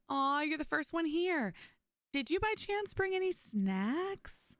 Aw, you're the first one here. Did you by chance bring any snacks?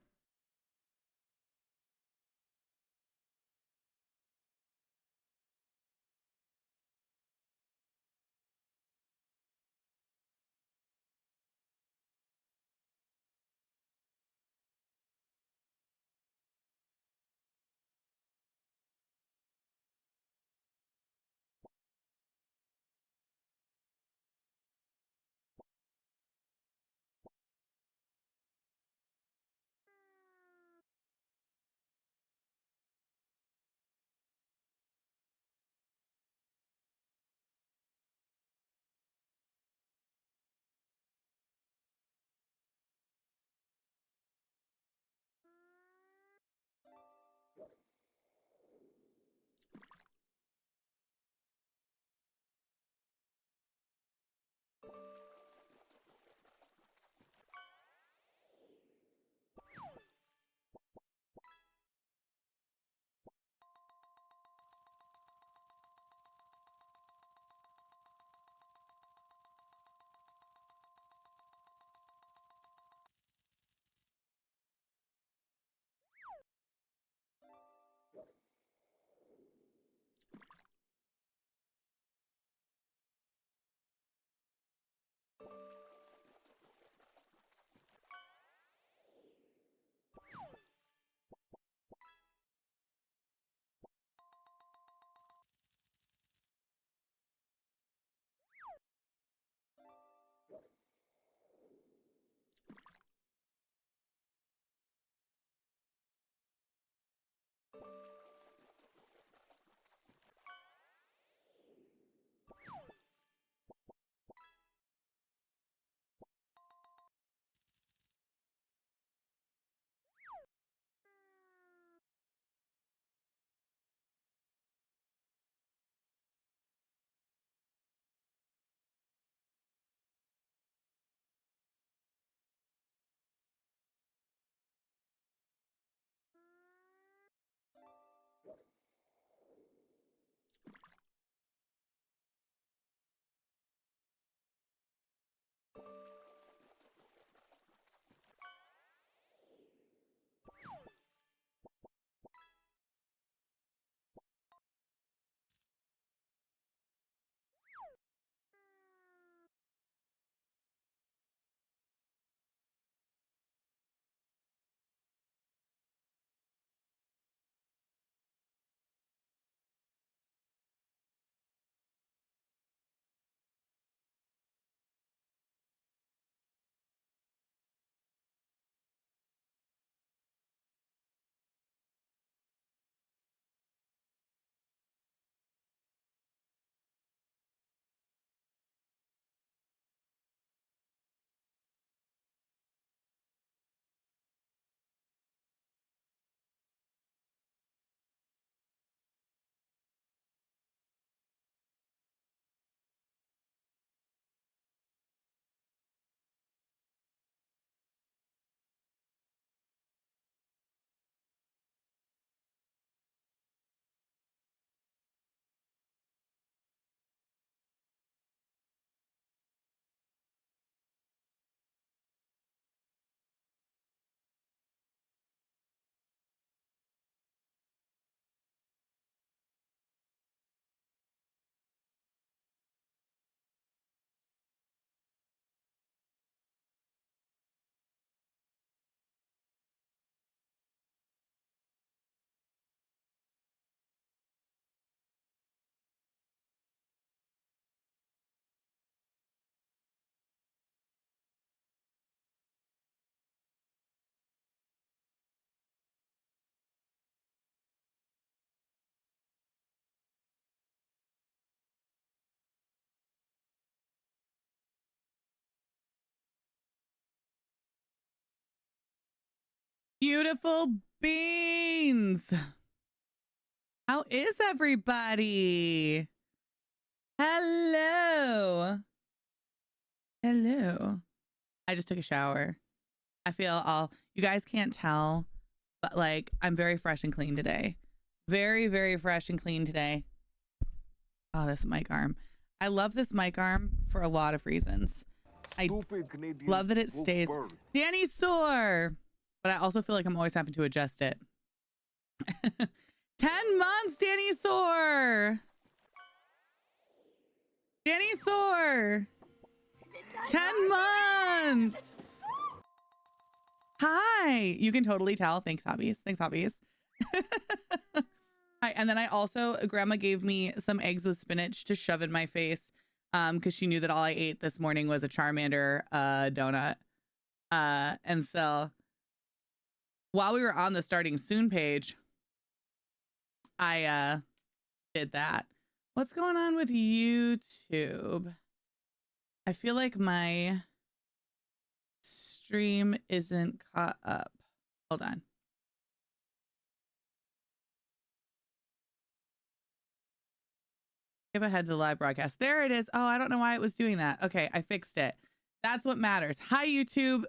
Beautiful beans. How is everybody? Hello. Hello. I just took a shower. I feel you guys can't tell, but like I'm very fresh and clean today. Very, very fresh and clean today. Oh, this mic arm. I love this mic arm for a lot of reasons. I love that it stays Danny Soar, but I also feel like I'm always having to adjust it. 10 months, Danny Soar. Danny Soar. 10 months. Hi. You can totally tell. Thanks, hobbies. Thanks, hobbies. Hi. And then I also, Grandma gave me some eggs with spinach to shove in my face because she knew that all I ate this morning was a Charmander donut. And so while we were on the starting soon page, I did that. What's going on with YouTube? I feel like my stream isn't caught up. Hold on. Skip ahead to the live broadcast. There it is. Oh, I don't know why it was doing that. Okay, I fixed it. That's what matters. Hi, YouTube.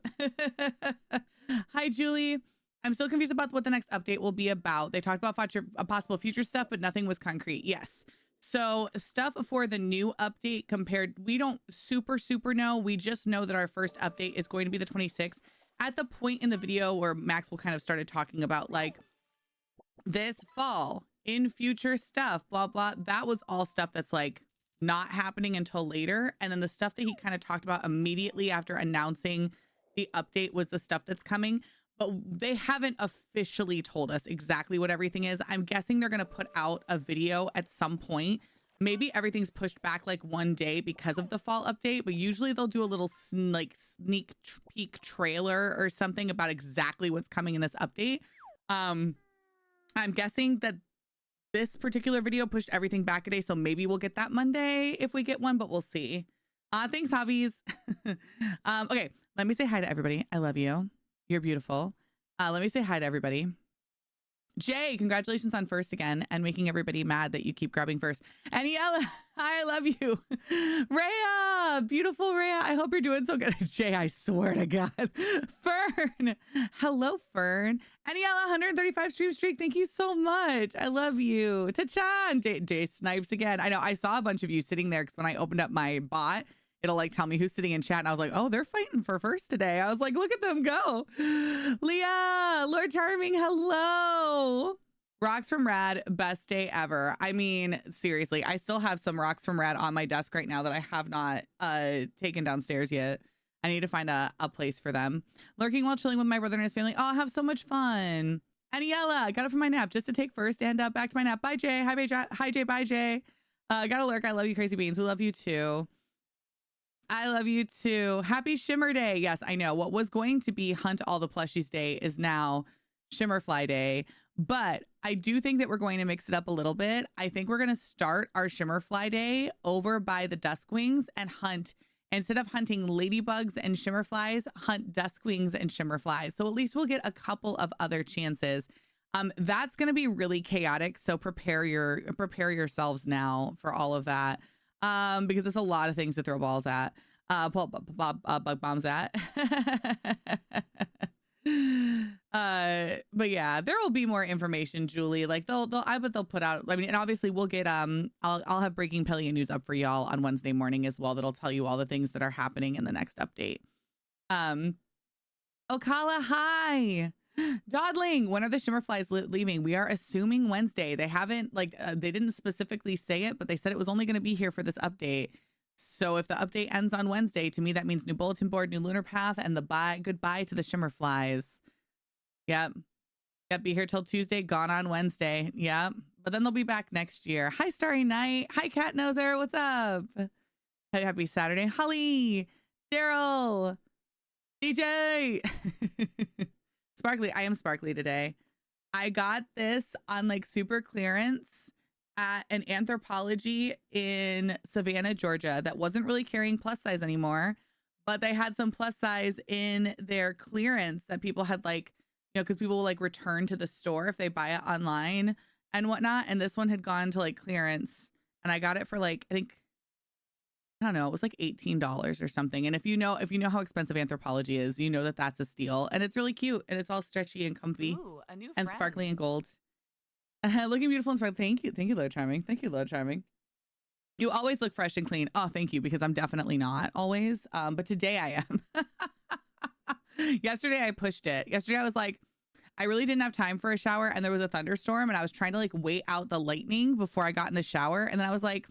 Hi, Julie. I'm still confused about what the next update will be about. They talked about possible future stuff, but nothing was concrete. Yes. So stuff for the new update compared, we don't super know. We just know that our first update is going to be the 26th. At the point in the video where Maxwell kind of started talking about like this fall in future stuff, blah, blah, that was all stuff that's like not happening until later. And then the stuff that he kind of talked about immediately after announcing the update was the stuff that's coming. But they haven't officially told us exactly what everything is. I'm guessing they're going to put out a video at some point. Maybe everything's pushed back like one day because of the fall update, but usually they'll do a little sneak peek trailer or something about exactly what's coming in this update. I'm guessing that this particular video pushed everything back a day, so maybe we'll get that Monday if we get one, but we'll see. Thanks, hobbies. Okay, let me say hi to everybody. I love you. You're beautiful. Let me say hi to everybody. Jay, congratulations on first again and making everybody mad that you keep grabbing first. Aniela, hi, I love you. Rhea, beautiful Rhea. I hope you're doing so good. Jay, I swear to God. Fern, hello, Fern. Aniela, 135 stream streak. Thank you so much. I love you. Tachan, Jay Snipes again. I know I saw a bunch of you sitting there because when I opened up my bot, it'll like tell me who's sitting in chat. And I was like, oh, they're fighting for first today. I was like, look at them go. Leah, Lord Charming, hello. Rocks from Rad, best day ever. I mean, seriously, I still have some Rocks from Rad on my desk right now that I have not taken downstairs yet. I need to find a place for them. Lurking while chilling with my brother and his family. Oh, I have so much fun. Aniela, got up from my nap just to take first and back to my nap. Bye, Jay. Hi, Jay. Bye, Jay. Gotta lurk. I love you, Crazy Beans. We love you too. I love you too. Happy Shimmer Day. Yes, I know. What was going to be Hunt All the Plushies Day is now Shimmerfly Day. But I do think that we're going to mix it up a little bit. I think we're going to start our Shimmerfly Day over by the Duskwings and hunt, instead of hunting ladybugs and shimmerflies, hunt duskwings and shimmerflies. So at least we'll get a couple of other chances. That's going to be really chaotic. So prepare yourselves now for all of that. Because there's a lot of things to throw balls at, bug bombs at. But yeah, there will be more information, Julie. Like I bet they'll put out. I mean, and obviously we'll get I'll have breaking Palia news up for y'all on Wednesday morning as well. That'll tell you all the things that are happening in the next update. Okala, hi. Dodling, when are the Shimmerflies leaving? We are assuming Wednesday. They haven't they didn't specifically say it, but they said it was only going to be here for this update. So if the update ends on Wednesday, to me that means new bulletin board, new lunar path, and goodbye to the Shimmerflies. Yep, be here till Tuesday, gone on Wednesday. Yep, but then they'll be back next year. Hi, Starry Night. Hi, Cat Noser. What's up? Happy Saturday, Holly, Daryl, DJ. Sparkly, I am sparkly today. I got this on like super clearance at an Anthropology in Savannah, Georgia that wasn't really carrying plus size anymore, but they had some plus size in their clearance that people had because people will like return to the store if they buy it online and whatnot. And this one had gone to like clearance and I got it for like, I don't know, it was like $18 or something. And if you know how expensive Anthropology is, you know that that's a steal. And it's really cute and it's all stretchy and comfy. Ooh, a new and friend. Sparkly and gold. Looking beautiful and sparkly. Thank you, Lord Charming. Thank you, Lord Charming. You always look fresh and clean. Oh, thank you, because I'm definitely not always. But today I am. Yesterday I pushed it. Yesterday I was like, I really didn't have time for a shower and there was a thunderstorm and I was trying to like wait out the lightning before I got in the shower. And then I was like,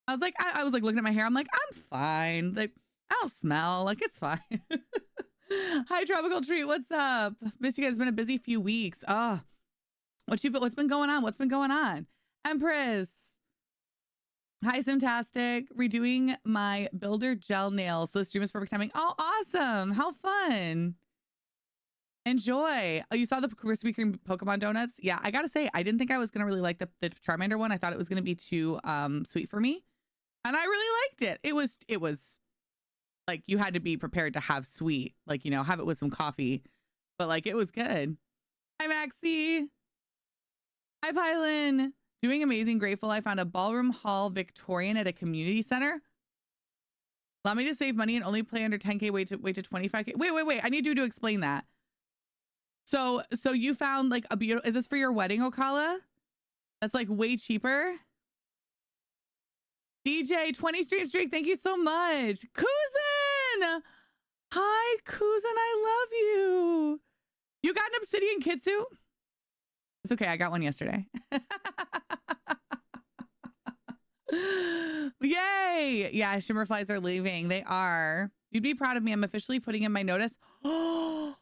I was like looking at my hair. I'm like, I'm fine. Like, I don't smell. Like, it's fine. Hi, Tropical Treat. What's up? Miss you guys. It's been a busy few weeks. Oh, what's been going on? What's been going on? Empress. Hi, Simtastic. Redoing my builder gel nails. So the stream is perfect timing. Oh, awesome. How fun. Enjoy. Oh, you saw the Krispy Kreme Pokemon donuts? Yeah, I gotta say, I didn't think I was gonna really like the Charmander one. I thought it was gonna be too sweet for me. And I really liked it. It was like you had to be prepared to have sweet, like, you know, have it with some coffee. But like it was good. Hi, Maxie. Hi, Pylon. Doing amazing. Grateful. I found a ballroom hall Victorian at a community center. Allow me to save money and only play under 10K. Wait to 25K. Wait. I need you to explain that. So you found like a beautiful, is this for your wedding, Okala? That's like way cheaper. DJ 20 stream streak. Thank you so much. Kuzin. Hi, Kuzin. I love you. You got an obsidian kitsu? It's okay. I got one yesterday. Yay. Yeah. Shimmer flies are leaving. They are. You'd be proud of me. I'm officially putting in my notice. Oh,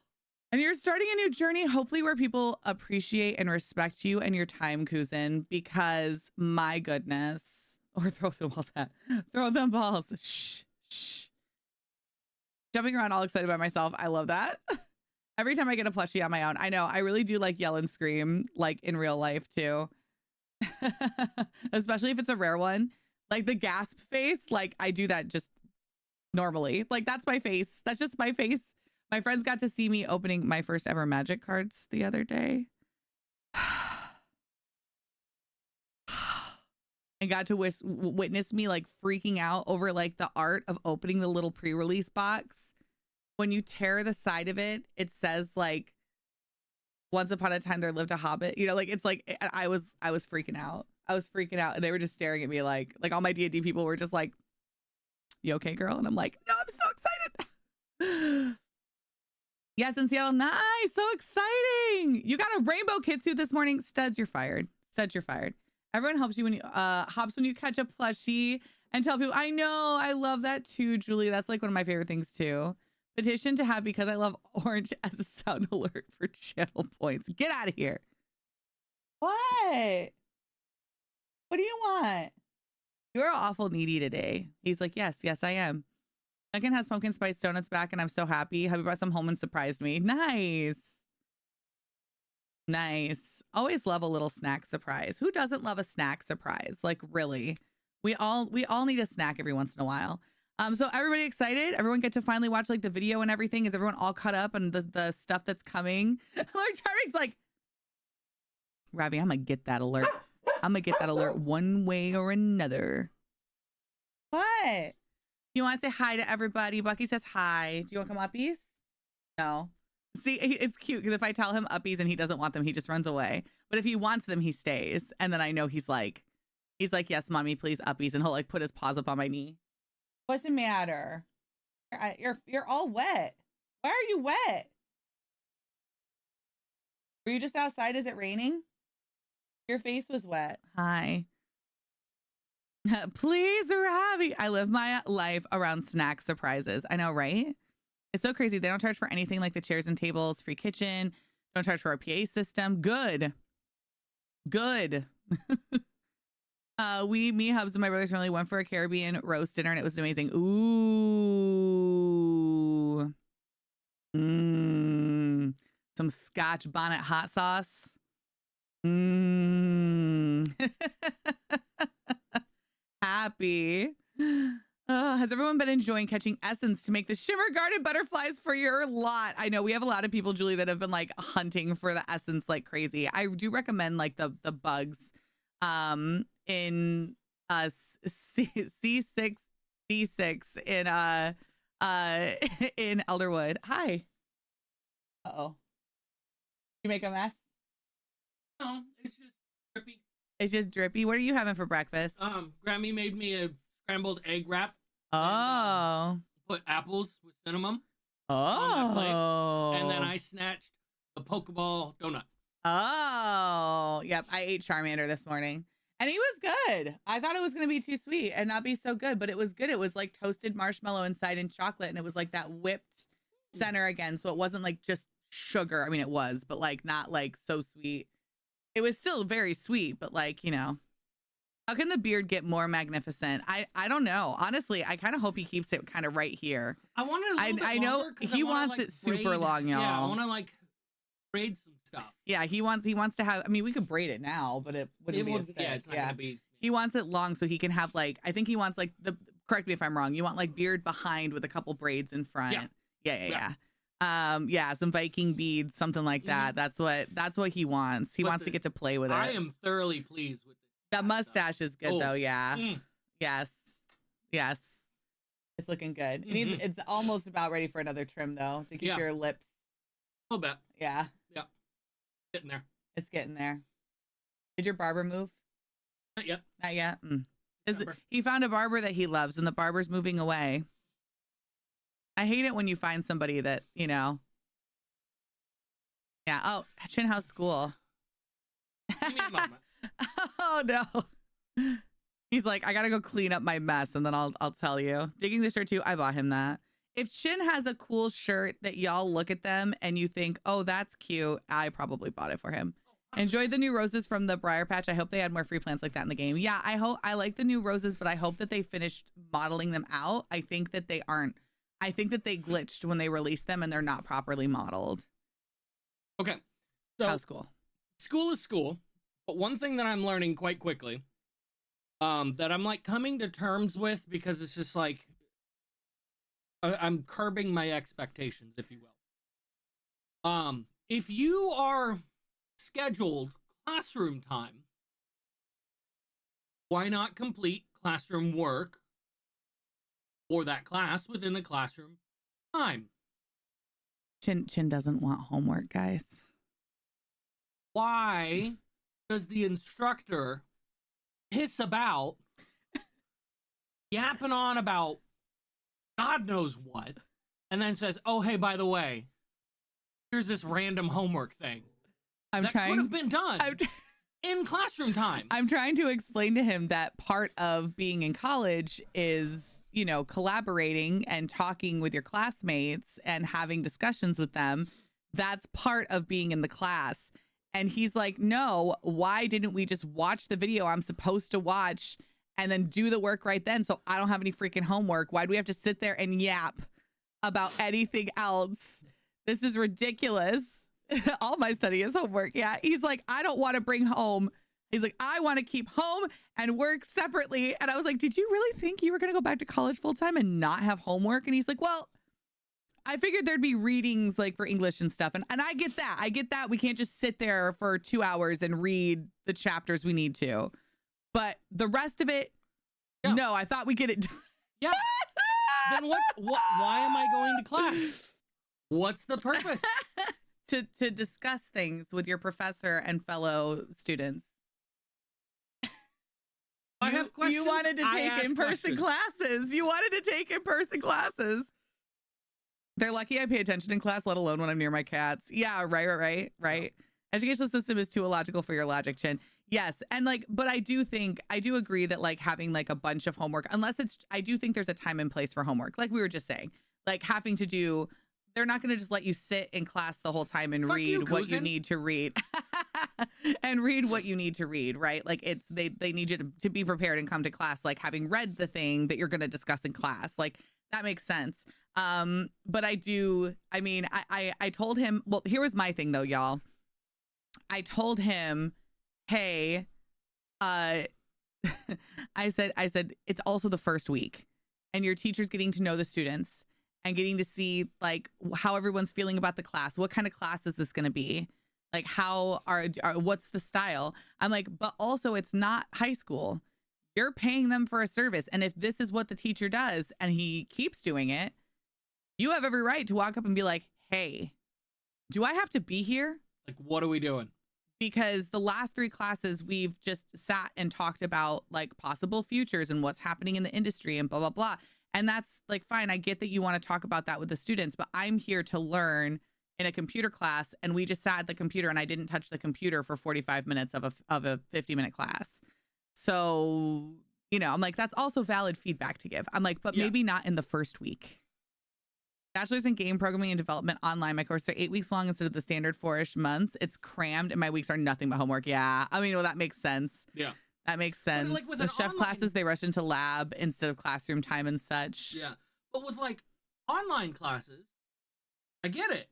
and you're starting a new journey, hopefully where people appreciate and respect you and your time, Kuzin, because my goodness. Or throw them balls at. Throw them balls. Shh. Jumping around all excited by myself. I love that. Every time I get a plushie on my own. I know. I really do like yell and scream, like in real life too. Especially if it's a rare one. Like the gasp face. Like I do that just normally. Like that's my face. That's just my face. My friends got to see me opening my first ever magic cards the other day. And got to witness me like freaking out over like the art of opening the little pre-release box. When you tear the side of it, it says like, once upon a time there lived a hobbit. You know, like it's like, I was freaking out. I was freaking out and they were just staring at me like all my D&D people were just like, you okay, girl? And I'm like, no, I'm so excited. Yes, in Seattle. Nice. So exciting. You got a rainbow kitsuit this morning. Studs, you're fired. Studs, you're fired. Everyone helps you when you hops when you catch a plushie and tell people. I know. I love that too, Julie. That's like one of my favorite things too. Petition to have because I love orange as a sound alert for channel points. Get out of here. What? What do you want? You're awful needy today. He's like, yes, I am. Duncan has pumpkin spice donuts back and I'm so happy. Hubby brought some home and surprised me. Nice. Always love a little snack surprise. Who doesn't love a snack surprise? Like really, we all need a snack every once in a while. So everybody excited? Everyone get to finally watch like the video and everything? Is everyone all caught up on the stuff that's coming? Like Charming's like, Ravi, I'm gonna get that alert. I'm gonna get that alert one way or another. What? You want to say hi to everybody? Bucky says hi. Do you want to come uppies? No. See, it's cute because if I tell him uppies and he doesn't want them, he just runs away. But if he wants them, he stays. And then I know he's like, yes, mommy, please uppies. And he'll like put his paws up on my knee. What's the matter? You're all wet. Why are you wet? Were you just outside? Is it raining? Your face was wet. Hi. Please, Ravi. I live my life around snack surprises. I know, right? It's so crazy. They don't charge for anything like the chairs and tables, free kitchen. Don't charge for our PA system. Good. Me, Hubs, and my brother's family went for a Caribbean roast dinner and it was amazing. Ooh. Some Scotch bonnet hot sauce. Happy. Has everyone been enjoying catching essence to make the shimmer guarded butterflies for your lot? I know we have a lot of people, Julie, that have been like hunting for the essence like crazy. I do recommend like the bugs in C6 D6 in Elderwood. Hi. Uh-oh. You make a mess? No, it's just drippy. It's just drippy. What are you having for breakfast? Grammy made me a scrambled egg wrap. Oh. And, put apples with cinnamon Oh. on my plate. And then I snatched the Pokeball donut. Oh. Yep. I ate Charmander this morning. And he was good. I thought it was going to be too sweet and not be so good, but it was good. It was like toasted marshmallow inside and chocolate. And it was like that whipped center again. So it wasn't like just sugar. I mean, it was, but like not like so sweet. It was still very sweet, but like, you know, how can the beard get more magnificent? I don't know. Honestly, I kind of hope he keeps it kind of right here. I want it a little bit I know longer he wants like it super long, y'all. Yeah, I want to like braid some stuff. Yeah, he wants to have, I mean, we could braid it now, but it wouldn't be as thick. Yeah, it's not gonna be. He wants it long so he can have like, I think he wants like correct me if I'm wrong. You want like beard behind with a couple braids in front. Yeah. Some Viking beads, something like that. Mm-hmm. That's what he wants. He wants to get to play with it. I am thoroughly pleased with it. That mustache is good though. Yeah. Yes. It's looking good. It's almost about ready for another trim though to keep your lips. A little bit. Yeah. Getting there. It's getting there. Did your barber move? Not yet. Not yet. He found a barber that he loves, and the barber's moving away. I hate it when you find somebody that, you know. Yeah. Oh, Chin, how's school? Give me a moment. Oh no. He's like, I gotta go clean up my mess, and then I'll tell you. Digging the shirt too. I bought him that. If Chin has a cool shirt that y'all look at them and you think, oh, that's cute, I probably bought it for him. Enjoyed the new roses from the Briar Patch. I hope they had more free plants like that in the game. Yeah, I like the new roses, but I hope that they finished modeling them out. I think that they aren't. I think that they glitched when they released them and they're not properly modeled. Okay. So how's school? School is school. But one thing that I'm learning quite quickly, that I'm like coming to terms with, because it's just like, I'm curbing my expectations, if you will. If you are scheduled classroom time, why not complete classroom work for that class within the classroom time? Chin doesn't want homework, guys. Why does the instructor piss about, yapping on about God knows what, and then says, oh, hey, by the way, here's this random homework thing that could have been done in classroom time. I'm trying to explain to him that part of being in college is, you know, collaborating and talking with your classmates and having discussions with them. That's part of being in the class. And he's like, no, why didn't we just watch the video I'm supposed to watch and then do the work right then, so I don't have any freaking homework? Why do we have to sit there and yap about anything else? This is ridiculous. All my study is homework. Yeah. He's like, I don't want to bring home. He's like, I want to keep home and work separately. And I was like, did you really think you were going to go back to college full time and not have homework? And he's like, well, I figured there'd be readings like for English and stuff. And I get that. I get that. We can't just sit there for 2 hours and read the chapters we need to. But the rest of it, no, I thought we get it done. Yeah. Then what? Why am I going to class? What's the purpose? To discuss things with your professor and fellow students. I have questions. You wanted to take in-person classes. You wanted to take in-person classes. They're lucky I pay attention in class, let alone when I'm near my cats. Yeah, right. Yeah. Educational system is too illogical for your logic, Chin. Yes. And like, but I do agree that like having like a bunch of homework, I do think there's a time and place for homework. Like we were just saying, like having to do, they're not going to just let you sit in class the whole time and read what you need to read and read what you need to read, right? Like it's, they need you to be prepared and come to class, like having read the thing that you're going to discuss in class. Like that makes sense. But I told him, well, here was my thing though, y'all. I told him, hey, I said, it's also the first week and your teacher's getting to know the students and getting to see like how everyone's feeling about the class. What kind of class is this going to be? Like what's the style? I'm like, but also it's not high school. You're paying them for a service. And if this is what the teacher does and he keeps doing it, you have every right to walk up and be like, hey, do I have to be here? Like, what are we doing? because the last 3 classes we've just sat and talked about like possible futures and what's happening in the industry and blah, blah, blah. And that's like, fine. I get that you want to talk about that with the students, but I'm here to learn in a computer class. And we just sat at the computer and I didn't touch the computer for 45 minutes of a 50-minute class. So, you know, I'm like, that's also valid feedback to give. I'm like, but maybe not in the first week. Bachelor's in Game Programming and Development online. My courses are 8 weeks long instead of the standard 4-ish months. It's crammed and my weeks are nothing but homework. Yeah. I mean, well, that makes sense. Yeah. That makes sense. Like with the chef classes, they rush into lab instead of classroom time and such. Yeah. But with like online classes, I get it.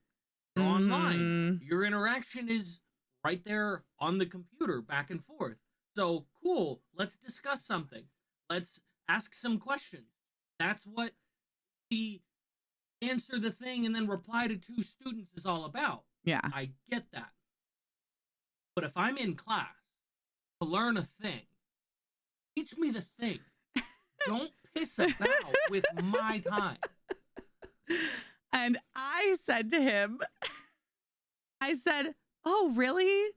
They're online. Your interaction is right there on the computer, back and forth. So cool. Let's discuss something. Let's ask some questions. That's what the answer the thing and then reply to 2 students is all about. Yeah. I get that. But if I'm in class to learn a thing, teach me the thing. Don't piss about with my time. And I said to him, I said, oh, really?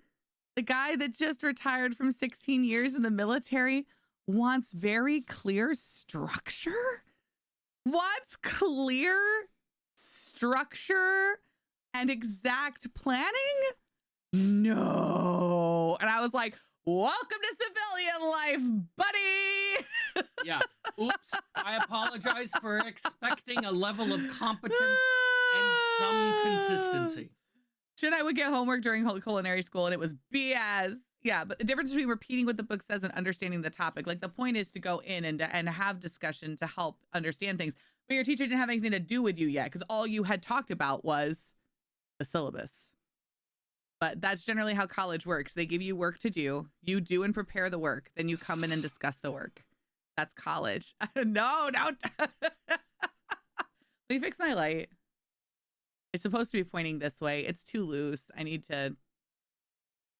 The guy that just retired from 16 years in the military wants very clear structure? Wants clear structure and exact planning? No. And I was like, welcome to civilian life, buddy. Yeah. Oops. I apologize for expecting a level of competence and some consistency. Should I would get homework during culinary school and it was BS. Yeah, but the difference between repeating what the book says and understanding the topic, like the point is to go in and have discussion to help understand things. But your teacher didn't have anything to do with you yet because all you had talked about was the syllabus. But that's generally how college works. They give you work to do. You do and prepare the work. Then you come in and discuss the work. That's college. No. Let me fix my light. It's supposed to be pointing this way. It's too loose. I need to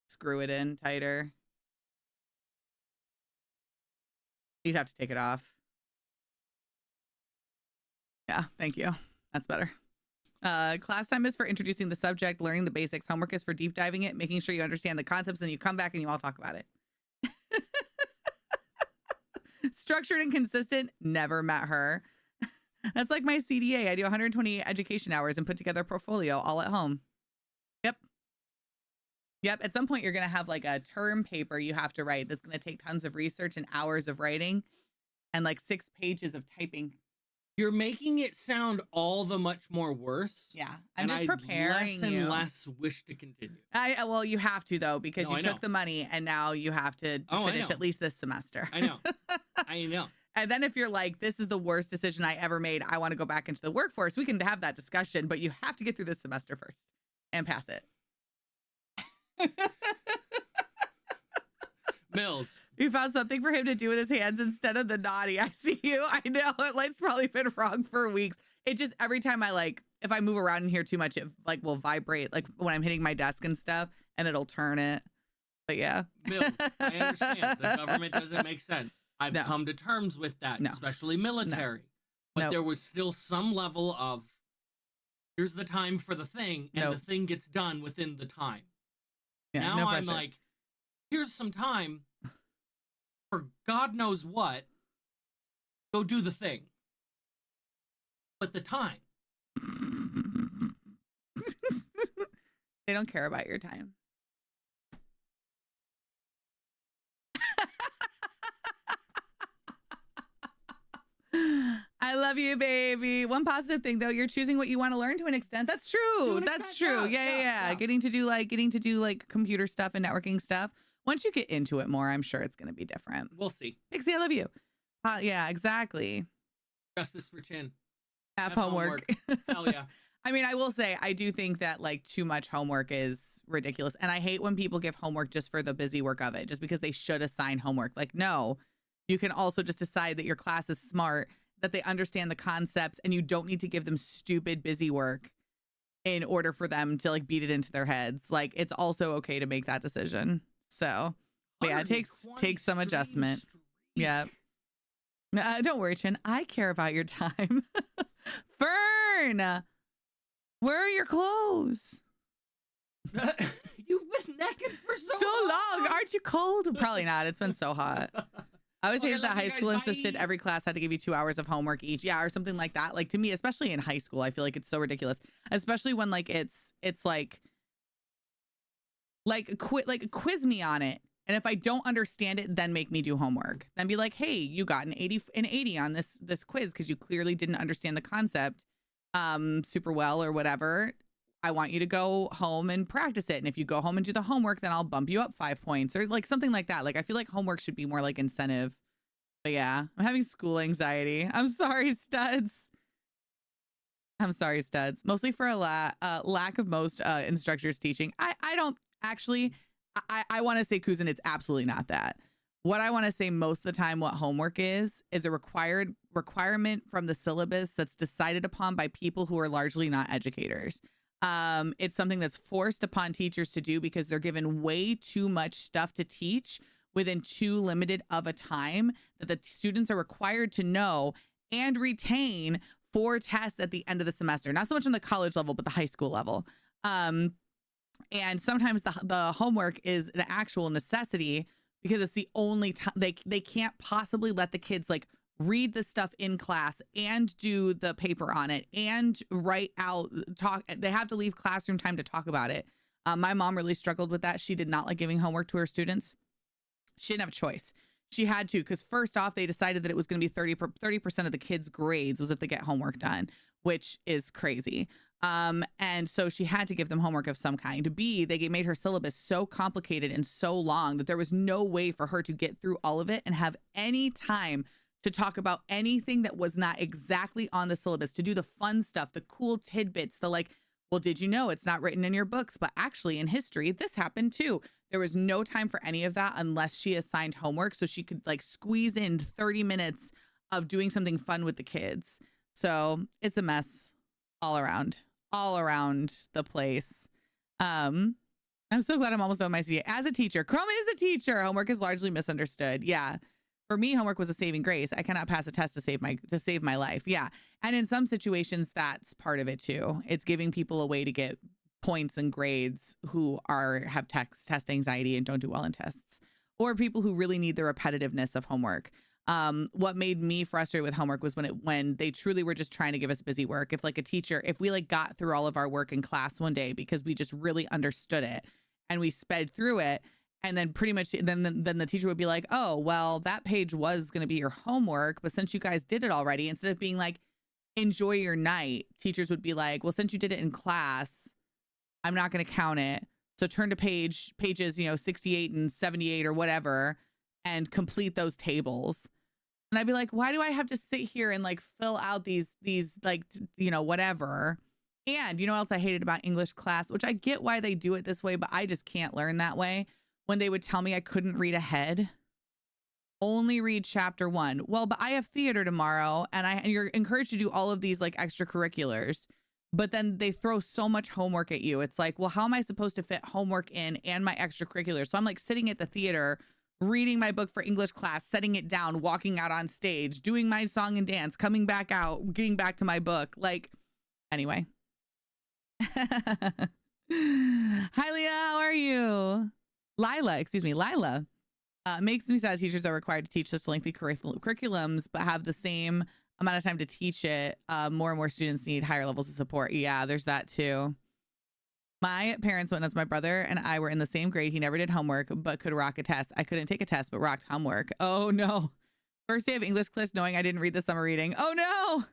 screw it in tighter. You'd have to take it off. Yeah, thank you. That's better. Class time is for introducing the subject, learning the basics. Homework is for deep diving it, making sure you understand the concepts, and you come back and you all talk about it. Structured and consistent, never met her. That's like my CDA. I do 120 education hours and put together a portfolio all at home. Yep. At some point, you're going to have like a term paper you have to write that's going to take tons of research and hours of writing and like 6 pages of typing. You're making it sound all the much more worse. Yeah. I'm just preparing less and less wish to continue. Well, you have to, though, because you took the money and now you have to finish at least this semester. I know. I know. And then if you're like, this is the worst decision I ever made, I want to go back into the workforce, we can have that discussion, but you have to get through this semester first and pass it. Mills. You found something for him to do with his hands instead of the naughty. I see you. I know. It's probably been wrong for weeks. It just, every time if I move around in here too much, it like will vibrate, like when I'm hitting my desk and stuff, and it'll turn it. But yeah. Mills, I understand. The government doesn't make sense. I've come to terms with that, especially military. But there was still some level of, here's the time for the thing, and the thing gets done within the time. Yeah, now I'm like, here's some time for God knows what. Go do the thing. But the time. They don't care about your time. I love you, baby. One positive thing, though, you're choosing what you want to learn to an extent. That's true. That's true. Yeah. Getting to do like computer stuff and networking stuff. Once you get into it more, I'm sure it's going to be different. We'll see. Pixie, I love you. Yeah, exactly. Justice for Chin. Have homework. Hell yeah. I mean, I will say, I do think that like too much homework is ridiculous. And I hate when people give homework just for the busy work of it, just because they should assign homework. Like, no, you can also just decide that your class is smart, that they understand the concepts, and you don't need to give them stupid busy work in order for them to like beat it into their heads. Like, it's also okay to make that decision. So yeah, it takes some adjustment. Yeah. Don't worry, Chin. I care about your time. Fern, where are your clothes? You've been naked for so long. Aren't you cold? Probably not. It's been so hot. I always hated that high school insisted every class had to give you 2 hours of homework each. Yeah, or something like that. Like to me, especially in high school, I feel like it's so ridiculous. Especially when like it's like quiz me on it. And if I don't understand it, then make me do homework. Then be like, hey, you got an 80 on this quiz because you clearly didn't understand the concept super well or whatever. I want you to go home and practice it. And if you go home and do the homework, then I'll bump you up 5 points or like something like that. Like I feel like homework should be more like incentive. But yeah, I'm having school anxiety. I'm sorry, studs. Mostly for a lack of most instructors teaching. I don't actually, I want to say, Kuzin, it's absolutely not that. What I want to say most of the time, what homework is a requirement from the syllabus that's decided upon by people who are largely not educators. It's something that's forced upon teachers to do because they're given way too much stuff to teach within too limited of a time that the students are required to know and retain for tests at the end of the semester. Not so much on the college level, but the high school level. And sometimes the homework is an actual necessity because it's the only time they can't possibly let the kids like read the stuff in class and do the paper on it and write out, talk. They have to leave classroom time to talk about it. My mom really struggled with that. She did not like giving homework to her students. She didn't have a choice. She had to, because first off, they decided that it was going to be 30% of the kids' grades was if they get homework done, which is crazy. And so she had to give them homework of some kind. B, they made her syllabus so complicated and so long that there was no way for her to get through all of it and have any time to talk about anything that was not exactly on the syllabus, to do the fun stuff, the cool tidbits, the like, well, did you know it's not written in your books, but actually in history, this happened too. There was no time for any of that unless she assigned homework so she could like squeeze in 30 minutes of doing something fun with the kids. So it's a mess all around the place. I'm so glad I'm almost done with my CA. As a teacher, Chrome is a teacher. Homework is largely misunderstood. Yeah. For me, homework was a saving grace. I cannot pass a test to save my life. Yeah. And in some situations, that's part of it too. It's giving people a way to get points and grades who have test anxiety and don't do well in tests, or people who really need the repetitiveness of homework. What made me frustrated with homework was when they truly were just trying to give us busy work. If like a teacher, if we like got through all of our work in class one day because we just really understood it and we sped through it, and then pretty much then the teacher would be like, oh, well, that page was going to be your homework, but since you guys did it already, instead of being like, enjoy your night, teachers would be like, well, since you did it in class, I'm not going to count it. So turn to pages, 68 and 78 or whatever, and complete those tables. And I'd be like, why do I have to sit here and like fill out these like, whatever. And you know what else I hated about English class, which I get why they do it this way, but I just can't learn that way. When they would tell me I couldn't read ahead, only read chapter 1. Well, but I have theater tomorrow and you're encouraged to do all of these like extracurriculars, but then they throw so much homework at you. It's like, well, how am I supposed to fit homework in and my extracurriculars? So I'm like sitting at the theater, reading my book for English class, setting it down, walking out on stage, doing my song and dance, coming back out, getting back to my book. Like, anyway. Hi, Leah. How are you? Lila. Makes me sad teachers are required to teach such lengthy curriculums, but have the same amount of time to teach it. More and more students need higher levels of support. Yeah, there's that too. My parents witnessed my brother and I were in the same grade. He never did homework, but could rock a test. I couldn't take a test, but rocked homework. Oh no. First day of English class knowing I didn't read the summer reading. Oh no.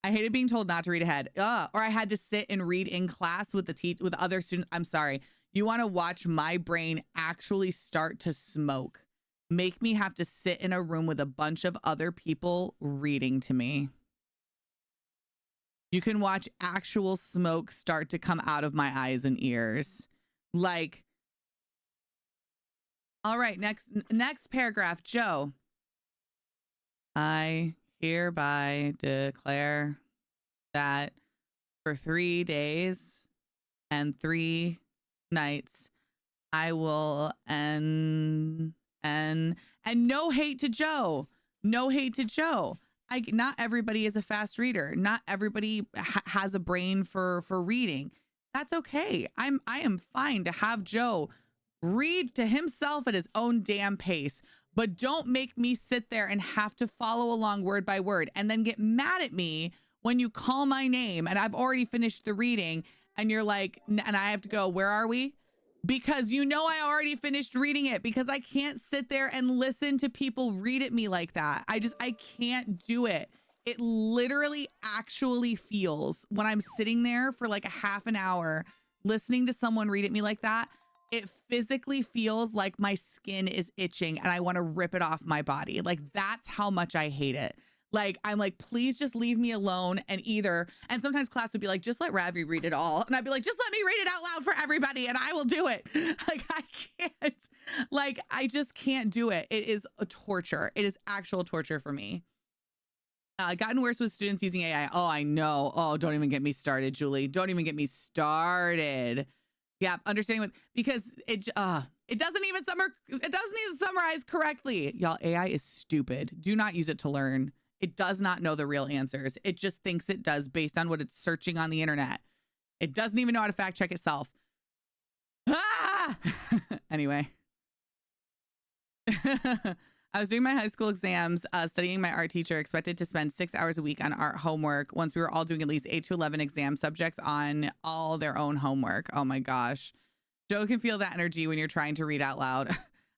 I hated being told not to read ahead. Or I had to sit and read in class with with other students. I'm sorry. You want to watch my brain actually start to smoke. Make me have to sit in a room with a bunch of other people reading to me. You can watch actual smoke start to come out of my eyes and ears. Like, all right, next paragraph, Joe. I hereby declare that for 3 days and 3 nights, I will and no hate to Joe. No hate to Joe. Not everybody is a fast reader. Not everybody has a brain for reading. That's okay. I am fine to have Joe read to himself at his own damn pace, but don't make me sit there and have to follow along word by word and then get mad at me when you call my name and I've already finished the reading and you're like, and I have to go, where are we? Because you know I already finished reading it, because I can't sit there and listen to people read at me like that. I can't do it. It literally actually feels, when I'm sitting there for like a half an hour listening to someone read at me like that, it physically feels like my skin is itching and I want to rip it off my body. Like, that's how much I hate it. Like, I'm like, please just leave me alone. And sometimes class would be like, just let Ravi read it all. And I'd be like, just let me read it out loud for everybody and I will do it. Like, I can't, like, I just can't do it. It is a torture. It is actual torture for me. Gotten worse with students using AI. Oh, I know. Oh, don't even get me started, Julie. Don't even get me started. Yeah, understanding because it doesn't even summarize correctly. Y'all, AI is stupid. Do not use it to learn. It does not know the real answers. It just thinks it does based on what it's searching on the internet. It doesn't even know how to fact check itself. Ah! Anyway. I was doing my high school exams, studying my art teacher, expected to spend 6 hours a week on art homework once we were all doing at least 8 to 11 exam subjects on all their own homework. Oh my gosh. Joe can feel that energy when you're trying to read out loud.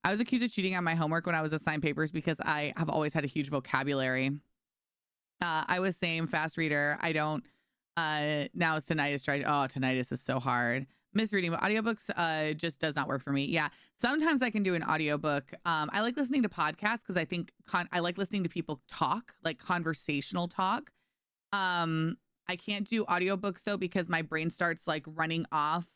I was accused of cheating on my homework when I was assigned papers because I have always had a huge vocabulary. I was same fast reader. I don't, now it's tinnitus. Oh, tinnitus is so hard. Misreading, but audiobooks just does not work for me. Yeah, sometimes I can do an audiobook. I like listening to podcasts because I think I like listening to people talk, like conversational talk. I can't do audiobooks though because my brain starts like running off,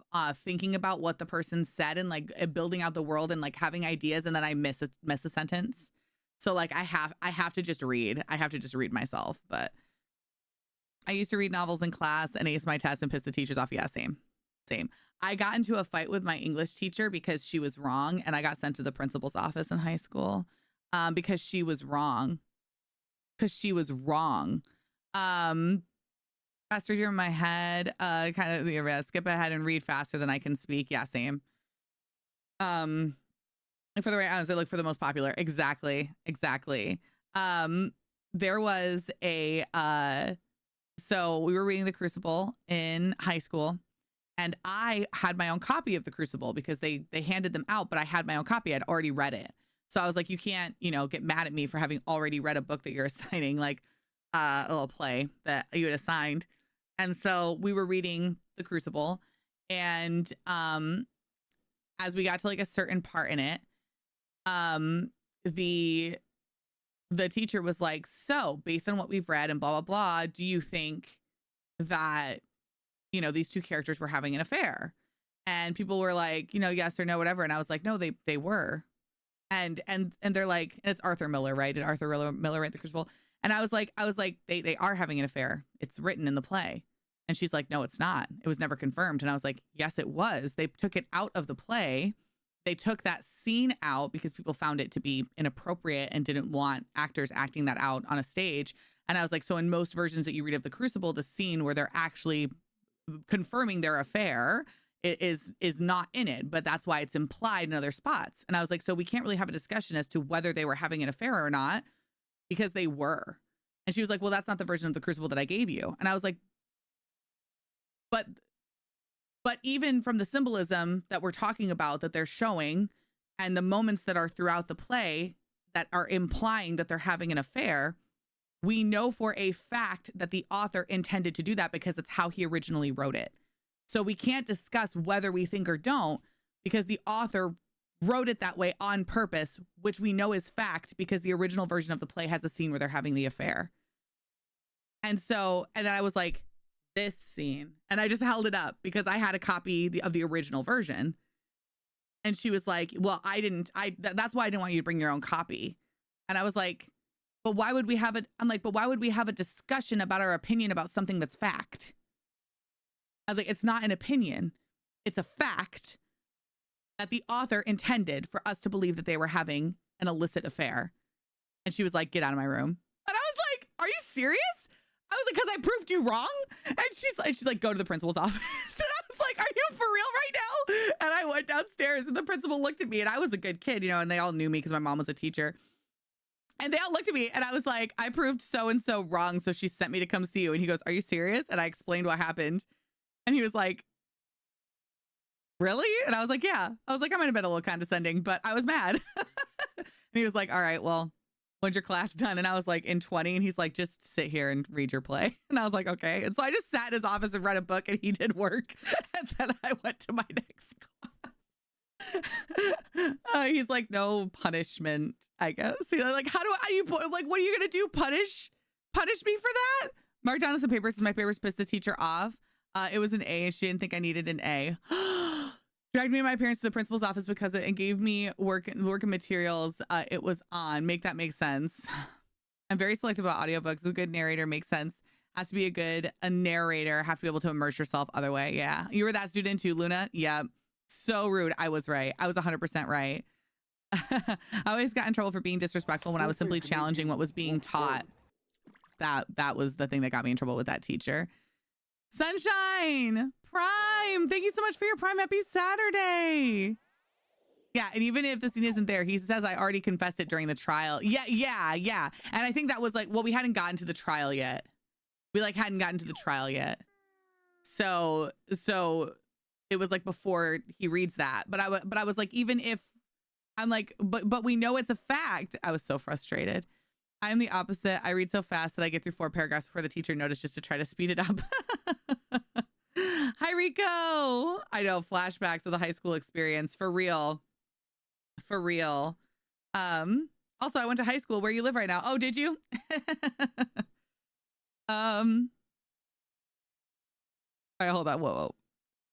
thinking about what the person said and like building out the world and like having ideas, and then I miss a sentence. So like I have to just read. I have to just read myself. But I used to read novels in class and ace my test and piss the teachers off. Yeah, same. I got into a fight with my English teacher because she was wrong, and I got sent to the principal's office in high school because she was wrong. Faster here in my head, kind of skip ahead and read faster than I can speak. Yeah, same. And for the right answer, look for the most popular. Exactly. There was so we were reading The Crucible in high school. And I had my own copy of The Crucible because they handed them out, but I had my own copy. I'd already read it. So I was like, you can't, get mad at me for having already read a book that you're assigning, like a little play that you had assigned. And so we were reading The Crucible. And as we got to like a certain part in it, the teacher was like, so based on what we've read and blah, blah, blah, do you think that these two characters were having an affair? And people were like, yes or no, whatever. And I was like, no, they were. And they're like, and it's Arthur Miller, right? Did Arthur Miller write The Crucible? And I was like, they are having an affair. It's written in the play. And she's like, no, it's not. It was never confirmed. And I was like, yes, it was. They took it out of the play. They took that scene out because people found it to be inappropriate and didn't want actors acting that out on a stage. And I was like, so in most versions that you read of The Crucible, the scene where they're actually confirming their affair is not in it, but that's why it's implied in other spots. And I was like, so we can't really have a discussion as to whether they were having an affair or not, because they were. And she was like, well, that's not the version of The Crucible that I gave you. And I was like, but even from the symbolism that we're talking about that they're showing and the moments that are throughout the play that are implying that they're having an affair, we know for a fact that the author intended to do that because it's how he originally wrote it. So we can't discuss whether we think or don't because the author wrote it that way on purpose, which we know is fact because the original version of the play has a scene where they're having the affair. And then I was like, this scene. And I just held it up because I had a copy of the original version. And she was like, well, that's why I didn't want you to bring your own copy. And I was like, but why would we have it? I'm like, but why would we have a discussion about our opinion about something that's fact? I was like, it's not an opinion. It's a fact that the author intended for us to believe that they were having an illicit affair. And she was like, get out of my room. And I was like, are you serious? I was like, because I proved you wrong? And she's like, go to the principal's office. And I was like, are you for real right now? And I went downstairs and the principal looked at me, and I was a good kid, you know, and they all knew me because my mom was a teacher. And they all looked at me and I was like, I proved so-and-so wrong, so she sent me to come see you. And he goes, are you serious? And I explained what happened. And he was like, really? And I was like, yeah. I was like, I might have been a little condescending, but I was mad. And he was like, all right, well, when's your class done? And I was like, in 20. And he's like, just sit here and read your play. And I was like, okay. And so I just sat in his office and read a book, and he did work. And then I went to my next class. He's like, no punishment, I guess. He's like, how do I, like, what are you going to do? Punish me for that? Marked down on some papers, my papers pissed the teacher off. It was an A. She didn't think I needed an A. Dragged me and my parents to the principal's office because it and gave me work and materials. It was on. Make that make sense. I'm very selective about audiobooks. A good narrator makes sense. Has to be a narrator. Have to be able to immerse yourself. Other way. Yeah. You were that student too, Luna? Yeah. So rude. I was right. I was 100% right. I always got in trouble for being disrespectful when I was simply challenging what was being taught. That was the thing that got me in trouble with that teacher. Sunshine Prime, thank you so much for your Prime. Happy Saturday. Yeah, and even if the scene isn't there, he says I already confessed it during the trial. Yeah. And I think that was like, well, we hadn't gotten to the trial yet. Hadn't gotten to the trial yet. So it was like before he reads that. But I was like, even if I'm like, but we know it's a fact. I was so frustrated. I'm the opposite. I read so fast that I get through 4 paragraphs before the teacher noticed, just to try to speed it up. Hi, Rico. I know, flashbacks of the high school experience. For real. Also, I went to high school where you live right now. Oh, did you? All right, hold on. Whoa.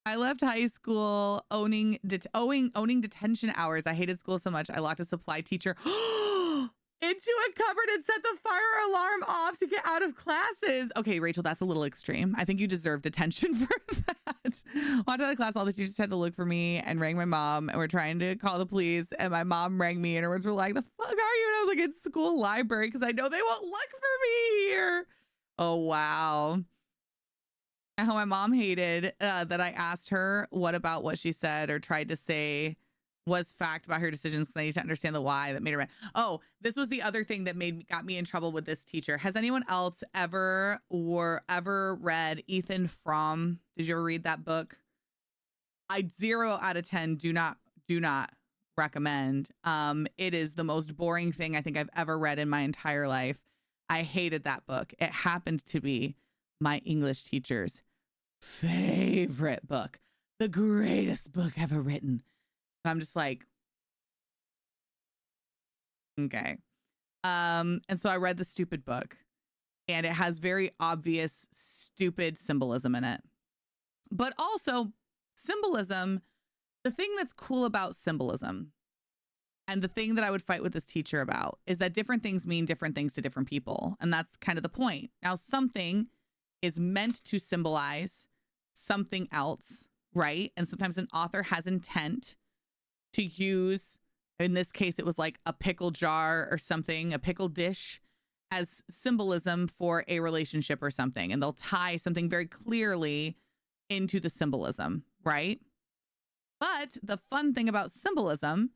I left high school owning detention hours. I hated school so much. I locked a supply teacher into a cupboard and set the fire alarm off to get out of classes. Okay, Rachel, that's a little extreme. I think you deserve detention for that. Walked out of class, all the teachers had to look for me and rang my mom, and we're trying to call the police, and my mom rang me and her words were like, the fuck are you? And I was like, it's school library because I know they won't look for me here. Oh, wow. And how my mom hated that I asked her what she said or tried to say was fact about her decisions, because I need to understand the why that made her mad. Oh, this was the other thing that got me in trouble with this teacher. Has anyone else ever read Ethan Frome? Did you ever read that book? I 0 out of 10 do not recommend. It is the most boring thing I think I've ever read in my entire life. I hated that book. It happened to be my English teacher's favorite book, the greatest book ever written. I'm just like, okay. And so I read the stupid book, and it has very obvious, stupid symbolism in it. But also symbolism, the thing that's cool about symbolism, and the thing that I would fight with this teacher about, is that different things mean different things to different people. And that's kind of the point. Now, something is meant to symbolize something else, right? And sometimes an author has intent to use, in this case, it was like a pickle jar or something, a pickle dish, as symbolism for a relationship or something. And they'll tie something very clearly into the symbolism, right? But the fun thing about symbolism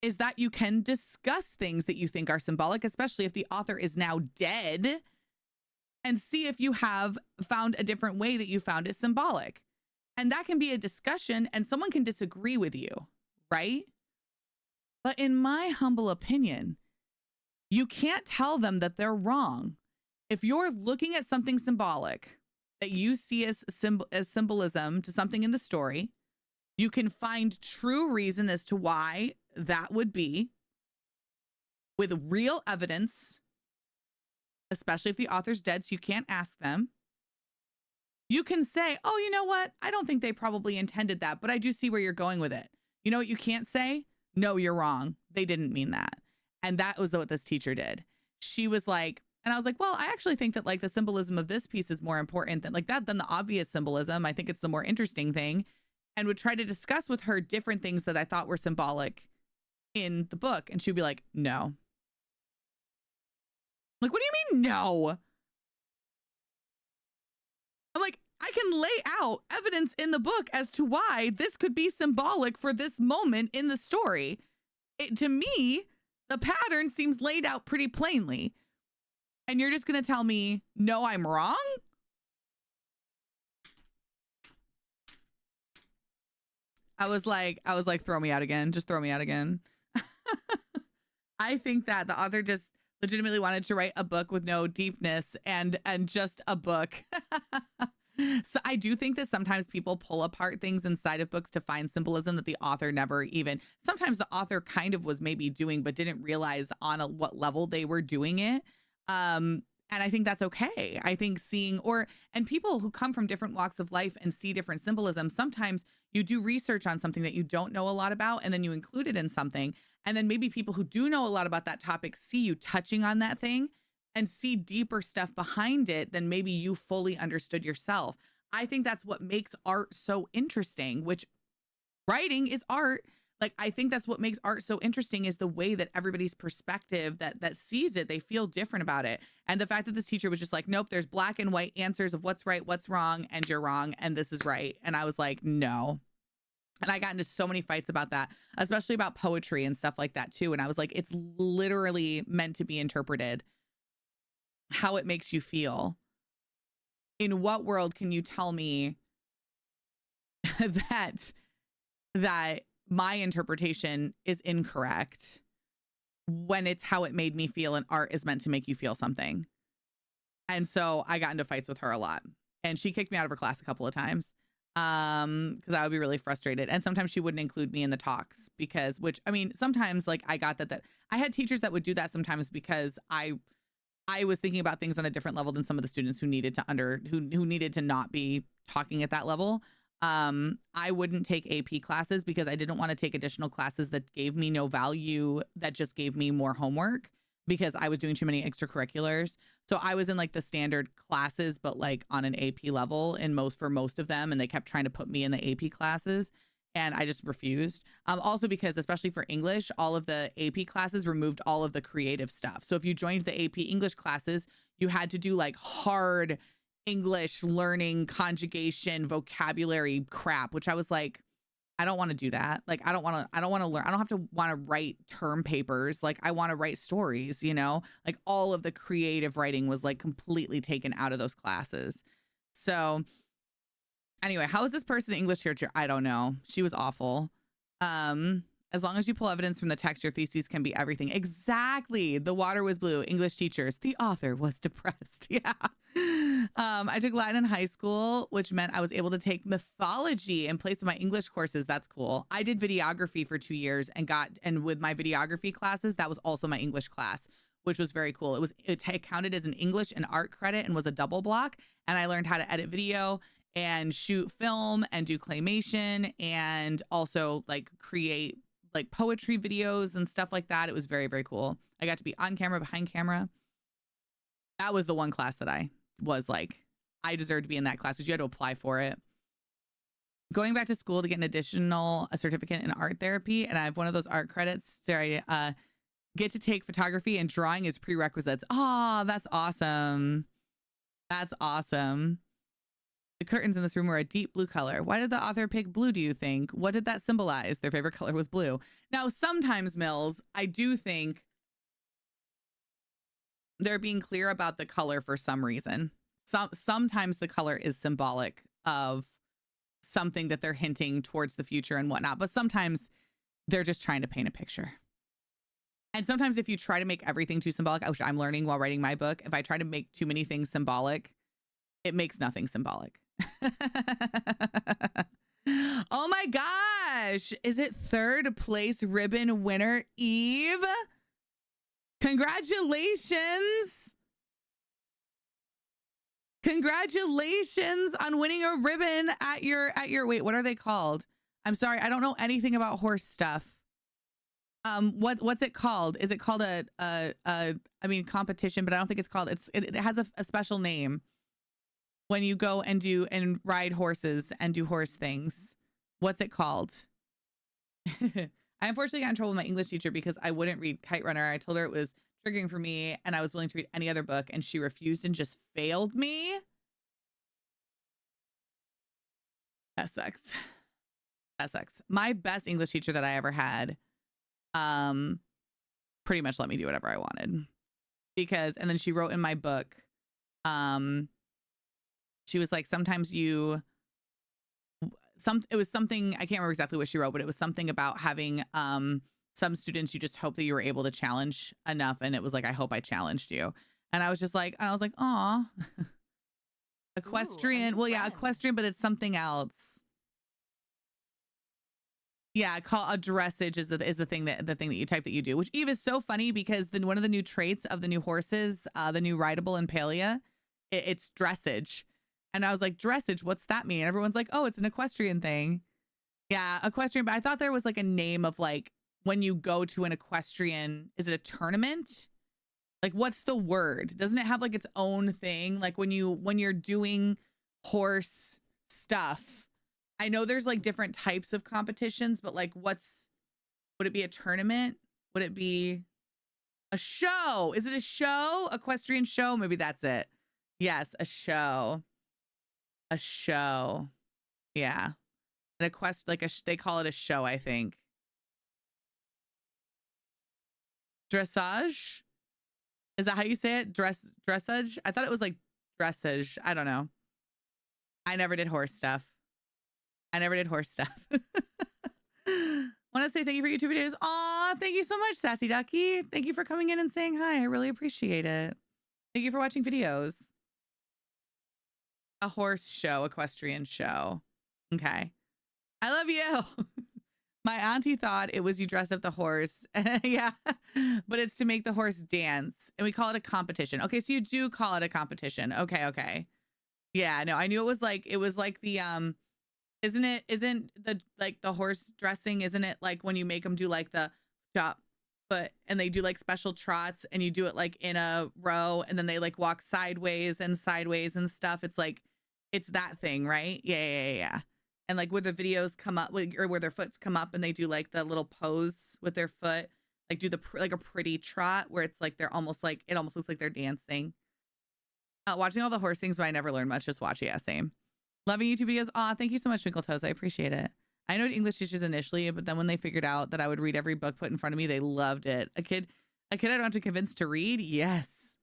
is that you can discuss things that you think are symbolic, especially if the author is now dead, and see if you have found a different way that you found it symbolic. And that can be a discussion, and someone can disagree with you, right? But in my humble opinion, you can't tell them that they're wrong. If you're looking at something symbolic that you see as symbolism to something in the story, you can find true reason as to why that would be, with real evidence, especially if the author's dead, so you can't ask them. You can say, oh, you know what? I don't think they probably intended that, but I do see where you're going with it. You know what you can't say? No, you're wrong. They didn't mean that. And that was what this teacher did. She was like, and I was like, well, I actually think that like the symbolism of this piece is more important than the obvious symbolism. I think it's the more interesting thing. And would try to discuss with her different things that I thought were symbolic in the book. And she'd be like, no. Like, what do you mean no? I'm like, I can lay out evidence in the book as to why this could be symbolic for this moment in the story. To me, the pattern seems laid out pretty plainly. And you're just going to tell me, no, I'm wrong? I was like, throw me out again. Just throw me out again. I think that the author just legitimately wanted to write a book with no deepness and just a book. So I do think that sometimes people pull apart things inside of books to find symbolism that the author never even, sometimes the author kind of was maybe doing, but didn't realize on what level they were doing it. And I think that's okay. I think and people who come from different walks of life and see different symbolism, sometimes you do research on something that you don't know a lot about, and then you include it in something. And then maybe people who do know a lot about that topic see you touching on that thing and see deeper stuff behind it than maybe you fully understood yourself. I think that's what makes art so interesting, which writing is art. Like, I think that's what makes art so interesting is the way that everybody's perspective that sees it, they feel different about it. And the fact that this teacher was just like, nope, there's black and white answers of what's right, what's wrong, and you're wrong, and this is right. And I was like, no. And I got into so many fights about that, especially about poetry and stuff like that too. And I was like, it's literally meant to be interpreted how it makes you feel. In what world can you tell me that my interpretation is incorrect when it's how it made me feel, and art is meant to make you feel something? And so I got into fights with her a lot, and she kicked me out of her class a couple of times because I would be really frustrated. And sometimes she wouldn't include me in the talks sometimes like I got that I had teachers that would do that sometimes because I was thinking about things on a different level than some of the students who needed to not be talking at that level. I wouldn't take AP classes because I didn't want to take additional classes that gave me no value, that just gave me more homework, because I was doing too many extracurriculars. So I was in like the standard classes, but like on an AP level for most of them. And they kept trying to put me in the AP classes, and I just refused. Also because, especially for English, all of the AP classes removed all of the creative stuff. So if you joined the AP English classes, you had to do like hard English learning, conjugation, vocabulary crap, which I was like, I don't want to do that. Like, I don't want to learn. I don't have to want to write term papers. Like, I want to write stories, like all of the creative writing was like completely taken out of those classes. So anyway, how is this person an English teacher? I don't know. She was awful. As long as you pull evidence from the text, your theses can be everything. Exactly. The water was blue. English teachers. The author was depressed. Yeah. I took Latin in high school, which meant I was able to take mythology in place of my English courses. That's cool. I did videography for 2 years and with my videography classes, that was also my English class, which was very cool. It counted as an English and art credit and was a double block. And I learned how to edit video and shoot film and do claymation and also like create like poetry videos and stuff like that. It was very, very cool. I got to be on camera, behind camera. That was the one class that I was like, I deserved to be in that class because you had to apply for it. Going back to school to get a certificate in art therapy. And I have one of those art credits. Sorry, get to take photography and drawing as prerequisites. Oh, that's awesome. That's awesome. The curtains in this room were a deep blue color. Why did the author pick blue, do you think? What did that symbolize? Their favorite color was blue. Now, sometimes, Mills, I do think they're being clear about the color for some reason. Sometimes the color is symbolic of something that they're hinting towards the future and whatnot. But sometimes they're just trying to paint a picture. And sometimes if you try to make everything too symbolic, which I'm learning while writing my book, if I try to make too many things symbolic, it makes nothing symbolic. Oh my gosh. Is it third place ribbon winner Eve? Congratulations. Congratulations on winning a ribbon at your wait, what are they called? I'm sorry, I don't know anything about horse stuff. What's it called? Is it called competition, but I don't think it's called, it has a special name. When you go and ride horses and do horse things, what's it called? I unfortunately got in trouble with my English teacher because I wouldn't read Kite Runner. I told her it was triggering for me and I was willing to read any other book, and she refused and just failed me. That sucks. That sucks. My best English teacher that I ever had, pretty much let me do whatever I wanted because, and then she wrote in my book, she was like, sometimes it was something, I can't remember exactly what she wrote, but it was something about having, some students you just hope that you were able to challenge enough. And it was like, I hope I challenged you. And I was like, aw, equestrian. Well, yeah, equestrian, but it's something else. Yeah, call a dressage is the thing that you type that you do, which Eve is so funny because then one of the new traits of the new horses, the new rideable in Palia, it's dressage. And I was like, dressage, what's that mean? And everyone's like, oh, it's an equestrian thing. Yeah, equestrian. But I thought there was like a name of like when you go to an equestrian, is it a tournament? Like, what's the word? Doesn't it have like its own thing? Like when you're doing horse stuff. I know there's like different types of competitions, but like would it be a tournament? Would it be a show? Is it a show? Equestrian show? Maybe that's it. Yes, a show. A show. Yeah. An they call it a show, I think. Dressage? Is that how you say it? Dressage? I thought it was like dressage. I don't know. I never did horse stuff. Want to say thank you for YouTube videos. Aw, thank you so much, Sassy Ducky. Thank you for coming in and saying hi. I really appreciate it. Thank you for watching videos. A horse show, equestrian show. Okay. I love you. My auntie thought it was you dress up the horse. Yeah, but it's to make the horse dance. And we call it a competition. Okay, so you do call it a competition. Okay. Yeah, no, I knew it was like the, isn't the horse dressing, isn't it like when you make them do like the top foot and they do like special trots and you do it like in a row and then they like walk sideways and stuff. It's like, it's that thing, right? Yeah. And like where the videos come up or where their foots come up and they do like the little pose with their foot, like do like a pretty trot where it's like, they're almost like, it almost looks like they're dancing. Watching all the horse things, but I never learned much. Just watch it. Yeah, same. Loving YouTube videos. Aw, thank you so much, Twinkle Toes. I appreciate it. I know English teachers initially, but then when they figured out that I would read every book put in front of me, they loved it. A kid I don't have to convince to read? Yes.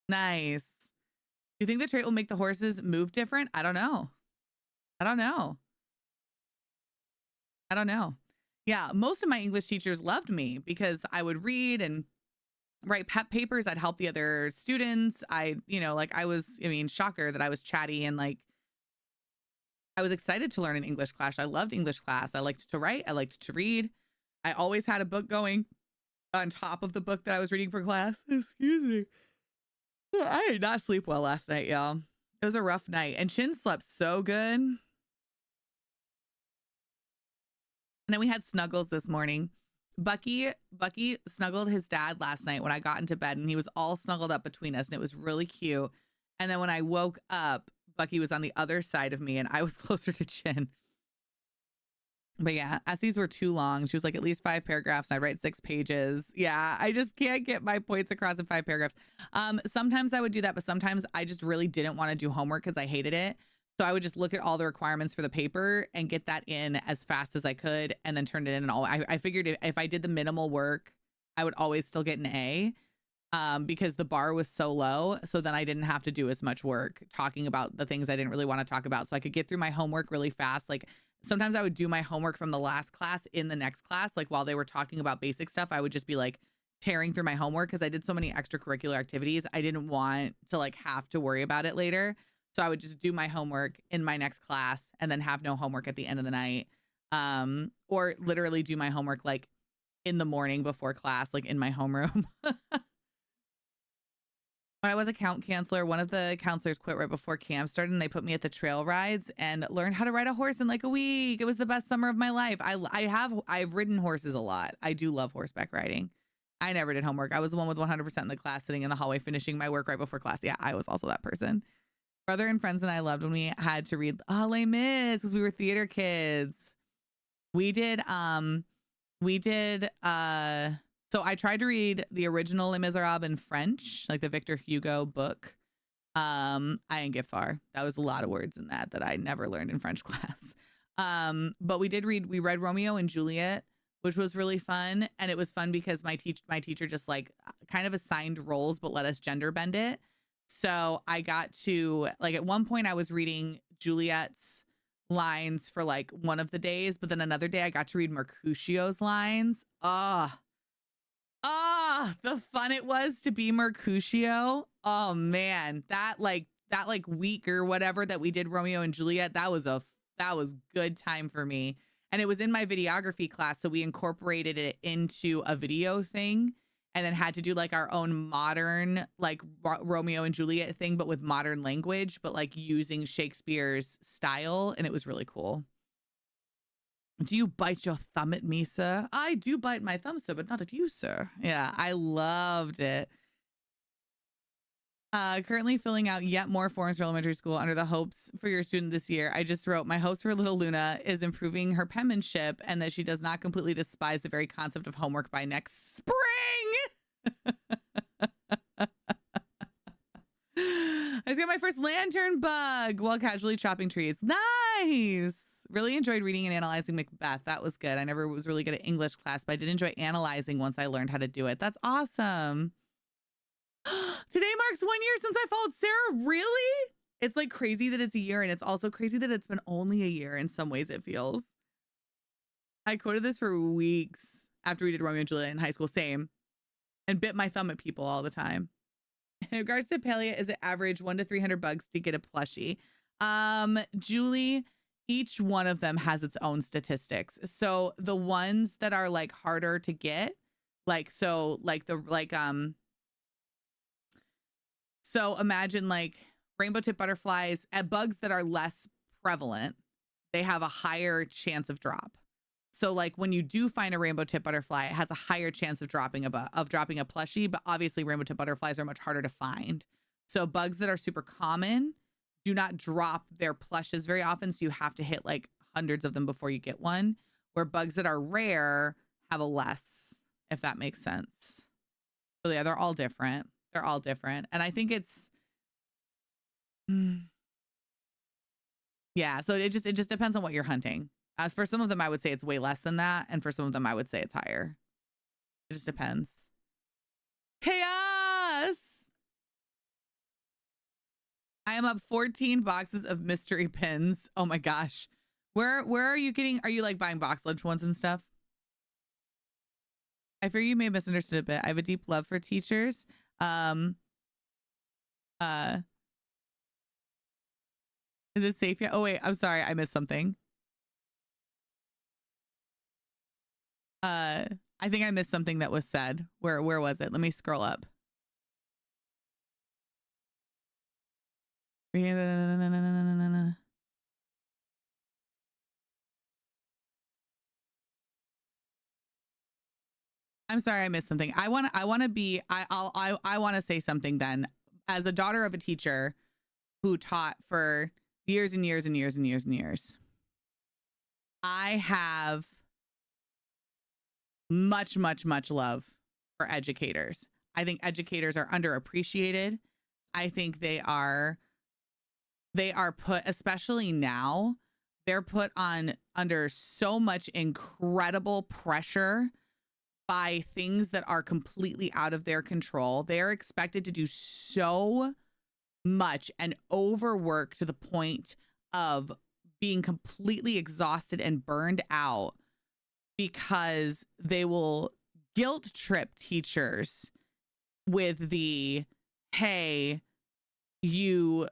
Nice. Do you think the trait will make the horses move different? I don't know. Yeah, most of my English teachers loved me because I would read and write pep papers. I'd help the other students. Shocker that I was chatty and like I was excited to learn an English class. I loved English class. I liked to write. I liked to read. I always had a book going on top of the book that I was reading for class. Excuse me. I did not sleep well last night, y'all. It was a rough night and Shin slept so good. And then we had snuggles this morning. Bucky snuggled his dad last night when I got into bed and he was all snuggled up between us and it was really cute. And then when I woke up, Bucky was on the other side of me and I was closer to Chin. But yeah, essays were too long. She was like, at least 5 paragraphs. And I'd write 6 pages. Yeah, I just can't get my points across in 5 paragraphs. Sometimes I would do that, but sometimes I just really didn't want to do homework because I hated it. So I would just look at all the requirements for the paper and get that in as fast as I could and then turn it in. And I figured if I did the minimal work, I would always still get an A because the bar was so low. So then I didn't have to do as much work talking about the things I didn't really want to talk about. So I could get through my homework really fast. Like sometimes I would do my homework from the last class in the next class. Like while they were talking about basic stuff, I would just be like tearing through my homework because I did so many extracurricular activities. I didn't want to like have to worry about it later. So I would just do my homework in my next class and then have no homework at the end of the night. Or literally do my homework like in the morning before class, like in my homeroom. When I was a camp counselor, one of the counselors quit right before camp started and they put me at the trail rides and learned how to ride a horse in like a week. It was the best summer of my life. I've ridden horses a lot. I do love horseback riding. I never did homework. I was the one with 100% in the class sitting in the hallway finishing my work right before class. Yeah, I was also that person. Brother and friends and I loved when we had to read Les Mis because we were theater kids. So I tried to read the original Les Miserables in French, like the Victor Hugo book. I didn't get far. That was a lot of words in that I never learned in French class. But we read Romeo and Juliet, which was really fun. And it was fun because my teacher just like kind of assigned roles, but let us gender bend it. So I got to, like, at one point I was reading Juliet's lines for like one of the days, but then another day I got to read Mercutio's lines. The fun it was to be Mercutio. Oh man, that week or whatever that we did Romeo and Juliet, that was good time for me. And it was in my videography class, so we incorporated it into a video thing and then had to do like our own modern like Romeo and Juliet thing, but with modern language, but like using Shakespeare's style, and it was really cool. Do you bite your thumb at me, sir? I do bite my thumb, sir, but not at you, sir. Yeah, I loved it. Currently filling out yet more forms for elementary school under the hopes for your student this year. I just wrote, my hopes for little Luna is improving her penmanship and that she does not completely despise the very concept of homework by next spring. I just got my first lantern bug while casually chopping trees. Nice. Really enjoyed reading and analyzing Macbeth. That was good. I never was really good at English class, but I did enjoy analyzing once I learned how to do it. That's awesome. Today marks 1 year since I followed Sarah. Really? It's like crazy that it's a year, and it's also crazy that it's been only a year. In some ways it feels. I quoted this for weeks after we did Romeo and Juliet in high school. Same. And bit my thumb at people all the time. In regards to Palia, is it average 1 to 300 bucks to get a plushie? Julie, each one of them has its own statistics. So the ones that are like harder to get, so imagine like rainbow tip butterflies, bugs that are less prevalent, they have a higher chance of drop. So like when you do find a rainbow tip butterfly, it has a higher chance of dropping a plushie, but obviously rainbow tip butterflies are much harder to find. So bugs that are super common do not drop their plushes very often. So you have to hit like hundreds of them before you get one, where bugs that are rare have a less, if that makes sense. So yeah, they're all different. And I think it's, yeah. So it just depends on what you're hunting. As for some of them, I would say it's way less than that. And for some of them, I would say it's higher. It just depends. Chaos. I am up 14 boxes of mystery pins. Oh my gosh. Where are you getting, are you like buying box lunch ones and stuff? I fear you may have misunderstood a bit. I have a deep love for teachers. Is it safe yet? Oh wait, I'm sorry. I missed something. I think I missed something that was said. Where was it? Let me scroll up. I'm sorry, I missed something. I want to say something then. As a daughter of a teacher who taught for years and years and years and years and years, I have much, much, much love for educators. I think educators are underappreciated. I think they are put, especially now, they're put under so much incredible pressure by things that are completely out of their control. They are expected to do so much and overwork to the point of being completely exhausted and burned out, because they will guilt trip teachers with the, hey, you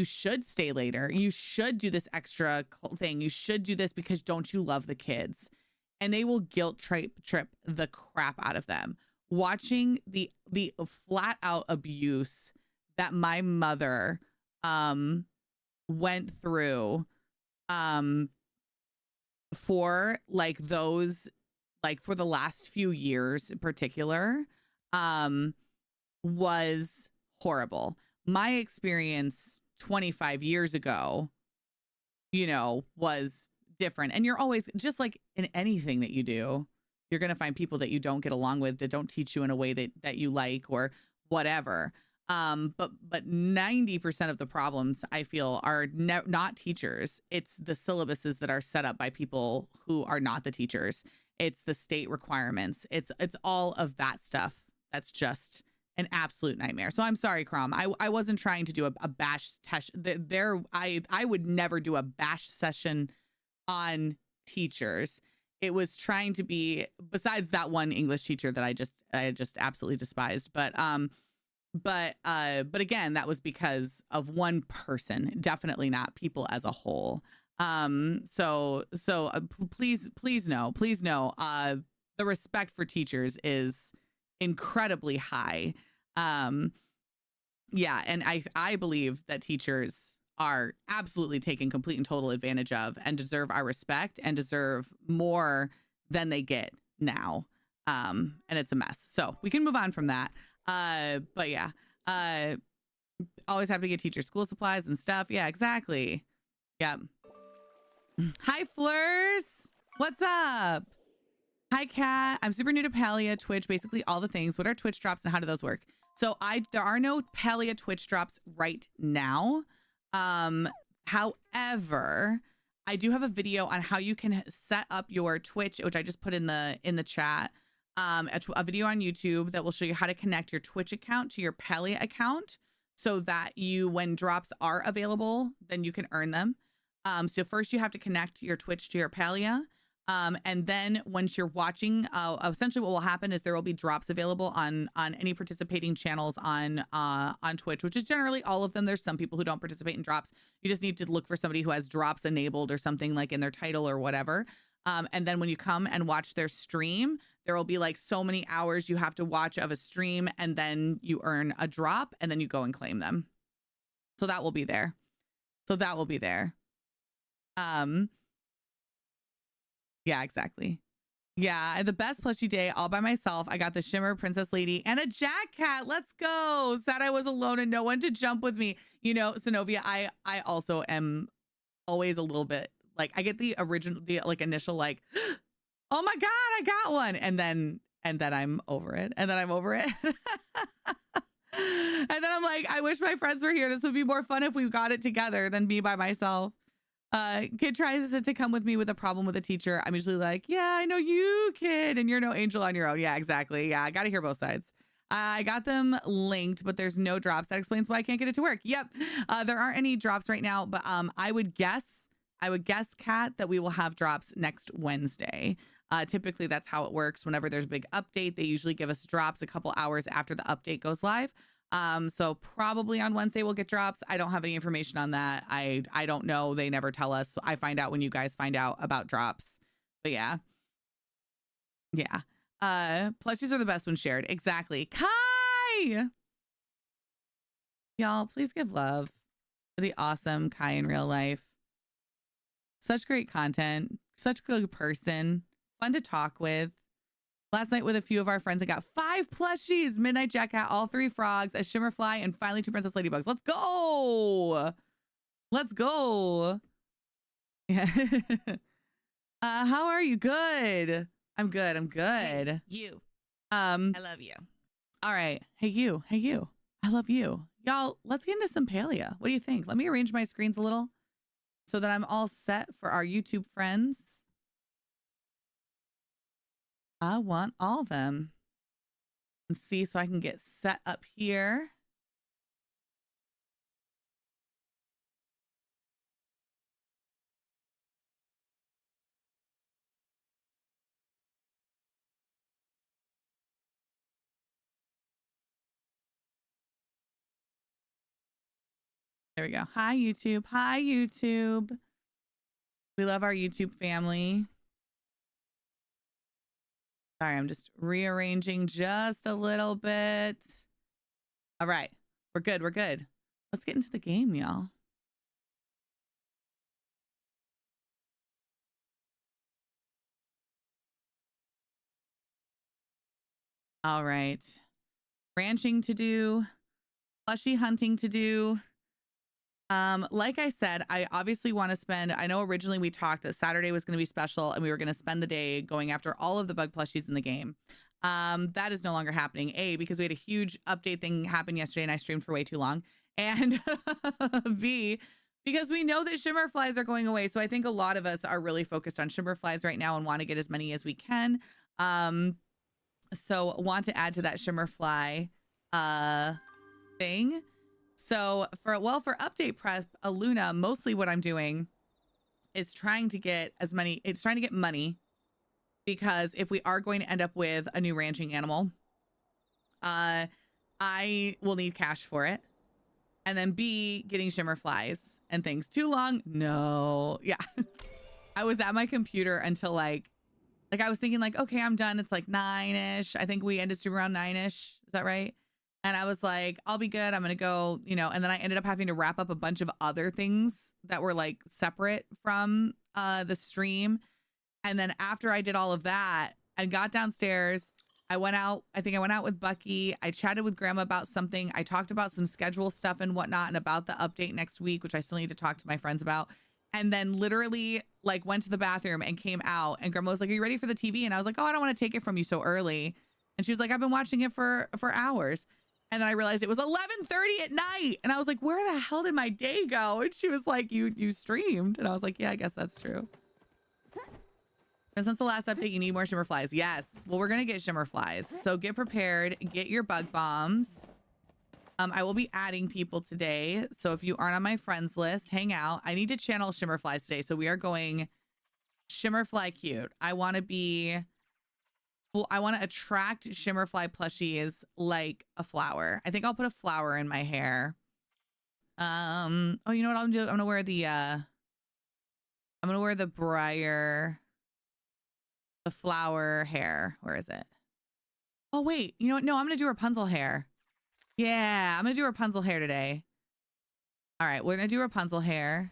should stay later. You should do this extra thing. You should do this because don't you love the kids? And they will guilt trip the crap out of them. Watching the flat out abuse that my mother went through for like those, like for the last few years in particular, was horrible. My experience 25 years ago, was different. And you're always, just like in anything that you do, you're going to find people that you don't get along with, that don't teach you in a way that you like or whatever. But 90% of the problems I feel are not teachers. It's the syllabuses that are set up by people who are not the teachers. It's the state requirements. It's all of that stuff. That's just an absolute nightmare. So I'm sorry, Crom. I wasn't trying to do a bash test. I would never do a bash session on teachers. It was trying to be, besides that one English teacher that I just absolutely despised. But again, that was because of one person, definitely not people as a whole. Please know, the respect for teachers is incredibly high. Yeah, and I believe that teachers are absolutely taken complete and total advantage of and deserve our respect and deserve more than they get now. And it's a mess. So we can move on from that. But yeah, always have to get teacher school supplies and stuff. Yeah, exactly. Yep. Hi, Flurs. What's up? Hi, Kat. I'm super new to Palia, Twitch, basically all the things. What are Twitch drops and how do those work? So there are no Palia Twitch drops right now. However, I do have a video on how you can set up your Twitch, which I just put in the chat. A video on YouTube that will show you how to connect your Twitch account to your Palia account so that when drops are available, then you can earn them. So first you have to connect your Twitch to your Palia. And then once you're watching, essentially what will happen is there will be drops available on any participating channels on Twitch, which is generally all of them. There's some people who don't participate in drops. You just need to look for somebody who has drops enabled or something like in their title or whatever. And then when you come and watch their stream, there will be like so many hours you have to watch of a stream, and then you earn a drop, and then you go and claim them. So that will be there. Yeah, exactly. Yeah, the best plushie day all by myself. I got the Shimmer Princess Lady and a Jack Cat. Let's go. Sad I was alone and no one to jump with me. You know, Synovia, I also am always a little bit like, I get the initial like, oh my God, I got one. And then I'm over it. And then I'm like, I wish my friends were here. This would be more fun if we got it together than me by myself. Kid tries to come with me with a problem with a teacher. I'm usually like, yeah, I know you, kid, and you're no angel on your own. Yeah, exactly. Yeah, I got to hear both sides. I got them linked, but there's no drops. That explains why I can't get it to work. Yep. There aren't any drops right now, but I would guess, Kat, that we will have drops next Wednesday. Typically, that's how it works. Whenever there's a big update, they usually give us drops a couple hours after the update goes live. So probably on Wednesday we'll get drops. I don't have any information on that. I don't know. They never tell us. I find out when you guys find out about drops. But yeah. Yeah. Plushies are the best when shared. Exactly. Kai! Y'all, please give love to the awesome Kai in real life. Such great content. Such a good person. Fun to talk with. Last night with a few of our friends, I got 5 plushies, Midnight Jacket, all 3 frogs, a Shimmerfly, and finally 2 Princess Ladybugs. Let's go. Let's go. Yeah. How are you? Good. I'm good. Hey, you. I love you. All right. Hey, you. I love you. Y'all, let's get into some Palia. What do you think? Let me arrange my screens a little so that I'm all set for our YouTube friends. I want all of them. And see, so I can get set up here. There we go. Hi, YouTube. Hi, YouTube. We love our YouTube family. Sorry, I'm just rearranging just a little bit. All right. We're good. Let's get into the game, y'all. All right. Ranching to do. Plushie hunting to do. Like I said, I obviously want to spend, I know originally we talked that Saturday was going to be special and we were going to spend the day going after all of the bug plushies in the game. That is no longer happening. A, because we had a huge update thing happen yesterday and I streamed for way too long. And B, because we know that shimmer flies are going away. So I think a lot of us are really focused on shimmer flies right now and want to get as many as we can. So want to add to that shimmer fly thing. So for update prep, Luna, mostly what I'm doing is trying to get money, because if we are going to end up with a new ranching animal, I will need cash for it. And then B, getting shimmer flies and things. Too long? No. Yeah. I was at my computer until like I was thinking like, okay, I'm done. It's like 9-ish. I think we ended stream around 9-ish. Is that right? And I was like, I'll be good. I'm going to go, and then I ended up having to wrap up a bunch of other things that were like separate from the stream. And then after I did all of that and got downstairs, I went out. I think I went out with Bucky. I chatted with Grandma about something. I talked about some schedule stuff and whatnot and about the update next week, which I still need to talk to my friends about. And then literally like went to the bathroom and came out, and Grandma was like, are you ready for the TV? And I was like, oh, I don't want to take it from you so early. And she was like, I've been watching it for hours. And then I realized it was 11:30 at night. And I was like, where the hell did my day go? And she was like, you streamed. And I was like, yeah, I guess that's true. And since the last update, you need more shimmer flies. Yes. Well, we're going to get shimmer flies. So get prepared. Get your bug bombs. I will be adding people today. So if you aren't on my friends list, hang out. I need to channel shimmer flies today. So we are going shimmer fly cute. I want to attract shimmer fly plushies like a flower. I think I'll put a flower in my hair. Oh, you know what I'm doing? I'm going to wear the Briar, the flower hair. Where is it? Oh, wait. You know what? No, I'm going to do Rapunzel hair. Yeah, I'm going to do Rapunzel hair today. All right, we're going to do Rapunzel hair.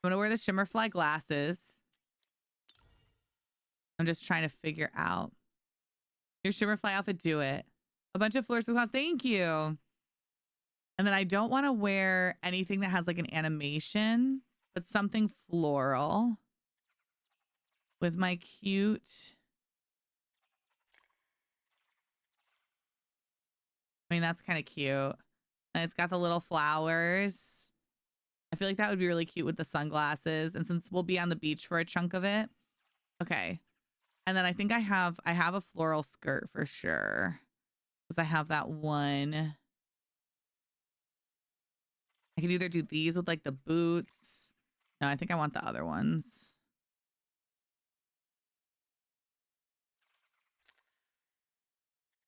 I'm going to wear the shimmer fly glasses. I'm just trying to figure out. Your shimmer fly outfit, do it. A bunch of fluorescent clouds. Thank you. And then I don't want to wear anything that has like an animation, but something floral with my cute. I mean, that's kind of cute. And it's got the little flowers. I feel like that would be really cute with the sunglasses. And since we'll be on the beach for a chunk of it. Okay. And then I think I have a floral skirt for sure. Because I have that one. I could either do these with like the boots. No, I think I want the other ones.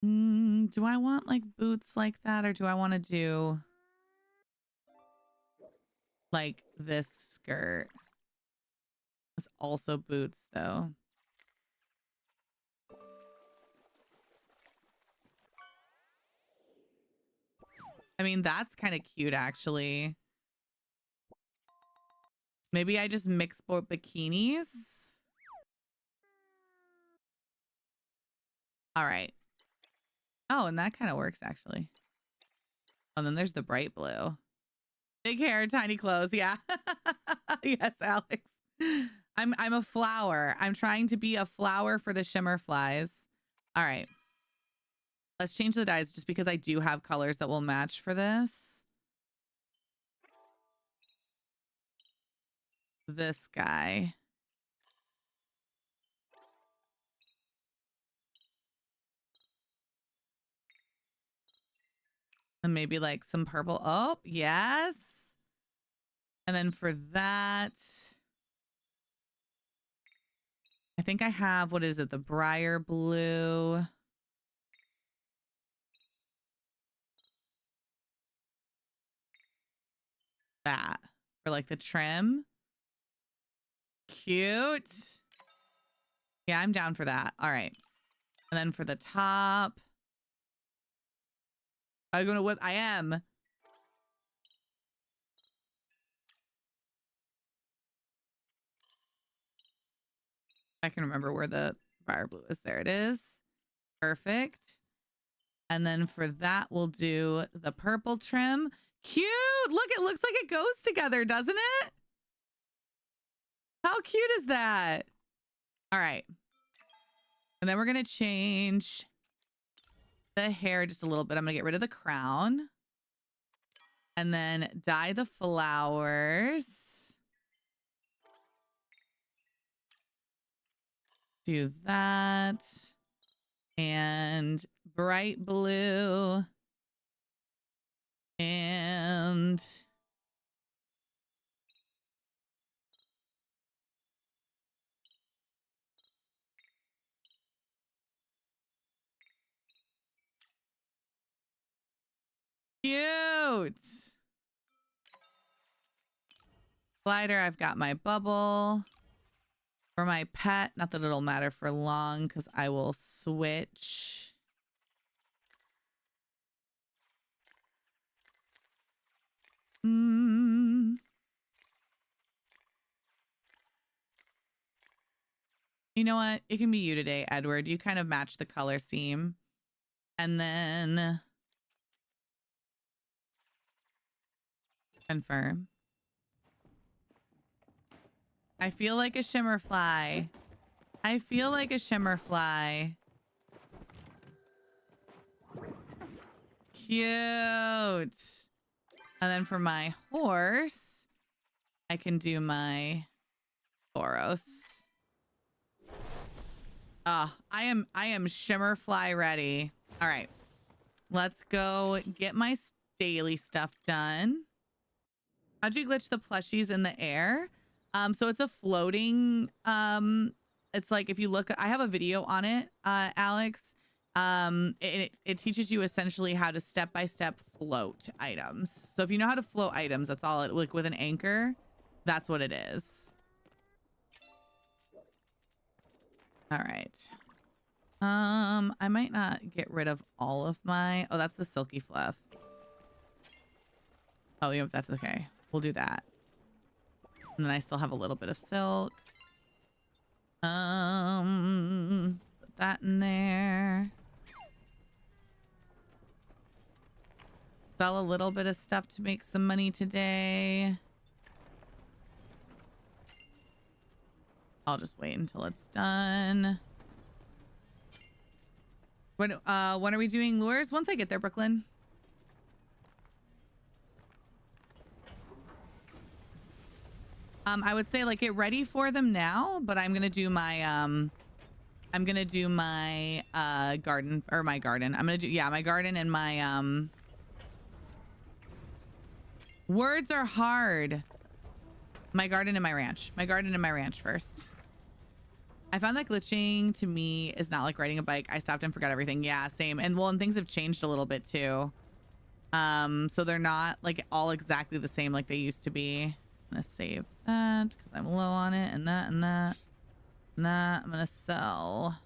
Do I want like boots like that, or do I want to do like this skirt? It's also boots though. I mean, that's kind of cute actually. Maybe I just mix both bikinis. All right. Oh, and that kind of works actually. Oh, and then there's the bright blue. Big hair, tiny clothes. Yeah. Yes, Alex. I'm a flower. I'm trying to be a flower for the shimmer flies. All right. Let's change the dyes just because I do have colors that will match for this. This guy. And maybe like some purple. Oh, yes. And then for that, I think I have, what is it? The briar blue. That for like the trim. Cute. Yeah, I'm down for that. All right. And then for the top, I'm going to what I am. I can remember where the briar blue is. There it is. Perfect. And then for that, we'll do the purple trim. Cute. Look, it looks like it goes together, doesn't it? How cute is that? All right. And then we're going to change the hair just a little bit. I'm going to get rid of the crown. And then dye the flowers. Do that. And bright blue. And cute. Glider, I've got my bubble. For my pet, not that it'll matter for long because I will switch. You know what? It can be you today, Edward. You kind of match the color scheme. And then confirm. I feel like a shimmer fly. I feel like a shimmer fly. Cute. And then for my horse, I can do my Boros. I am shimmer fly ready. All right. Let's go get my daily stuff done. How'd you glitch the plushies in the air? So it's a floating, it's like if you look, I have a video on it, Alex. It teaches you essentially how to step-by-step float items. So if you know how to float items, that's all it, like with an anchor, that's what it is. All right. I might not get rid of all of my, oh, that's the silky fluff. Oh, yeah, that's okay. We'll do that. And then I still have a little bit of silk. Put that in there. Sell a little bit of stuff to make some money today. I'll just wait until it's done. When are we doing lures? Once I get there, Brooklyn. I would say like get ready for them now, but I'm gonna do my garden or my garden. I'm gonna do my garden and my words are hard. My garden and my ranch. My garden and my ranch first. I found that glitching to me is not like riding a bike. I stopped and forgot everything. Yeah, same. And well, and things have changed a little bit too. So they're not like all exactly the same like they used to be. I'm gonna save that because I'm low on it, and that and that and that. I'm gonna sell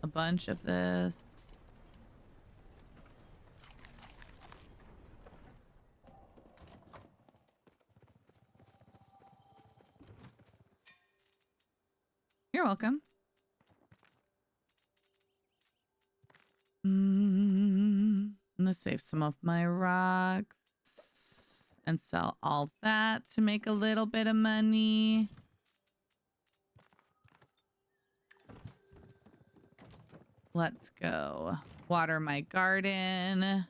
a bunch of this. You're welcome. I'm gonna save some of my rocks and sell all that to make a little bit of money. Let's go water my garden.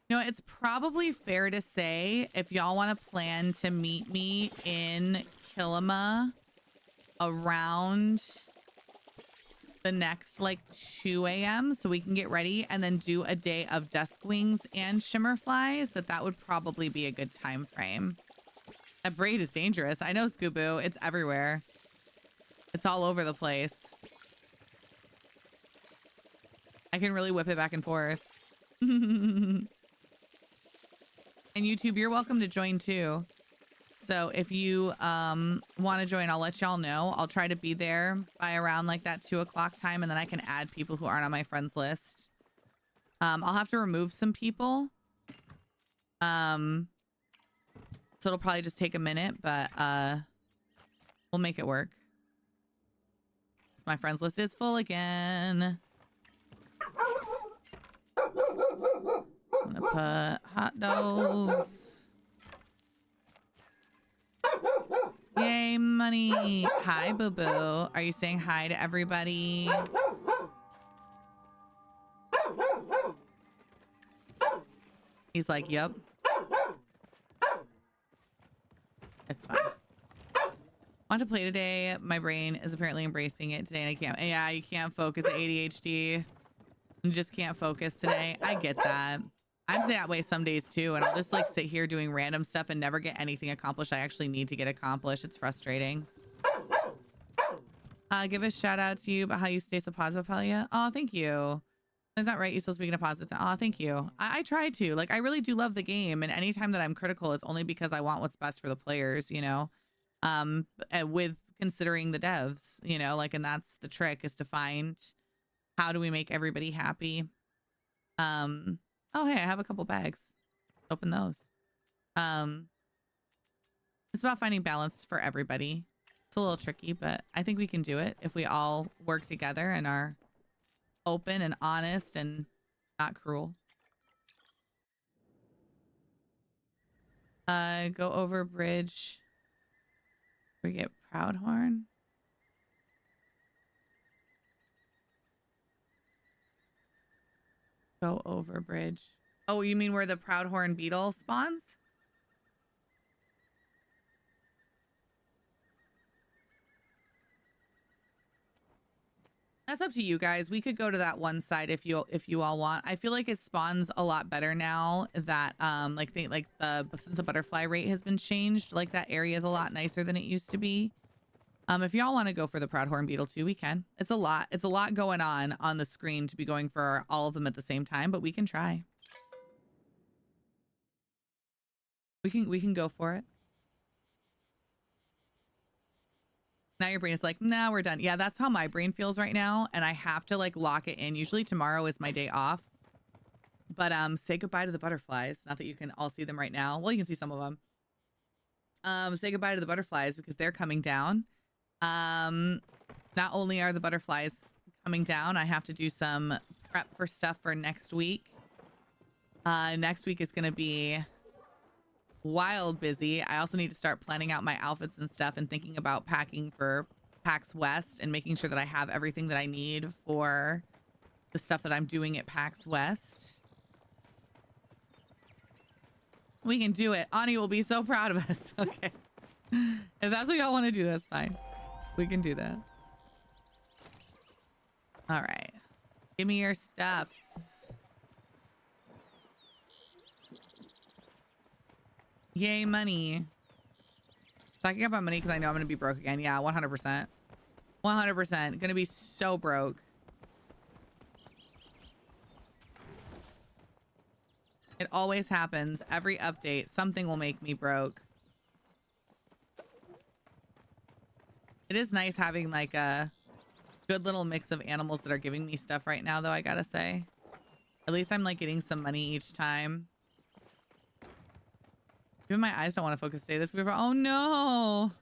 You know, it's probably fair to say if y'all want to plan to meet me in Kilima around the next like 2 a.m. so we can get ready and then do a day of dusk wings and shimmer flies, that would probably be a good time frame. That braid is dangerous. I know, Scoobu. It's everywhere. It's all over the place. I can really whip it back and forth. And YouTube, you're welcome to join too. So if you want to join, I'll let y'all know. I'll try to be there by around like that 2 o'clock time, and then I can add people who aren't on my friends list. I'll have to remove some people. So it'll probably just take a minute, but We'll make it work. My friends list is full again. I'm gonna put hot dogs. Yay, money. Hi, Boo Boo. Are you saying hi to everybody? He's like, yep. It's fine. Want to play today. My brain is apparently embracing it today and I can't. Yeah, you can't focus. ADHD. You just can't focus today. I get that. I'm that way some days too, and I'll just like sit here doing random stuff and never get anything accomplished I actually need to get accomplished. It's frustrating. Give a shout out to you about how you stay so positive, Palia. Oh, thank you. Is that right? You still speaking of positive? Oh, thank you. I try to. Like, I really do love the game, and anytime that I'm critical, it's only because I want what's best for the players, you know? And with considering the devs, you know, like, and that's the trick, is to find how do we make everybody happy. Oh, hey, I have a couple bags. Open those. It's about finding balance for everybody. It's a little tricky, but I think we can do it if we all work together and are open and honest and not cruel. Go over bridge. We get Proudhorn. Go over bridge. Oh, you mean where the Proudhorn beetle spawns? That's up to you guys. We could go to that one side if you all want. I feel like it spawns a lot better now that since the butterfly rate has been changed. Like, that area is a lot nicer than it used to be. If y'all want to go for the Proudhorn beetle too, we can. It's a lot going on the screen to be going for all of them at the same time, but we can try. We can go for it. Now your brain is like, nah, we're done. Yeah, that's how my brain feels right now. And I have to like lock it in. Usually tomorrow is my day off. But say goodbye to the butterflies. Not that you can all see them right now. Well, you can see some of them. Say goodbye to the butterflies because they're coming down. Not only are the butterflies coming down, I have to do some prep for stuff for next week. Next week is going to be wild busy. I also need to start planning out my outfits and stuff and thinking about packing for PAX West and making sure that I have everything that I need for the stuff that I'm doing at PAX West. We can do it. Ani will be so proud of us. Okay. If that's what y'all want to do, that's fine. We can do that. All right. Give me your stuffs. Yay, money. Talking about money because I know I'm going to be broke again. Yeah, 100%. 100%. Going to be so broke. It always happens. Every update, something will make me broke. It is nice having like a good little mix of animals that are giving me stuff right now, though, I gotta say. At least I'm like getting some money each time. Even my eyes don't want to focus today. This week, oh no.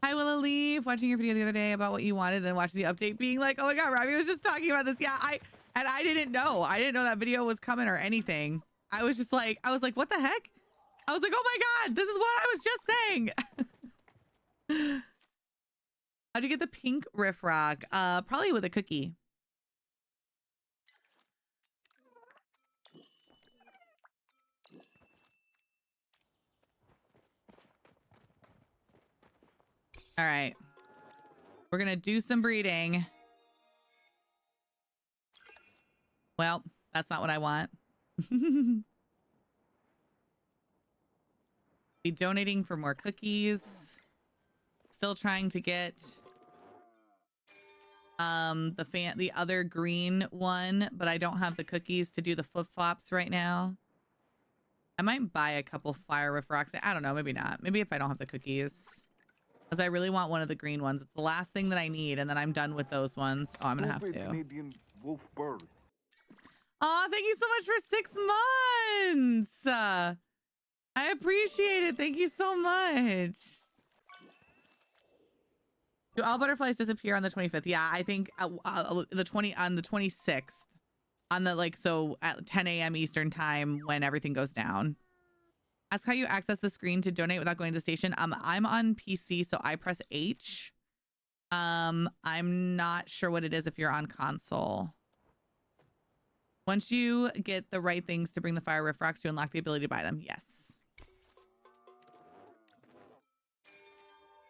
Hi, Willa Leaf. Watching your video the other day about what you wanted, then watching the update being like, oh my God, Robbie was just talking about this. Yeah, I didn't know. I didn't know that video was coming or anything. I was like, what the heck? I was like, oh my God, this is what I was just saying. How'd you get the pink riff rock? Probably with a cookie. All right. We're going to do some breeding. Well, that's not what I want. Be donating for more cookies. Still trying to get the other green one, but I don't have the cookies to do the flip-flops right now. I might buy a couple fire riff rocks. I don't know, maybe not. Maybe if I don't have the cookies. Because I really want one of the green ones. It's the last thing that I need, and then I'm done with those ones. Oh, I'm gonna have to. Canadian wolf bird. Oh, thank you so much for 6 months. I appreciate it. Thank you so much. Do all butterflies disappear on the 25th? Yeah, I think the 26th on the so at 10 a.m. Eastern time when everything goes down. Ask how you access the screen to donate without going to the station. I'm on PC, so I press H. I'm not sure what it is if you're on console. Once you get the right things to bring the fire riff rocks, you unlock the ability to buy them. Yes.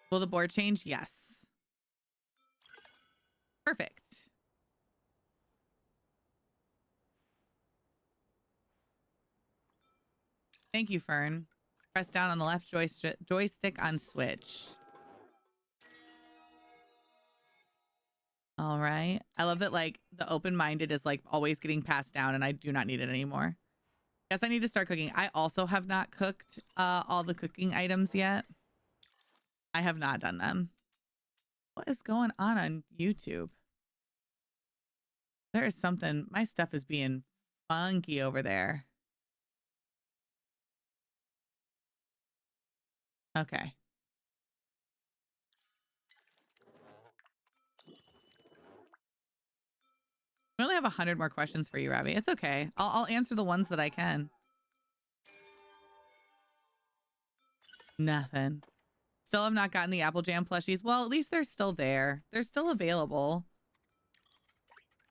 Will the board change? Yes. Perfect. Thank you, Fern. Press down on the left joystick on Switch. All right. I love that the open-minded is always getting passed down and I do not need it anymore. Guess I need to start cooking. I also have not cooked all the cooking items yet. I have not done them. What is going on YouTube? There is something. My stuff is being funky over there. Okay. We only have 100 more questions for you, Ravi. It's okay. I'll answer the ones that I can. Nothing. Still have not gotten the Apple Jam plushies. Well, at least they're still there. They're still available.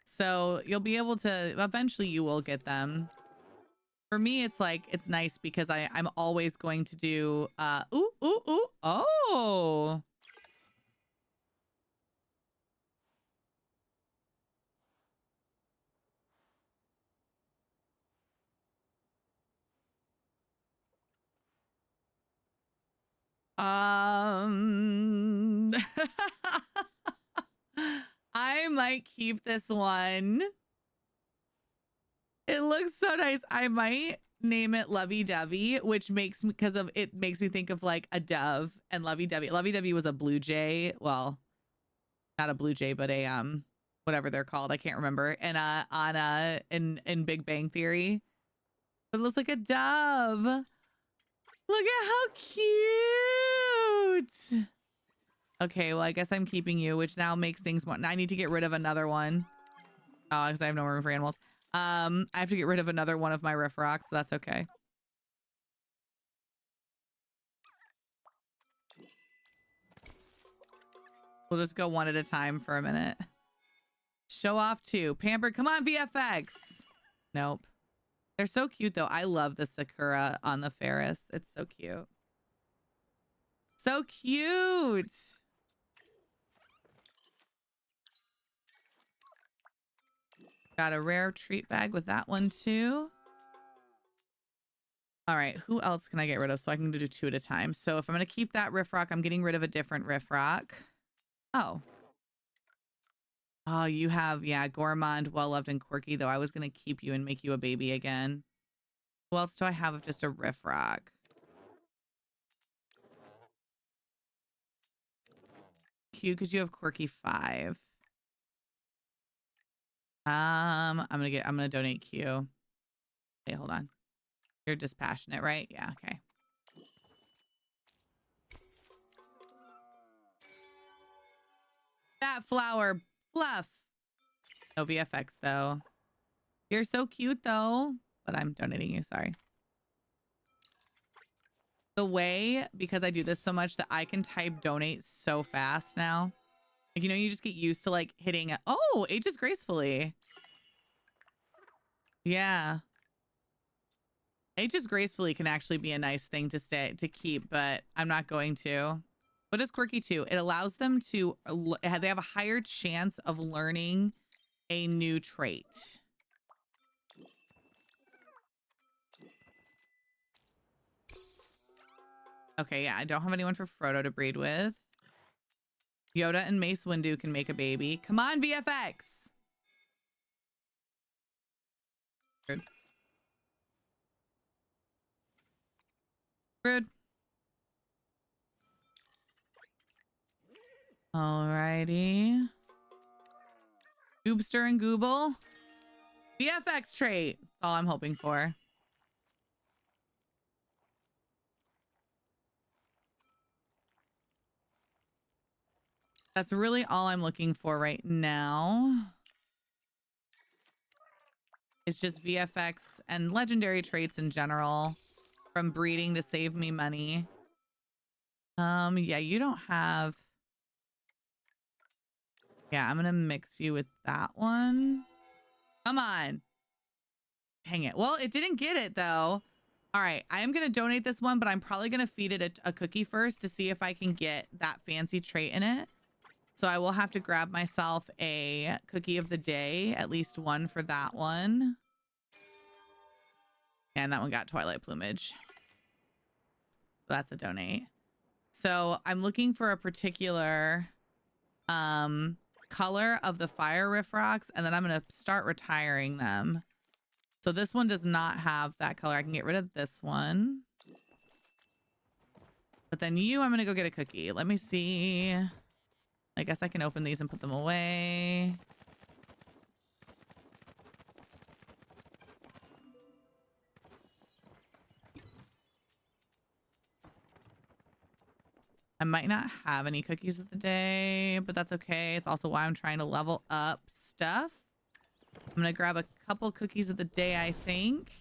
So you'll be able to, eventually you will get them. For me, it's it's nice because I'm always going to do, oh. I might keep this one. It looks so nice. I might name it Lovey Dovey, which makes me, because of it makes me think of a dove and Lovey Dovey. Lovey Dovey was a blue jay. Well, not a blue jay, but a whatever they're called. I can't remember. And in Big Bang Theory. It looks like a dove. Look at how cute. Okay, well, I guess I'm keeping you, which now makes things more. I need to get rid of another one. Oh, because I have no room for animals. I have to get rid of another one of my riff rocks, but that's okay. We'll just go one at a time for a minute. Show off too. Pampered. Come on, VFX. Nope. They're so cute, though. I love the Sakura on the Ferris. It's so cute. So cute. Got a rare treat bag with that one, too. All right. Who else can I get rid of so I can do 2 at a time? So if I'm going to keep that riff rock, I'm getting rid of a different riff rock. Oh. Oh, you have, yeah, Gourmand, well-loved, and quirky, though I was going to keep you and make you a baby again. Who else do I have of just a riff rock? Q, because you have quirky 5. I'm gonna donate Q. Hey, hold on. You're dispassionate, right? Yeah, okay. That flower fluff. No VFX though. You're so cute though, but I'm donating you, sorry. The way, because I do this so much, that I can type donate so fast now. You just get used to hitting, oh, ages gracefully. Yeah. Ages gracefully can actually be a nice thing to keep, but I'm not going to. What is quirky too? It allows them to, they have a higher chance of learning a new trait. Okay, yeah, I don't have anyone for Frodo to breed with. Yoda and Mace Windu can make a baby. Come on, VFX! Rude. Rude. Alrighty. Goobster and Gooble. VFX trait. That's all I'm hoping for. That's really all I'm looking for right now. It's just VFX and legendary traits in general from breeding to save me money. Yeah, you don't have... Yeah, I'm gonna mix you with that one. Come on. Dang it. Well, it didn't get it though. All right, I am gonna donate this one, but I'm probably gonna feed it a cookie first to see if I can get that fancy trait in it. So I will have to grab myself a cookie of the day, at least one for that one. And that one got Twilight Plumage. So that's a donate. So I'm looking for a particular color of the fire riff rocks, and then I'm going to start retiring them. So this one does not have that color. I can get rid of this one. But then you, I'm going to go get a cookie. Let me see. I guess I can open these and put them away. I might not have any cookies of the day, but that's okay. It's also why I'm trying to level up stuff. I'm going to grab a couple cookies of the day, I think.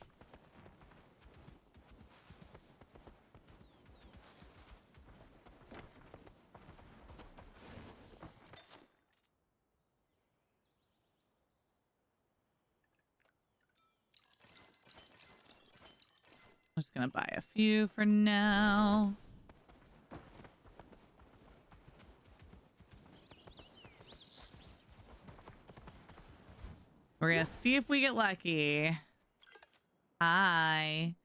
I'm just going to buy a few for now. We're going to see if we get lucky. Hi.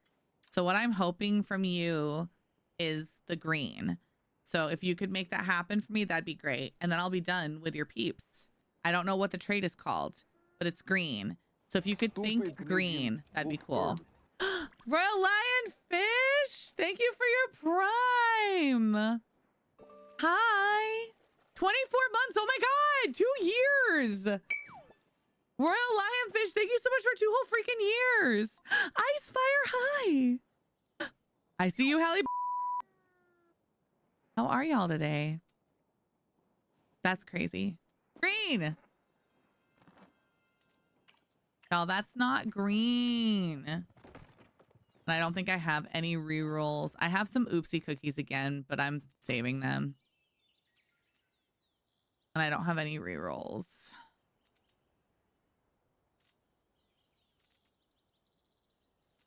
So what I'm hoping from you is the green. So if you could make that happen for me, that'd be great. And then I'll be done with your peeps. I don't know what the trait is called, but it's green. So if you could think green, that'd be cool. Royal Lionfish, thank you for your prime. Hi. 24 months. Oh my God. 2 years. Royal Lionfish, thank you so much for 2 whole freaking years. Icefire, hi. I see you, Hallie. How are y'all today? That's crazy. Green. Y'all, that's not green. And I don't think I have any rerolls. I have some oopsie cookies again, but I'm saving them. And I don't have any rerolls.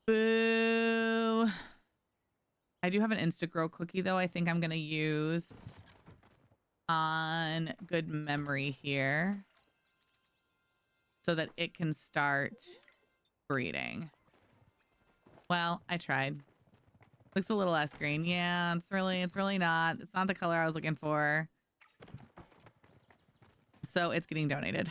Boo. I do have an Instagrow cookie though. I think I'm going to use on good memory here so that it can start breeding. Well, I tried. Looks a little less green. Yeah, it's really not. It's not the color I was looking for. So it's getting donated.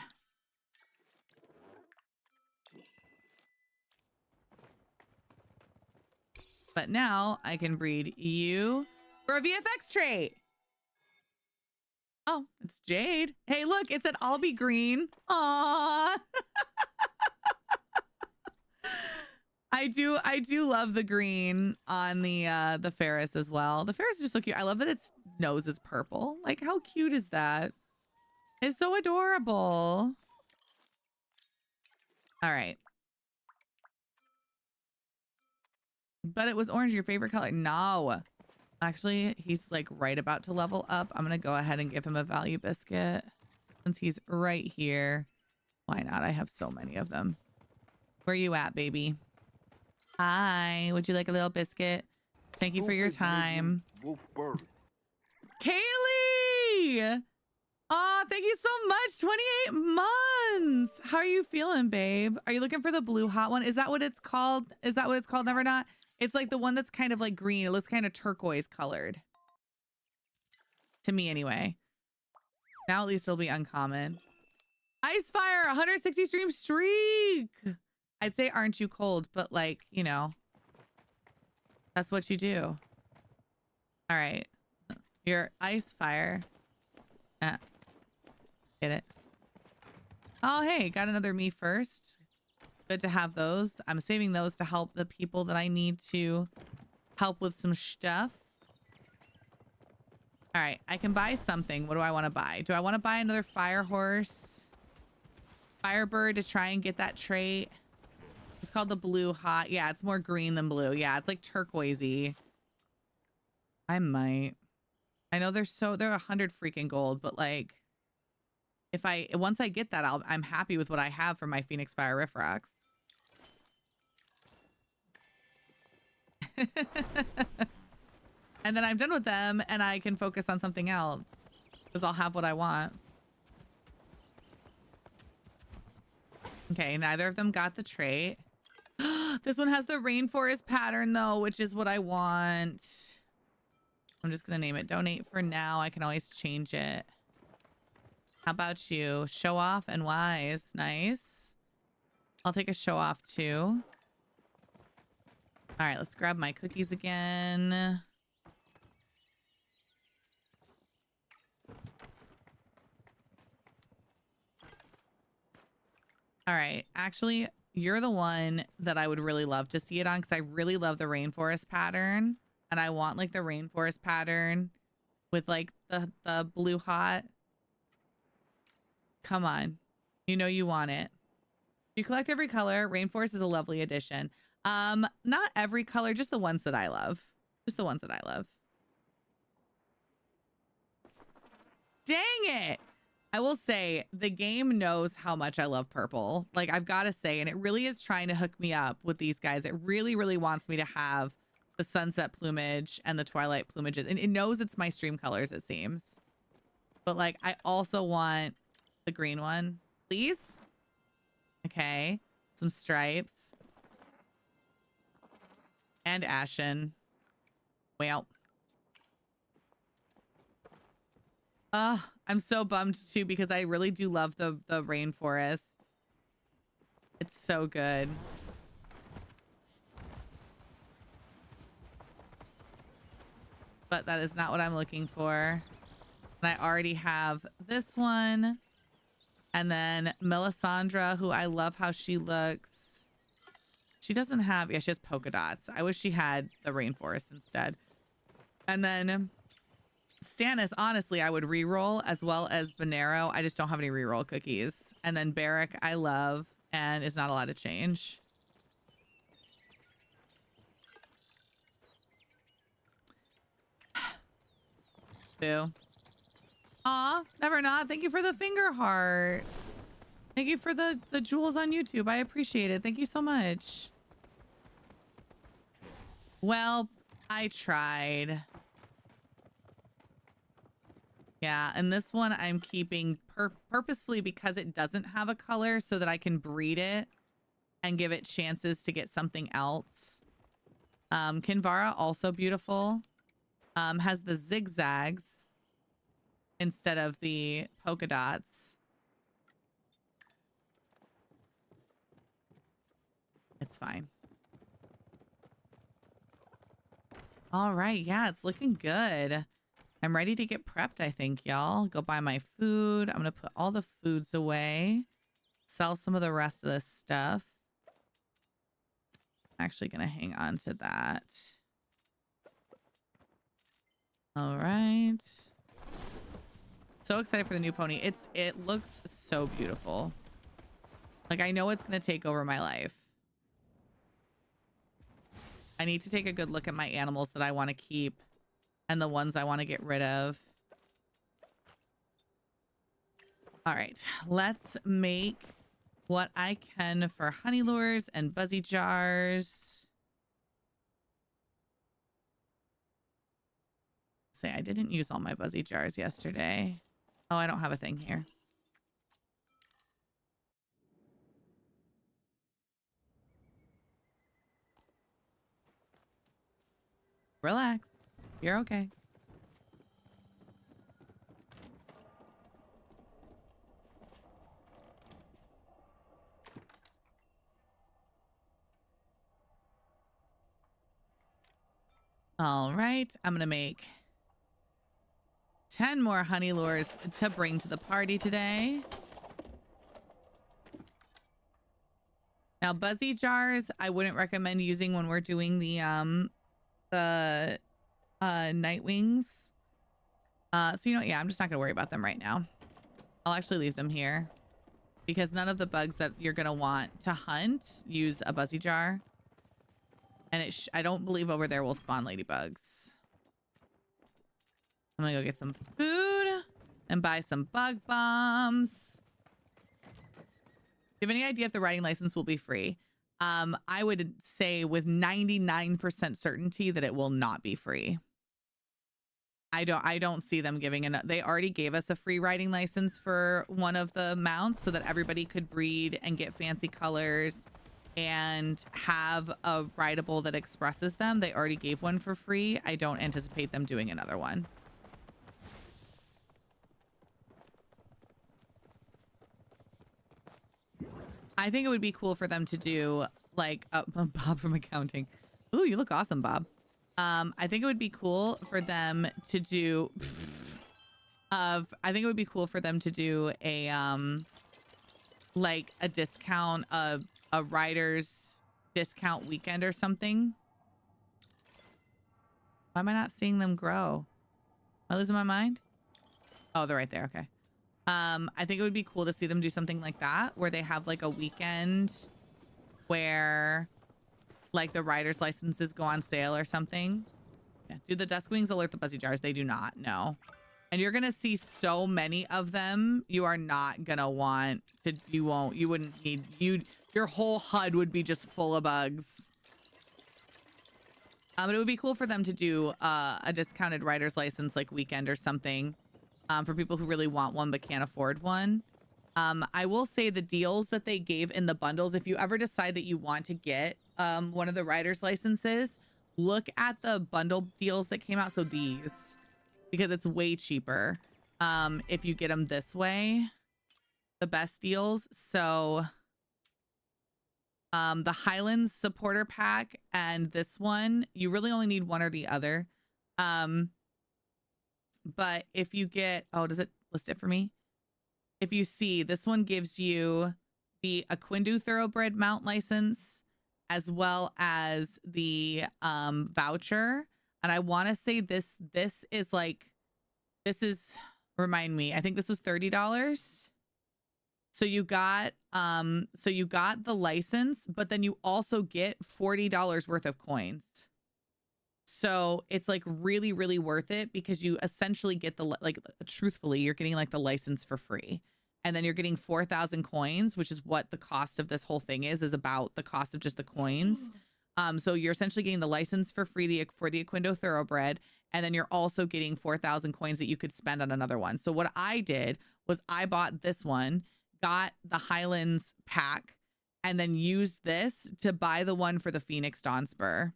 But now I can breed you for a VFX trait. Oh, it's Jade. Hey, look, it said I'll be green. Aww. I do love the green on the Ferris as well. The Ferris is just so cute. I love that its nose is purple. Like, how cute is that? It's so adorable. All right. But it was orange, your favorite color. No. Actually, he's like right about to level up. I'm going to go ahead and give him a value biscuit since he's right here. Why not? I have so many of them. Where you at, baby? Hi. Would you like a little biscuit? Thank you for your time. Kaylee! Oh, thank you so much. 28 months. How are you feeling, babe? Are you looking for the blue hot one? Is that what it's called? Is that what it's called? Never not. It's like the one that's kind of like green. It looks kind of turquoise colored. To me anyway. Now at least it'll be uncommon. Icefire, 160 stream streak. I'd say aren't you cold, but like, you know. That's what you do. All right. Your Icefire. Get it. Oh, hey, got another me first. Good to have those. I'm saving those to help the people that I need to help with some stuff. All right, I can buy something. What do I want to buy? Do I want to buy another fire horse? Firebird to try and get that trait. It's called the blue hot. Yeah, it's more green than blue. Yeah, it's like turquoisey. I might. I know they're 100 freaking gold, but like once I get that, I'm happy with what I have for my Phoenix Fire Riffrax. And then I'm done with them and I can focus on something else because I'll have what I want. Okay, neither of them got the trait. This one has the rainforest pattern though, which is what I want. I'm just gonna name it donate for now. I can always change it. How about you? Show off and wise. Nice. I'll take a show off too. All right, let's grab my cookies again. All right, actually, you're the one that I would really love to see it on because I really love the rainforest pattern. And I want like the rainforest pattern with like the blue hot. Come on. You know you want it. You collect every color. Rainforest is a lovely addition. Not every color, just the ones that I love. Just the ones that I love. Dang it. I will say the game knows how much I love purple. Like I've got to say, and it really is trying to hook me up with these guys. It really, really wants me to have the sunset plumage and the twilight plumages. And it knows it's my stream colors, it seems. But like, I also want the green one, please. Okay. Some stripes. And ashen. Well. I'm so bummed too because I really do love the rainforest. It's so good. But that is not what I'm looking for. And I already have this one. And then Melisandre, who I love how she looks. She doesn't have, yeah, she has polka dots. I wish she had the rainforest instead. And then Stannis, honestly, I would reroll as well as Bonero. I just don't have any reroll cookies. And then Barrack, I love and is not allowed to change. Boo. Aw, never not. Thank you for the finger heart. Thank you for the jewels on YouTube. I appreciate it. Thank you so much. Well, I tried. Yeah, and this one I'm keeping purposefully because it doesn't have a color so that I can breed it and give it chances to get something else. Kinvara, also beautiful. Has the zigzags instead of the polka dots. It's fine. All right, yeah, it's looking good. I'm ready to get prepped, I think, y'all. Go buy my food. I'm going to put all the foods away. Sell some of the rest of this stuff. I'm actually going to hang on to that. All right. So excited for the new pony. It looks so beautiful. Like, I know it's going to take over my life. I need to take a good look at my animals that I want to keep and the ones I want to get rid of. All right, let's make what I can for honey lures and buzzy jars. Say I didn't use all my buzzy jars yesterday. Oh, I don't have a thing here. Relax. You're okay. All right, I'm gonna make 10 more honey lures to bring to the party today. Now, buzzy jars, I wouldn't recommend using when we're doing the night wings. So you know what? Yeah, I'm just not gonna worry about them right now. I'll actually leave them here because none of the bugs that you're gonna want to hunt use a buzzy jar. And I don't believe over there will spawn ladybugs. I'm gonna go get some food and buy some bug bombs. Do you have any idea if the riding license will be free? I would say with 99% certainty that it will not be free. I don't see them giving enough. They already gave us a free riding license for one of the mounts so that everybody could breed and get fancy colors and have a rideable that expresses them. They already gave one for free. I don't anticipate them doing another one. I think it would be cool for them to do like Bob from accounting. Ooh, you look awesome, Bob. I think it would be cool for them to do I think it would be cool for them to do a like a discount of a rider's discount weekend or something. Why am I not seeing them grow? Am I losing my mind? Oh, they're right there. Okay. I think it would be cool to see them do something like that where they have like a weekend where like the rider's licenses go on sale or something. Yeah. Do the Duskwings alert the buzzy jars? They do not. No. And you're going to see so many of them. You are not going to want to, you wouldn't need, your whole HUD would be just full of bugs. But it would be cool for them to do a discounted rider's license like weekend or something for people who really want one but can't afford one. I will say the deals that they gave in the bundles, if you ever decide that you want to get one of the rider's licenses, look at the bundle deals that came out. So these, because it's way cheaper if you get them this way, the best deals. So the Highlands supporter pack and this one, you really only need one or the other. But if you get, oh, does it list it for me? If you see, this one gives you the Aquindu thoroughbred mount license as well as the voucher. And I want to say this is like, remind me, I think this was $30. So you got the license, but then you also get $40 worth of coins. So it's like really, really worth it because you essentially get the, like, truthfully, you're getting like the license for free. And then you're getting 4,000 coins, which is what the cost of this whole thing is about the cost of just the coins. So you're essentially getting the license for free for the Aquindu thoroughbred. And then you're also getting 4,000 coins that you could spend on another one. So what I did was I bought this one, got the Highlands pack, and then used this to buy the one for the Phoenix Dawnspur.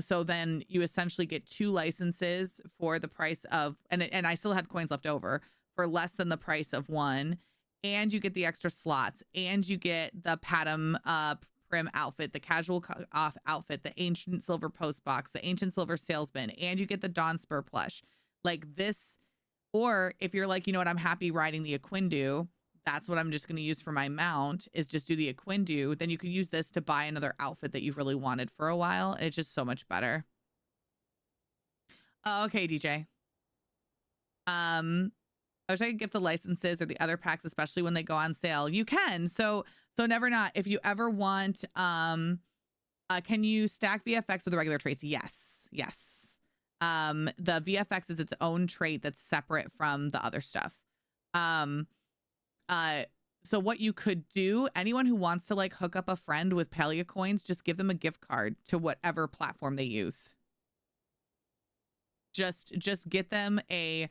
So then you essentially get 2 licenses for the price of, and I still had coins left over for less than the price of one. And you get the extra slots, and you get the Patum Prim outfit, the casual off outfit, the ancient silver post box, the ancient silver salesman, and you get the Dawnspur plush. Like this, or if you're like, you know what, I'm happy riding the Aquindu, that's what I'm just going to use for my mount, is just do the Aquindu. Then you could use this to buy another outfit that you've really wanted for a while. And it's just so much better. Okay, DJ. I wish I could gift the licenses or the other packs, especially when they go on sale. You can. So never not. If you ever want, can you stack VFX with the regular traits? Yes. Yes. The VFX is its own trait that's separate from the other stuff. So what you could do, anyone who wants to like hook up a friend with Palia coins, just give them a gift card to whatever platform they use. Just get them a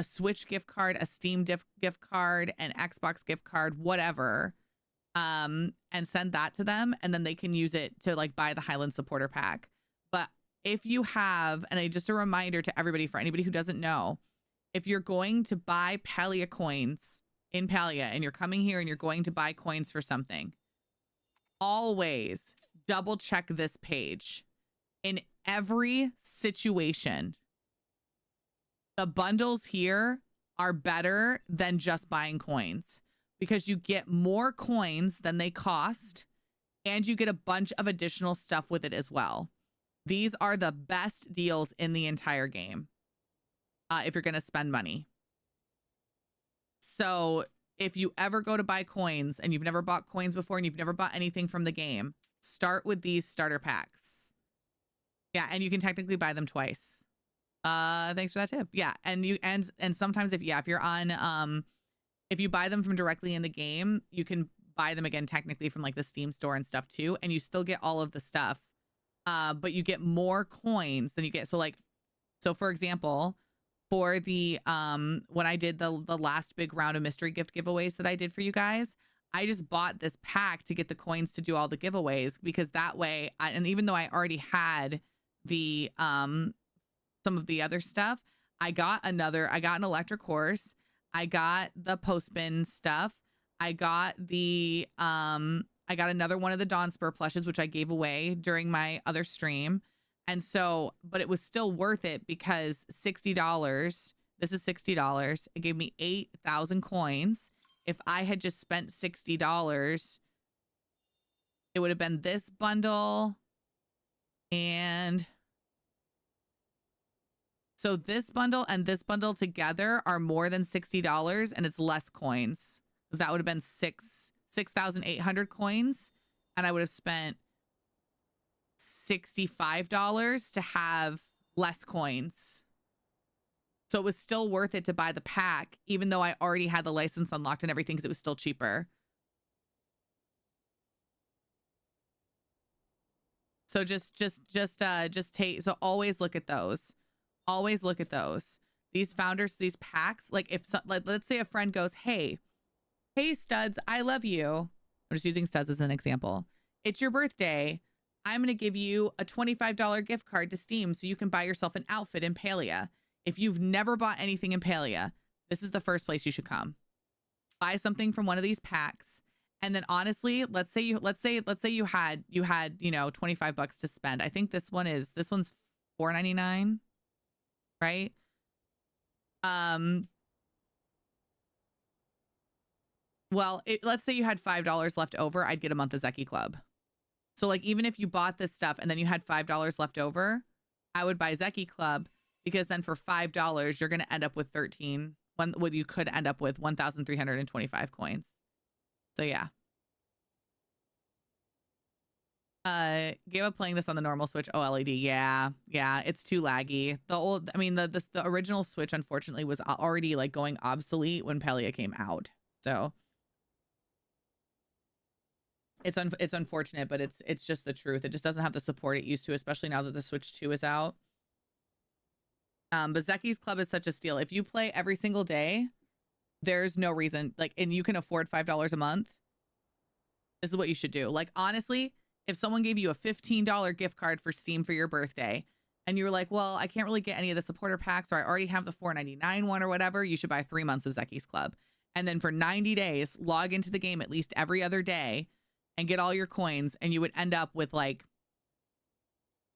Switch gift card, a Steam gift card, an Xbox gift card, whatever, and send that to them, and then they can use it to like buy the Highland supporter pack. But if you have, and just a reminder to everybody, for anybody who doesn't know, if you're going to buy Palia coins in Palia and you're coming here and you're going to buy coins for something, always double check this page. In every situation, the bundles here are better than just buying coins because you get more coins than they cost and you get a bunch of additional stuff with it as well. These are the best deals in the entire game. if you're going to spend money. So if you ever go to buy coins and you've never bought coins before and you've never bought anything from the game, start with these starter packs. Yeah, and you can technically buy them twice. Thanks for that tip. Yeah, and sometimes if you're on if you buy them from directly in the game, you can buy them again technically from like the Steam store and stuff too, and you still get all of the stuff. But you get more coins than you get. So for example, for the when I did the last big round of mystery gift giveaways that I did for you guys, I just bought this pack to get the coins to do all the giveaways, because that way and even though I already had the some of the other stuff, I got an electric horse, I got the postman stuff, I got another one of the Dawn Spur plushes, which I gave away during my other stream. And so, but it was still worth it because $60, this is $60. It gave me 8,000 coins. If I had just spent $60, it would have been this bundle. And so this bundle and this bundle together are more than $60, and it's less coins. That would have been 6,800 coins, and I would have spent $65 to have less coins. So it was still worth it to buy the pack, even though I already had the license unlocked and everything, because it was still cheaper. So just take, so always look at those. Always look at those. These founders, these packs, like let's say a friend goes, hey Studs, I love you. I'm just using Studs as an example. It's your birthday. I'm going to give you a $25 gift card to Steam so you can buy yourself an outfit in Palia. If you've never bought anything in Palia, this is the first place you should come. Buy something from one of these packs. And then honestly, let's say you had, you know, $25 to spend. I think this one's $4.99, right? Well, let's say you had $5 left over, I'd get a month of Zeki Club. So like, even if you bought this stuff and then you had $5 left over, I would buy Zeki Club, because then for $5, you're going to end up with you could end up with 1,325 coins. So yeah. Gave up playing this on the normal Switch OLED. Yeah, it's too laggy. The original Switch unfortunately was already like going obsolete when Palia came out. So it's unfortunate, but it's just the truth. It just doesn't have the support it used to, especially now that the Switch 2 is out. But Zeki's Club is such a steal. If you play every single day, there's no reason, like, and you can afford $5 a month, this is what you should do. Like, honestly, if someone gave you a $15 gift card for Steam for your birthday, and you were like, well, I can't really get any of the supporter packs, or I already have the $4.99 one or whatever, you should buy 3 months of Zeki's Club. And then for 90 days, log into the game at least every other day and get all your coins, and you would end up with like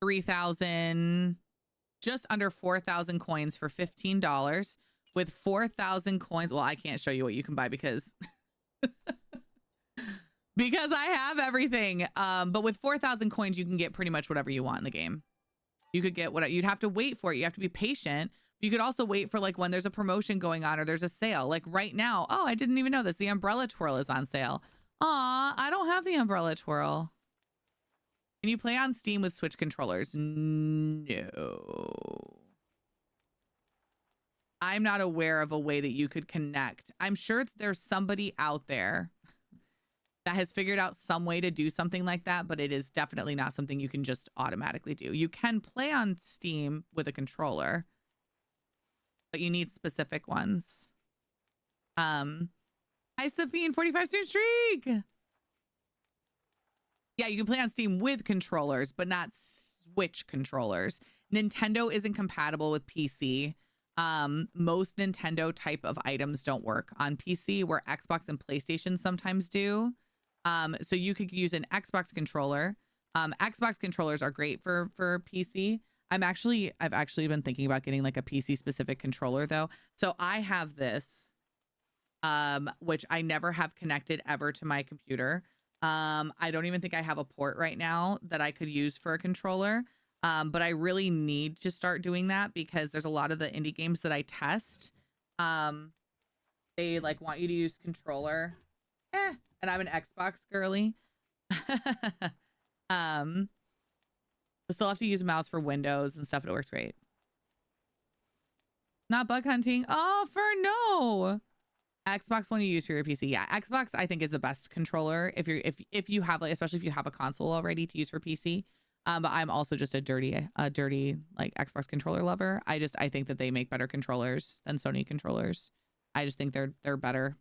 3,000, just under 4,000 coins for $15. With 4,000 coins, well, I can't show you what you can buy because because I have everything. But with 4,000 coins, you can get pretty much whatever you want in the game. You could get what you'd have to wait for it. You have to be patient. You could also wait for like when there's a promotion going on or there's a sale. Like right now, oh, I didn't even know this. The Umbrella Twirl is on sale. Aw, I don't have the Umbrella Twirl. Can you play on Steam with Switch controllers? No. I'm not aware of a way that you could connect. I'm sure there's somebody out there that has figured out some way to do something like that, but it is definitely not something you can just automatically do. You can play on Steam with a controller, but you need specific ones. Hi, Safine, 45 stream streak. Yeah, you can play on Steam with controllers, but not Switch controllers. Nintendo isn't compatible with PC. Most Nintendo type of items don't work on PC, where Xbox and PlayStation sometimes do. So you could use an Xbox controller. Xbox controllers are great for PC. I've actually been thinking about getting like a PC specific controller though. So I have this, which I never have connected ever to my computer. I don't even think I have a port right now that I could use for a controller. But I really need to start doing that because there's a lot of the indie games that I test. They like want you to use controller. And I'm an Xbox girly. I still have to use a mouse for Windows and stuff, but it works great. Not bug hunting. Oh, no. Xbox one you use for your PC. Yeah, Xbox I think is the best controller if you have like, especially if you have a console already to use for PC. But I'm also just a dirty like Xbox controller lover. I think that they make better controllers than Sony controllers. I just think they're better.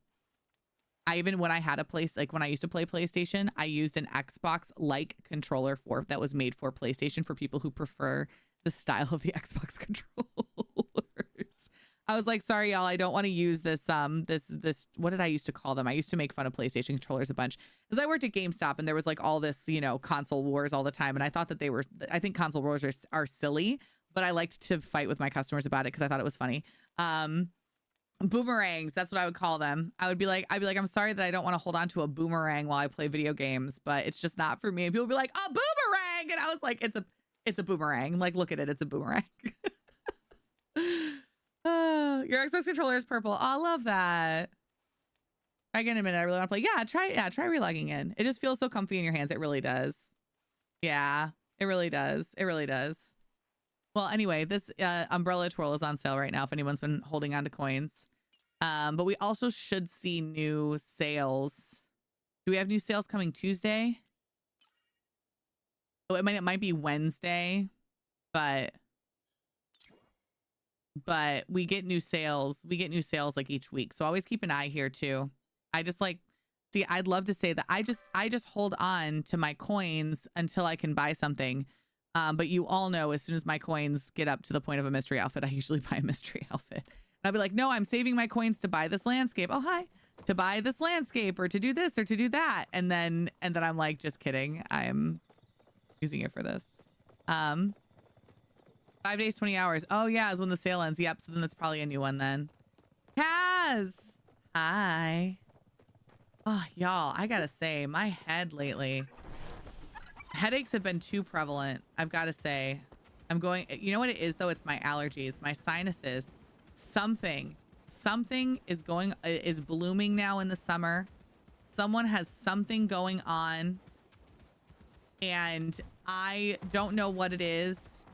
When I had a place, like when I used to play PlayStation, I used an Xbox like controller that was made for PlayStation for people who prefer the style of the Xbox controllers. I was like, sorry, y'all, I don't want to use this, what did I used to call them? I used to make fun of PlayStation controllers a bunch because I worked at GameStop and there was like all this, console wars all the time. And I thought that I think console wars are silly, but I liked to fight with my customers about it because I thought it was funny. Boomerangs, that's what I would call them. I'd be like, I'm sorry that I don't want to hold on to a boomerang while I play video games, but it's just not for me. And people would be like, a boomerang, and I was like, it's a boomerang. Like, look at it, it's a boomerang. Your Xbox controller is purple. Oh, I love that. Try again in a minute. I really want to play. Try relogging in. It just feels so comfy in your hands. It really does. Yeah, it really does. It really does. Well, anyway, this umbrella twirl is on sale right now if anyone's been holding on to coins. But we also should see new sales. Do we have new sales coming Tuesday? Oh, it might be Wednesday, but we get new sales. We get new sales like each week. So always keep an eye here too. I'd love to say that I just hold on to my coins until I can buy something. But you all know as soon as my coins get up to the point of a mystery outfit, I usually buy a mystery outfit. And I'll be like, no, I'm saving my coins to buy this landscape. Oh, hi. To buy this landscape or to do this or to do that. And then I'm like, just kidding. I'm using it for this. 5 days, 20 hours. Oh, yeah, is when the sale ends. Yep, so then that's probably a new one then. Kaz! Hi. Oh, y'all, I gotta say, my head lately... Headaches have been too prevalent, I've got to say. You know what it is, though? It's my allergies, my sinuses. Something is blooming now in the summer. Someone has something going on. And I don't know what it is,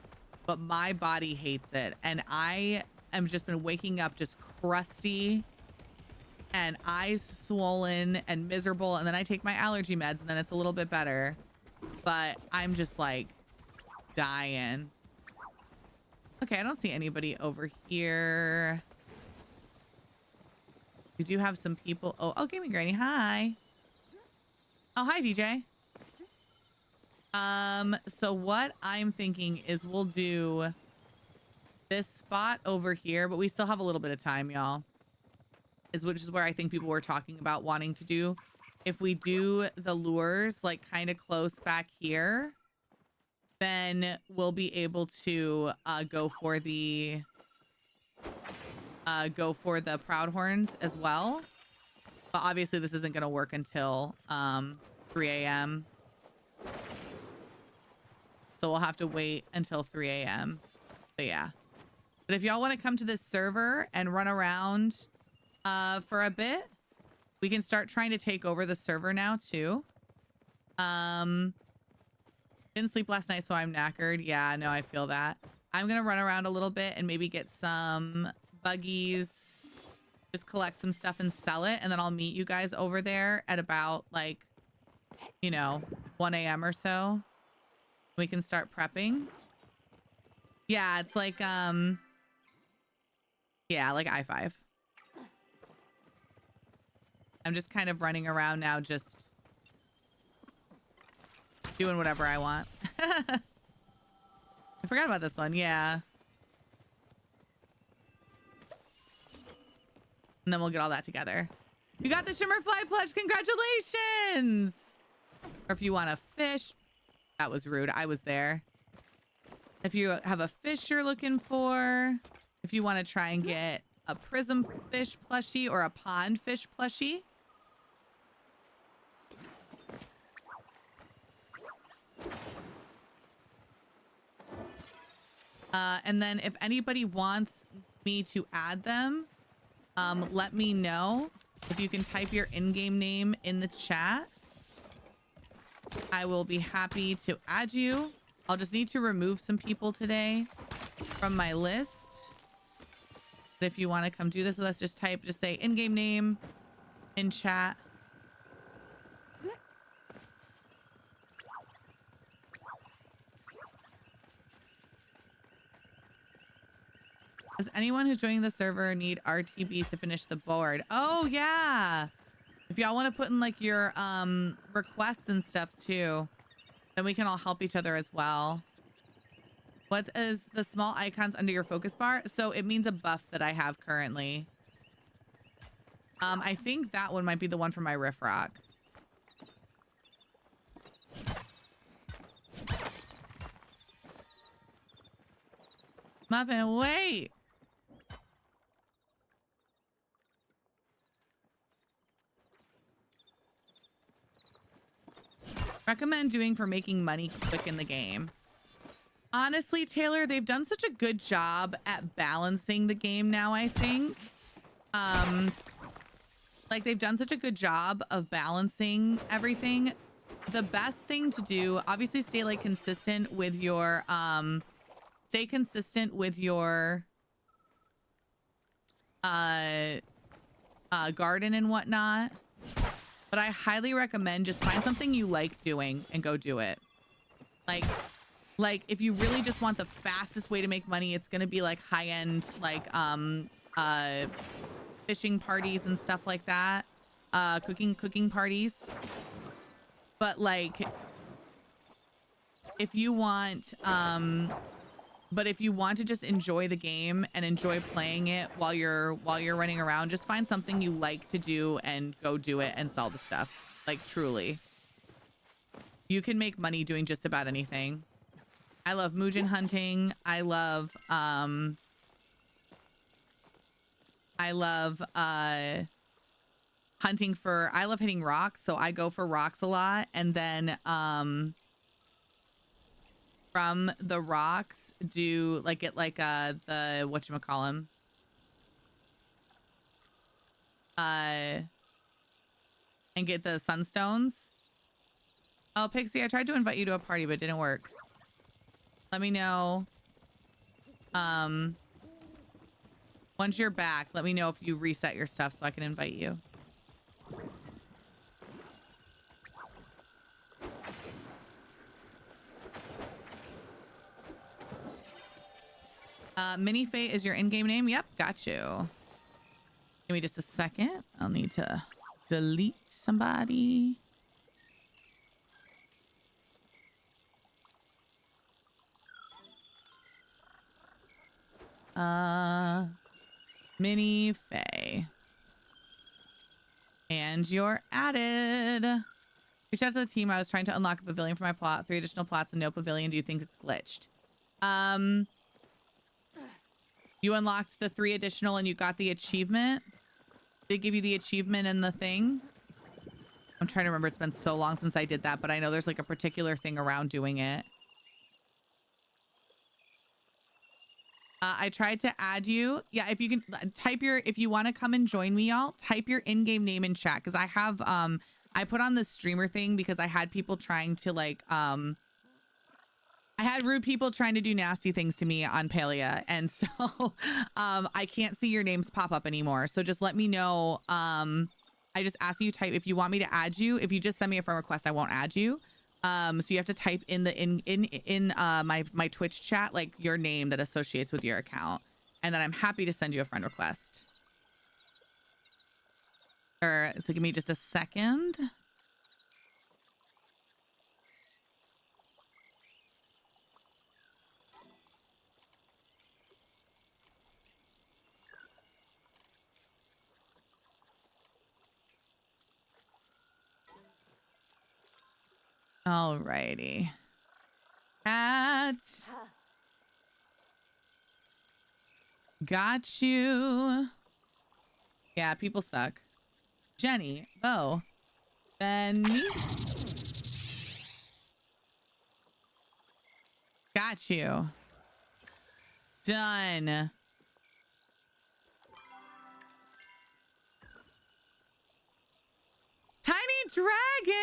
but my body hates it. And I am just been waking up just crusty and eyes swollen and miserable. And then I take my allergy meds and then it's a little bit better. But I'm just like dying. Okay, I don't see anybody over here. We do have some people. Oh, Gaming Granny, hi. Oh, hi, DJ. So what I'm thinking is we'll do this spot over here, but we still have a little bit of time, y'all. Which is where I think people were talking about wanting to do. If we do the lures like kind of close back here, then we'll be able to go for the Proudhorns as well. But obviously this isn't going to work until 3 a.m. So we'll have to wait until 3 a.m. But yeah. But if y'all want to come to this server and run around for a bit, we can start trying to take over the server now too. Didn't sleep last night, so I'm knackered. Yeah, no, I feel that. I'm gonna run around a little bit and maybe get some buggies, just collect some stuff and sell it, and then I'll meet you guys over there at about like, 1 a.m. or so. We can start prepping. Yeah, it's like like I-5. I'm just kind of running around now, just doing whatever I want. I forgot about this one. Yeah. And then we'll get all that together. You got the Shimmerfly pledge. Congratulations. Or if you want a fish. That was rude. I was there. If you have a fish you're looking for. If you want to try and get a prism fish plushie or a pond fish plushie. And then if anybody wants me to add them, let me know. If you can type your in-game name in the chat, I will be happy to add you. I'll just need to remove some people today from my list. But if you want to come do this with us, just say in-game name in chat. Does anyone who's joining the server need RTBs to finish the board? Oh, yeah. If y'all want to put in like your requests and stuff too, then we can all help each other as well. What is the small icons under your focus bar? So it means a buff that I have currently. I think that one might be the one for my Riff Rock. Muffin, wait. Recommend doing for making money quick in the game. Honestly, Taylor, they've done such a good job at balancing the game now, I think. Like they've done such a good job of balancing everything. The best thing to do, obviously stay like consistent with your garden and whatnot. But I highly recommend just find something you like doing and go do it. Like if you really just want the fastest way to make money, it's gonna be like high-end like fishing parties and stuff like that. Cooking parties. But like if you want to just enjoy the game and enjoy playing it while you're running around, just find something you like to do and go do it and sell the stuff. Like truly. You can make money doing just about anything. I love Muujin hunting. I love hitting rocks, so I go for rocks a lot, and then from the rocks do like get like the whatchamacallem, and get the sunstones. Oh, Pixie, I tried to invite you to a party but it didn't work. Let me know once you're back. Let me know if you reset your stuff so I can invite you. Mini Faye is your in-game name. Yep, got you. Give me just a second. I'll need to delete somebody. Mini Faye. And you're added. Reach out to the team. I was trying to unlock a pavilion for my plot. 3 additional plots and no pavilion. Do you think it's glitched? You unlocked the 3 additional and you got the achievement. They give you the achievement and the thing. I'm trying to remember. It's been so long since I did that, but I know there's like a particular thing around doing it. I tried to add you. Yeah, if you can type if you want to come and join me, y'all, type your in-game name in chat. Cause I have, I put on the streamer thing because I had people trying to like, I had rude people trying to do nasty things to me on Palia. And so, I can't see your names pop up anymore. So just let me know. I just ask you type, if you want me to add you, if you just send me a friend request, I won't add you. So you have to type in my Twitch chat, like your name that associates with your account. And then I'm happy to send you a friend request. So give me just a second. Alrighty. Got you. Yeah, people suck. Jenny, Bo, Benny. Got you. Done. Tiny Dragon!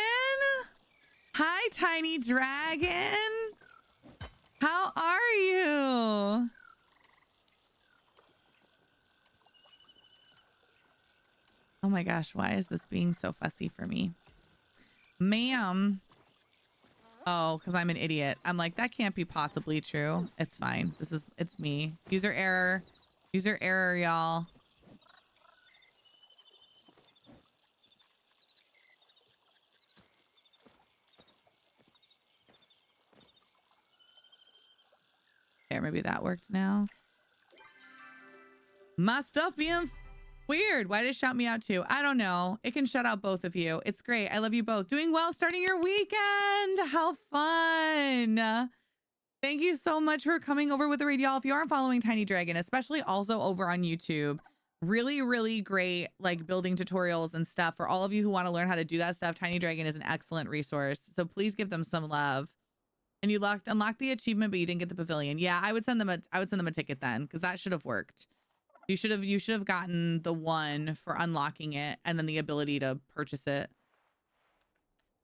Hi, Tiny Dragon! How are you? Oh my gosh, why is this being so fussy for me? Ma'am. Oh, because I'm an idiot. I'm like, that can't be possibly true. It's fine. It's me. User error. User error, y'all. There, maybe that worked now. My stuff being weird. Why did it shout me out too? I don't know. It can shut out both of you. It's great. I love you both. Doing well, starting your weekend. How fun. Thank you so much for coming over with the raid, y'all. If you aren't following Tiny Dragon, especially also over on YouTube, really, really great like building tutorials and stuff. For all of you who want to learn how to do that stuff, Tiny Dragon is an excellent resource. So please give them some love. And you unlocked the achievement, but you didn't get the pavilion. Yeah, I would send them a ticket then, because that should have worked. You should have gotten the one for unlocking it and then the ability to purchase it.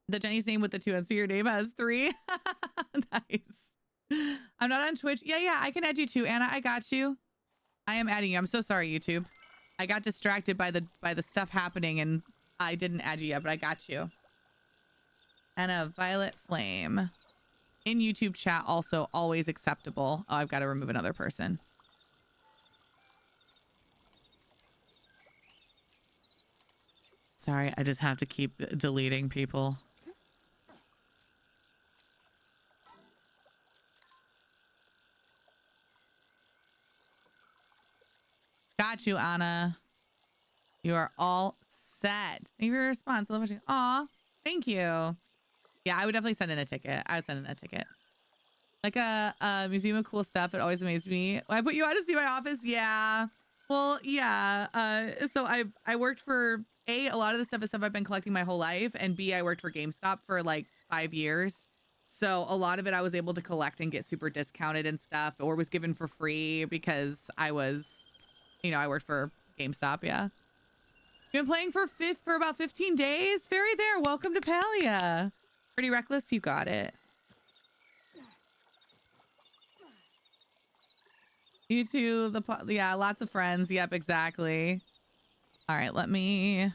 The Jenny's name with the 2 and so your name has 3. Nice. I'm not on Twitch. Yeah, I can add you too, Anna. I got you. I am adding you. I'm so sorry, YouTube. I got distracted by the stuff happening and I didn't add you yet, but I got you. And a violet flame. In YouTube chat, also always acceptable. Oh, I've got to remove another person. Sorry, I just have to keep deleting people. Got you, Anna. You are all set. Thank you for your response. I love watching. Aw, thank you. Yeah, I would definitely send in a ticket. I would send in a ticket. Like a museum of cool stuff. It always amazed me. I put you on to see my office. Yeah. Well, yeah. So I worked for a lot of the stuff is stuff I've been collecting my whole life, and B, I worked for GameStop for like 5 years. So a lot of it I was able to collect and get super discounted and stuff, or was given for free because I was, I worked for GameStop. Yeah. You've been playing for about 15 days. Very there. Welcome to Palia. Pretty reckless. You got it. You too. Yeah, lots of friends. Yep, exactly. All right, let me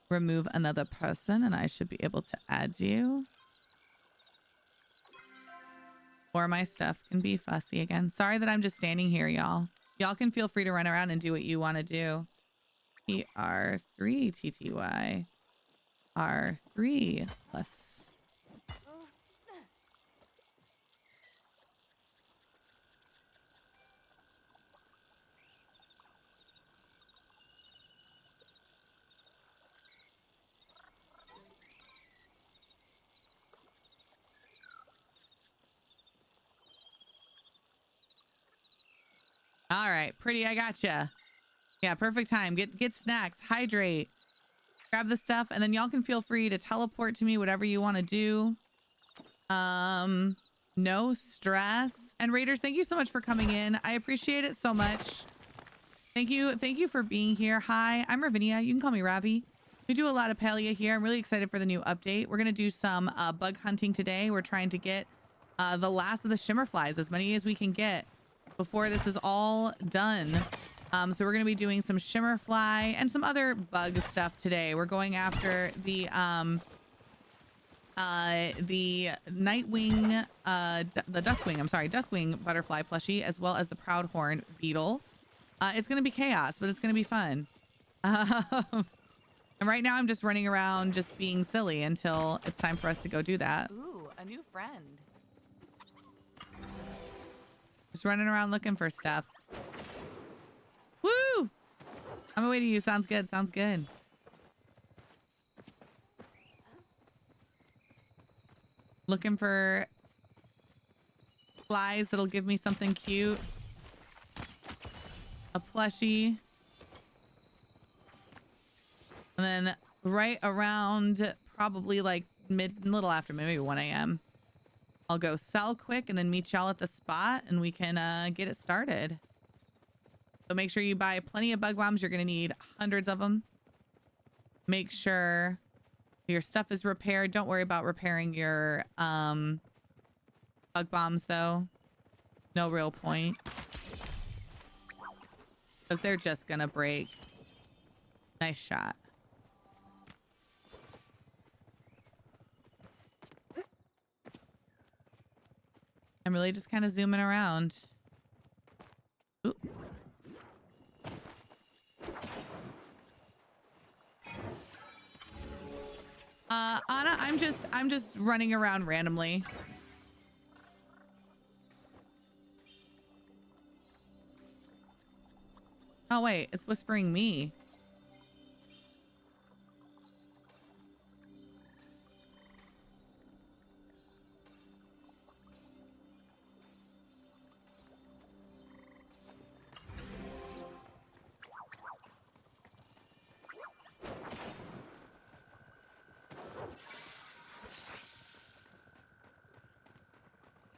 remove another person and I should be able to add you. Or my stuff can be fussy again. Sorry that I'm just standing here, y'all. Y'all can feel free to run around and do what you want to do. PR3 TTY R3 plus. All right, pretty, I gotcha. Yeah, perfect time. Get snacks, hydrate, grab the stuff, and then y'all can feel free to teleport to me, whatever you want to do. No stress. And Raiders, thank you so much for coming in. I appreciate it so much. Thank you for being here. Hi, I'm Ravinia. You can call me Ravi. We do a lot of Palia here. I'm really excited for the new update. We're gonna do some bug hunting today. We're trying to get the last of the shimmer flies, as many as we can get before this is all done. So we're going to be doing some shimmer fly and some other bug stuff today. We're going after the nightwing, the duskwing butterfly plushie, as well as the proudhorn beetle. It's going to be chaos, but it's going to be fun. And right now I'm just running around just being silly until it's time for us to go do that. Ooh, a new friend. Just running around looking for stuff. Woo! I'm gonna wait to you. Sounds good. Sounds good. Looking for flies that'll give me something cute. A plushie. And then right around probably like little after maybe 1 a.m. I'll go sell quick and then meet y'all at the spot and we can get it started. So make sure you buy plenty of bug bombs. You're going to need hundreds of them. Make sure your stuff is repaired. Don't worry about repairing your bug bombs though. No real point. Because they're just going to break. Nice shot. I'm really just kind of zooming around. Ooh. Anna, I'm just running around randomly. Oh wait, it's whispering me.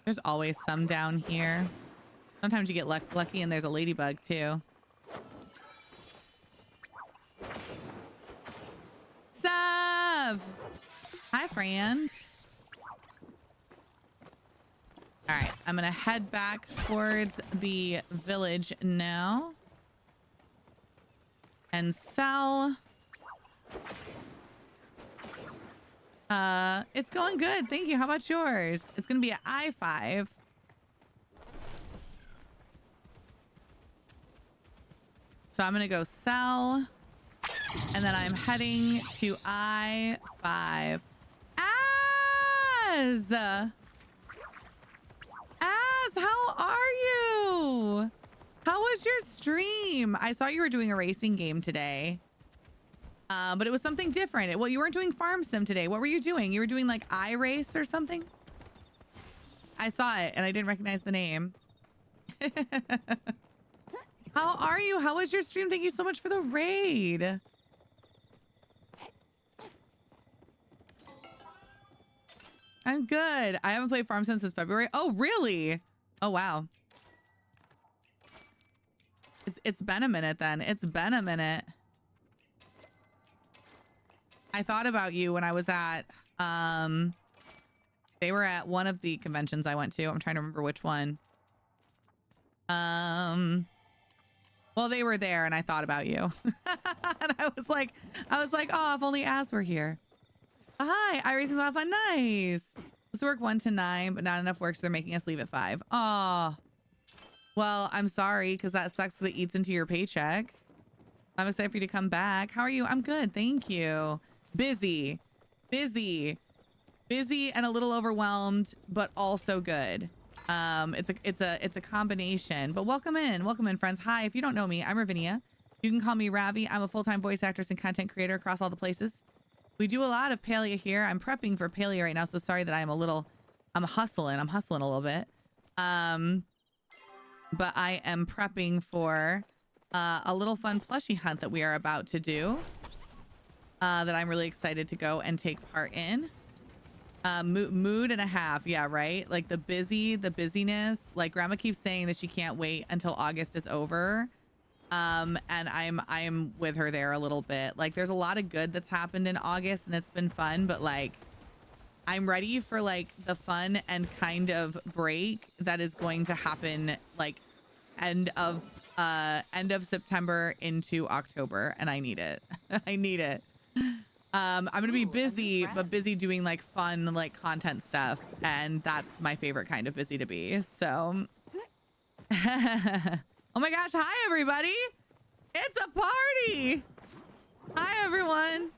There's always some down here. Sometimes you get lucky and there's a ladybug too. Sav! Hi, friend. All right, I'm gonna head back towards the village now and sell. It's going good. Thank you. How about yours? It's going to be an I-5. So I'm going to go sell. And then I'm heading to I-5. Az! Az, how are you? How was your stream? I saw you were doing a racing game today. But it was something different. Well, you weren't doing Farm Sim today. What were you doing? You were doing like iRace or something? I saw it and I didn't recognize the name. How are you? How was your stream? Thank you so much for the raid. I'm good. I haven't played Farm Sim since February. Oh, really? Oh, wow. It's been a minute then. It's been a minute. I thought about you when I was at, they were at one of the conventions I went to. I'm trying to remember which one. Well, they were there and I thought about you. And I was like, oh, if only Az were here. Hi, iRacing's a lot of fun. Nice. Let's work 1 to 9, but not enough work, so they're making us leave at 5. Oh, well, I'm sorry, because that sucks because it eats into your paycheck. I'm excited for you to come back. How are you? I'm good. Thank you. Busy and a little overwhelmed, but also good. It's a combination, but welcome in friends. Hi, if you don't know me, I'm Ravinia. You can call me Ravi. I'm a full-time voice actress and content creator across all the places. We do a lot of Palia here. I'm prepping for Palia right now, so sorry that I'm hustling a little bit. But I am prepping for a little fun plushie hunt that we are about to do. That I'm really excited to go and take part in. Mood and a half. Yeah, right. Like the busyness. Like grandma keeps saying that she can't wait until August is over. And I'm with her there a little bit. Like there's a lot of good that's happened in August and it's been fun, but like I'm ready for like the fun and kind of break that is going to happen like end of September into October, and I need it. I need it. I'm gonna be busy, but busy doing like fun like content stuff, and that's my favorite kind of busy to be. So oh my gosh, hi everybody, it's a party. Hi everyone.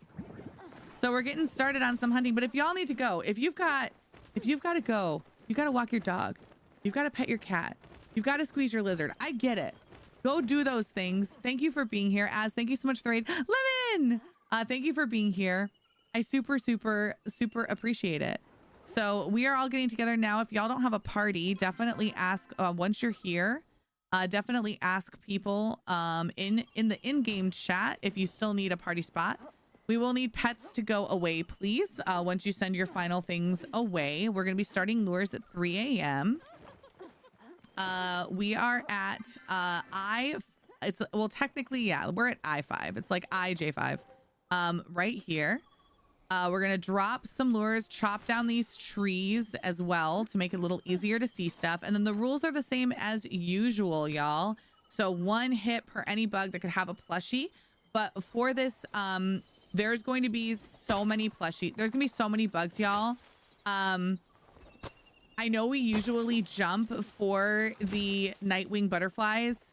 So we're getting started on some hunting, but if y'all need to go, if you've got to go, you got to walk your dog, you've got to pet your cat, you've got to squeeze your lizard, I get it. Go do those things. Thank you for being here. Az, thank you so much for the raid. Lemon, thank you for being here. I super appreciate it. So we are all getting together now. If y'all don't have a party, definitely ask once you're here. Definitely ask people in the in-game chat if you still need a party spot. We will need pets to go away, please. Once you send your final things away, we're going to be starting lures at 3 a.m. We are at well, technically, yeah, we're at I-5. It's like IJ5. Right here. We're going to drop some lures, chop down these trees as well to make it a little easier to see stuff. And then the rules are the same as usual, y'all. So 1 hit per any bug that could have a plushie. But for this, there's going to be so many plushie. There's gonna be so many bugs, y'all. I know we usually jump for the Nightwing butterflies.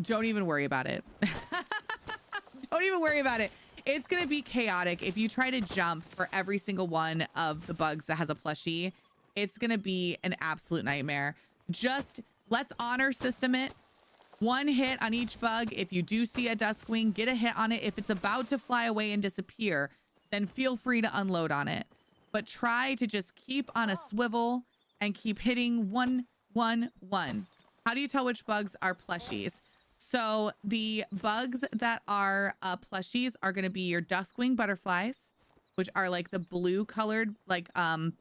Don't even worry about it. Don't even worry about it. It's gonna be chaotic. If you try to jump for every single one of the bugs that has a plushie, it's gonna be an absolute nightmare. Just let's honor system it. 1 hit on each bug. If you do see a Duskwing, get a hit on it. If it's about to fly away and disappear, then feel free to unload on it. But try to just keep on a swivel and keep hitting 1, 1, 1. How do you tell which bugs are plushies? So the bugs that are plushies are going to be your Duskwing butterflies, which are like the blue colored, like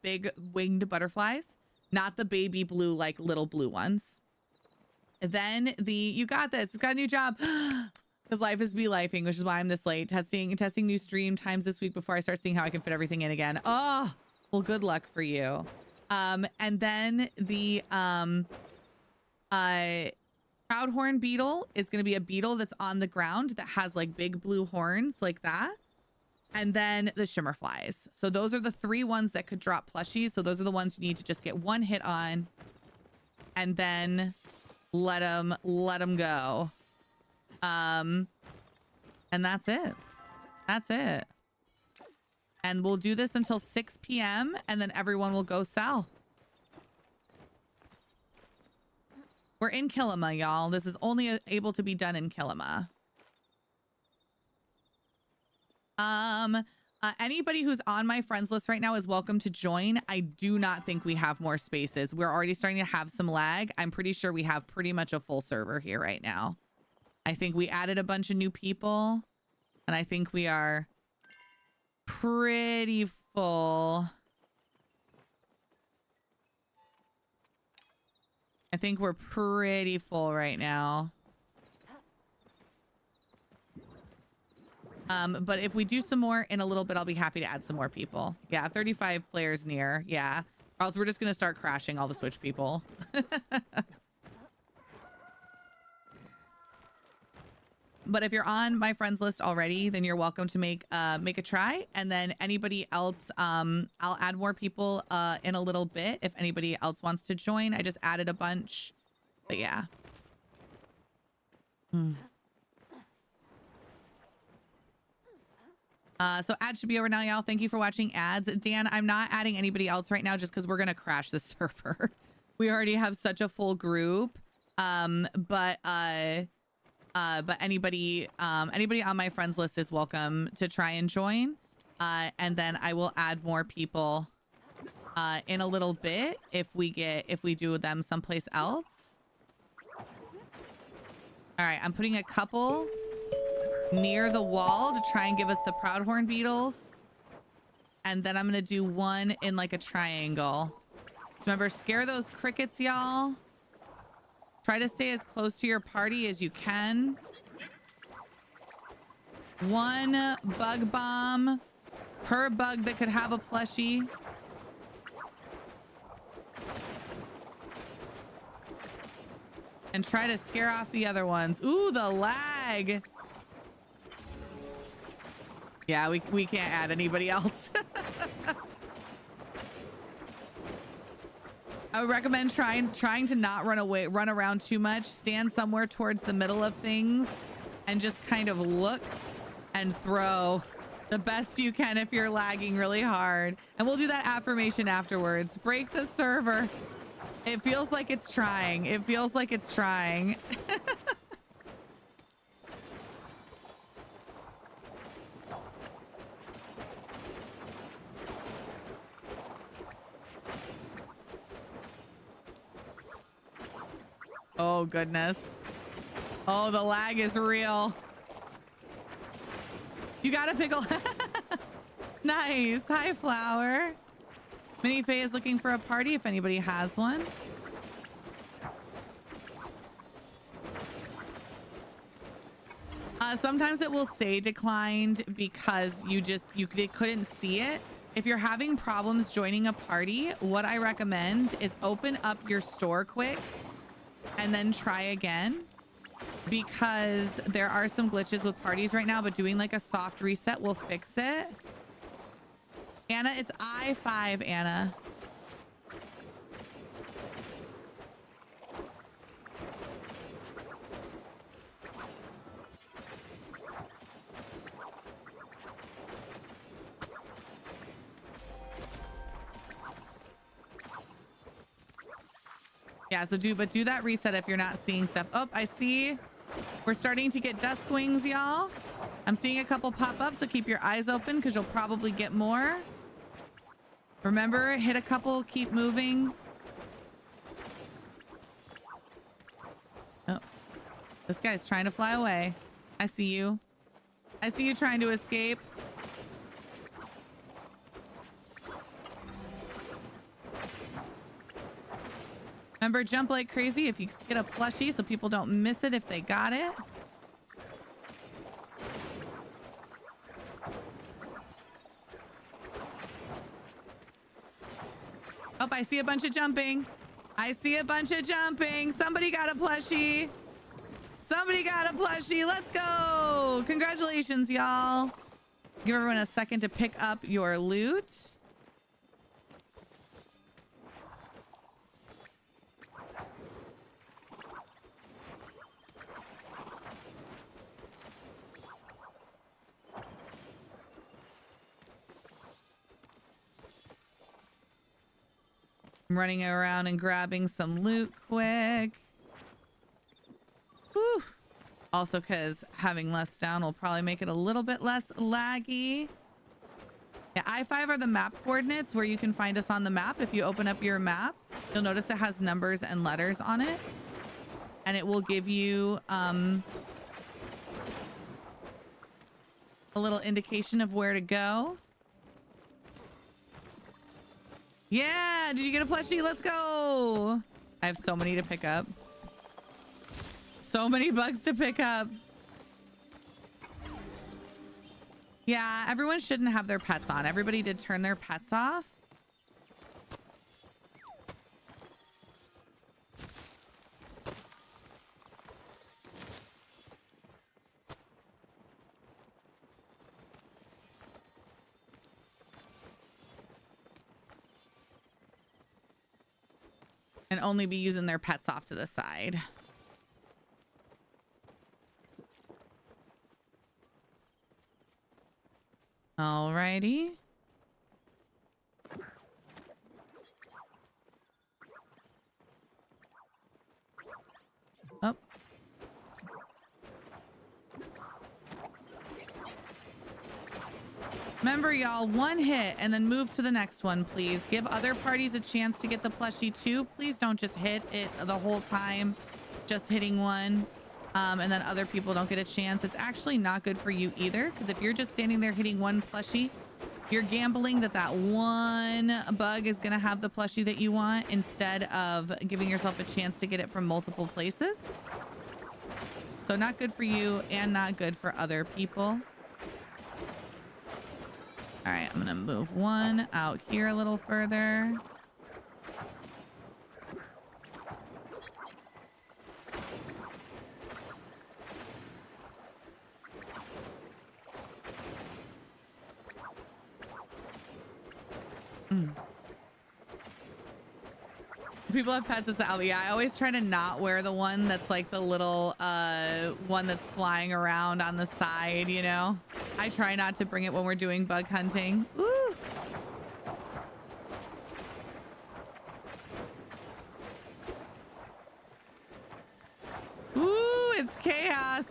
big winged butterflies, not the baby blue, like little blue ones. Then you got this. It's got a new job because life is be lifing, which is why I'm this late. Testing new stream times this week before I start seeing how I can fit everything in again. Oh, well, good luck for you. And then the Proudhorn beetle is going to be a beetle that's on the ground that has like big blue horns like that. And then the shimmer flies. So those are the 3 ones that could drop plushies. So those are the ones you need to just get 1 hit on and then let them go. And that's it. That's it. And we'll do this until 6 p.m. and then everyone will go sell. We're in Kilima, y'all. This is only able to be done in Kilima. Anybody who's on my friends list right now is welcome to join. I do not think we have more spaces. We're already starting to have some lag. I'm pretty sure we have pretty much a full server here right now. I think we added a bunch of new people and I think we are pretty full. I think we're pretty full right now. But if we do some more in a little bit, I'll be happy to add some more people. Yeah, 35 players near. Yeah. Or else we're just going to start crashing all the Switch people. But if you're on my friends list already, then you're welcome to make a try. And then anybody else, I'll add more people in a little bit if anybody else wants to join. I just added a bunch. But yeah. So ads should be over now, y'all. Thank you for watching ads. Dan, I'm not adding anybody else right now just because we're going to crash the server. We already have such a full group. But anybody on my friends list is welcome to try and join. And then I will add more people in a little bit if we do them someplace else. All right, I'm putting a couple near the wall to try and give us the Proudhorn beetles. And then I'm going to do one in like a triangle. So remember, scare those crickets, y'all. Try to stay as close to your party as you can. 1 bug bomb per bug that could have a plushie. And try to scare off the other ones. Ooh, the lag. Yeah, we can't add anybody else. I would recommend trying to not run around too much. Stand somewhere towards the middle of things and just kind of look and throw the best you can if you're lagging really hard. And we'll do that affirmation afterwards. Break the server. It feels like it's trying. It feels like it's trying. Oh, goodness. Oh, the lag is real. You got a pickle. Nice. Hi, Flower. Minnie Faye is looking for a party if anybody has one. Sometimes it will say declined because you couldn't see it. If you're having problems joining a party, what I recommend is open up your store quick and then try again, because there are some glitches with parties right now, but doing like a soft reset will fix it. Anna, it's I-5, Anna. Yeah, so do that reset if you're not seeing stuff. Oh, I see. We're starting to get dusk wings, y'all. I'm seeing a couple pop up, so keep your eyes open because you'll probably get more. Remember, hit a couple, keep moving. Oh, this guy's trying to fly away. I see you. I see you trying to escape. Remember, jump like crazy if you get a plushie so people don't miss it if they got it. Oh, I see a bunch of jumping. I see a bunch of jumping. Somebody got a plushie. Somebody got a plushie. Let's go. Congratulations, y'all. Give everyone a second to pick up your loot. I'm running around and grabbing some loot quick. Whew. Also, because having less down will probably make it a little bit less laggy. Yeah, I-5 are the map coordinates where you can find us on the map. If you open up your map, you'll notice it has numbers and letters on it. And it will give you a little indication of where to go. Yeah, did you get a plushie? Let's go. I have so many to pick up. So many bugs to pick up. Yeah, everyone shouldn't have their pets on. Everybody did turn their pets off. And only be using their pets off to the side. Alrighty. Oh. Remember, y'all, one hit and then move to the next one, please. Give other parties a chance to get the plushie too. Please don't just hit it the whole time, just hitting one, and then other people don't get a chance. It's actually not good for you either, because if you're just standing there hitting one plushie, you're gambling that that one bug is going to have the plushie that you want instead of giving yourself a chance to get it from multiple places. So not good for you and not good for other people. All right, I'm gonna move one out here a little further. People have pets as the Albie. Yeah, I always try to not wear the one that's like the little one that's flying around on the side, you know? I try not to bring it when we're doing bug hunting. Ooh. Ooh, it's chaos.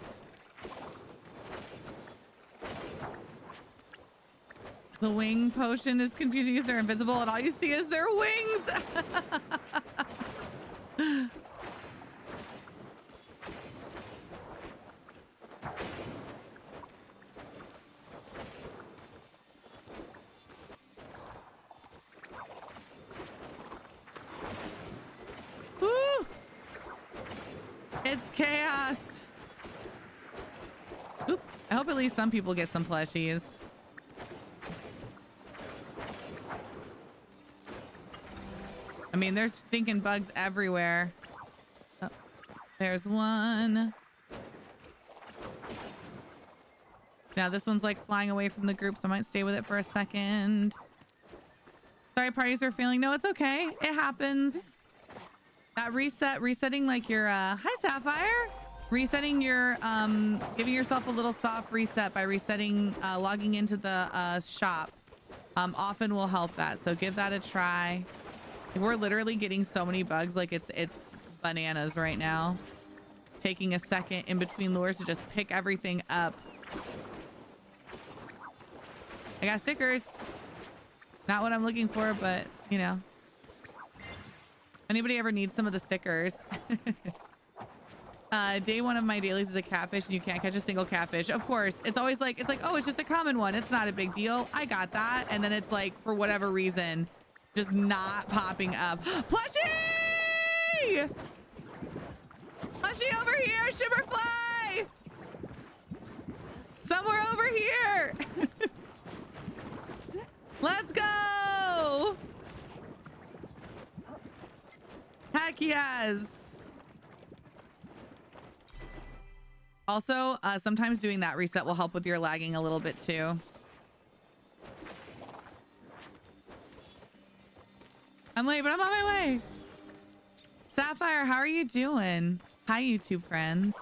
The wing potion is confusing because they're invisible and all you see is their wings. It's chaos. Oop. I hope at least some people get some plushies. I mean, there's stinking bugs everywhere. Oh, there's one. Now this one's like flying away from the group, so I might stay with it for a second. Sorry, parties are failing. No, it's okay. It happens. That resetting like your, hi Sapphire. Resetting your, giving yourself a little soft reset by resetting, logging into the shop, often will help that. So give that a try. We're literally getting so many bugs, like it's bananas right now. Taking a second in between lures to just pick everything up. I got stickers. Not what I'm looking for, but you know. Anybody ever needs some of the stickers? Day one of my dailies is a catfish and you can't catch a single catfish. Of course, it's always like, oh, it's just a common one. It's not a big deal. I got that. And then it's like, for whatever reason, just not popping up. Plushie! Plushie over here, Shimmerfly! Somewhere over here. Let's go. Heck yes. Also, sometimes doing that reset will help with your lagging a little bit too. I'm late, but I'm on my way. Sapphire, how are you doing? Hi, YouTube friends.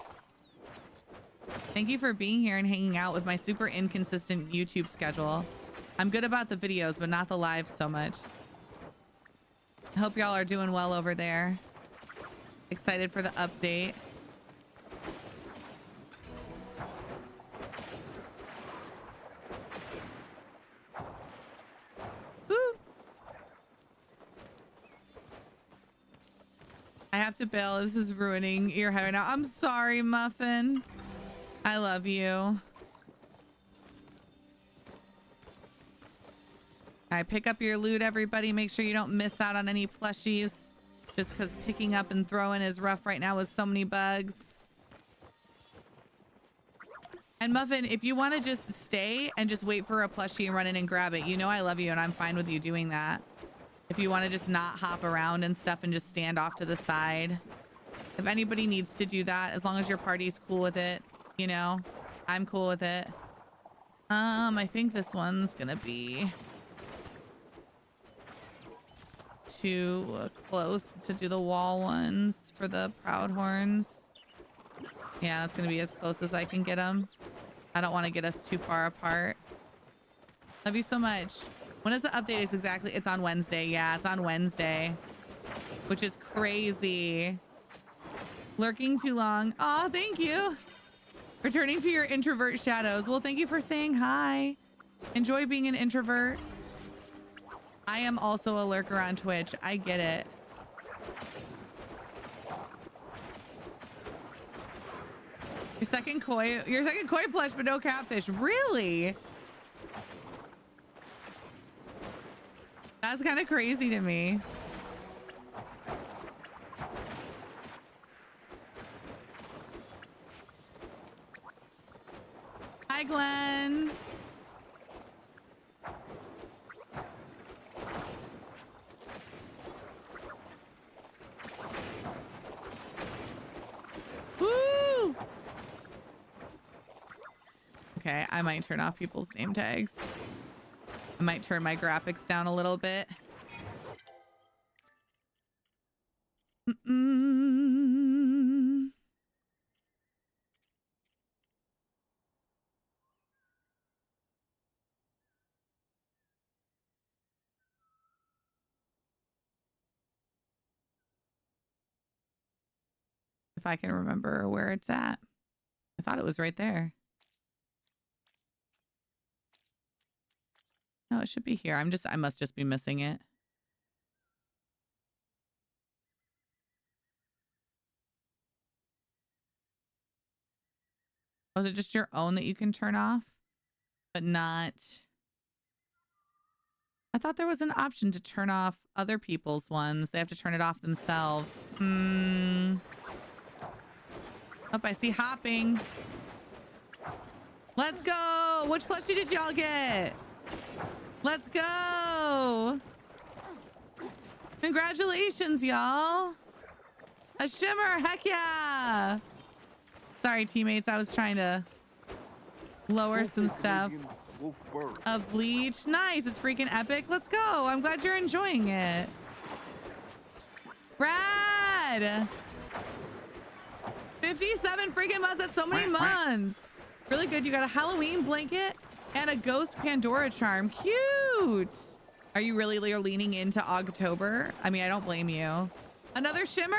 Thank you for being here and hanging out with my super inconsistent YouTube schedule. I'm good about the videos, but not the live so much. I hope y'all are doing well over there. Excited for the update. Woo. I have to bail. This is ruining your head right now. I'm sorry, Muffin. I love you. All right, pick up your loot, everybody. Make sure you don't miss out on any plushies. Just because picking up and throwing is rough right now with so many bugs. And Muffin, if you want to just stay and just wait for a plushie and run in and grab it, you know I love you and I'm fine with you doing that. If you want to just not hop around and stuff and just stand off to the side. If anybody needs to do that, as long as your party's cool with it, you know, I'm cool with it. I think this one's gonna be too close to do the wall ones for the proud horns. Yeah, that's gonna be as close as I can get them. I don't want to get us too far apart. Love you so much. When is the update? Is exactly? It's on Wednesday. Yeah, it's on Wednesday, which is crazy. Lurking too long. Oh, thank you. Returning to your introvert shadows. Well, thank you for saying hi. Enjoy being an introvert. I am also a lurker on Twitch. I get it. Your second koi plush, but no catfish. Really? That's kind of crazy to me. Hi, Glenn. Woo! Okay, I might turn off people's name tags. I might turn my graphics down a little bit. If I can remember where it's at. I thought it was right there. No, it should be here. I must just be missing it. Oh, is it just your own that you can turn off? But not... I thought there was an option to turn off other people's ones. They have to turn it off themselves. Oh, I see hopping. Let's go. Which plushie did y'all get? Let's go. Congratulations, y'all. A shimmer. Heck yeah. Sorry, teammates. I was trying to lower some stuff. Of bleach. Nice. It's freaking epic. Let's go. I'm glad you're enjoying it. Brad. 57 freaking months. That's so many months. Really good. You got a Halloween blanket and a ghost Pandora charm. Cute. Are you really leaning into October? I mean, I don't blame you. Another shimmer?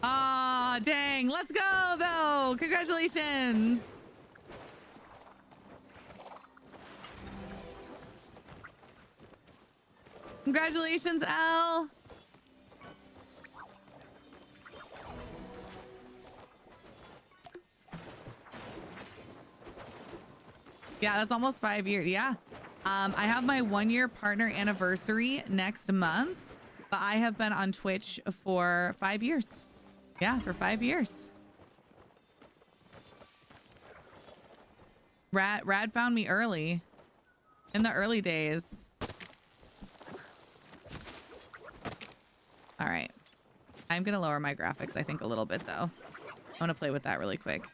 Aw, dang. Let's go, though. Congratulations. Congratulations, Elle. Yeah, that's almost 5 years. Yeah. I have my 1-year partner anniversary next month, but I have been on Twitch for 5 years. Yeah, for 5 years. Rad found me early. In the early days. All right. I'm going to lower my graphics, I think, a little bit, though. I want to play with that really quick.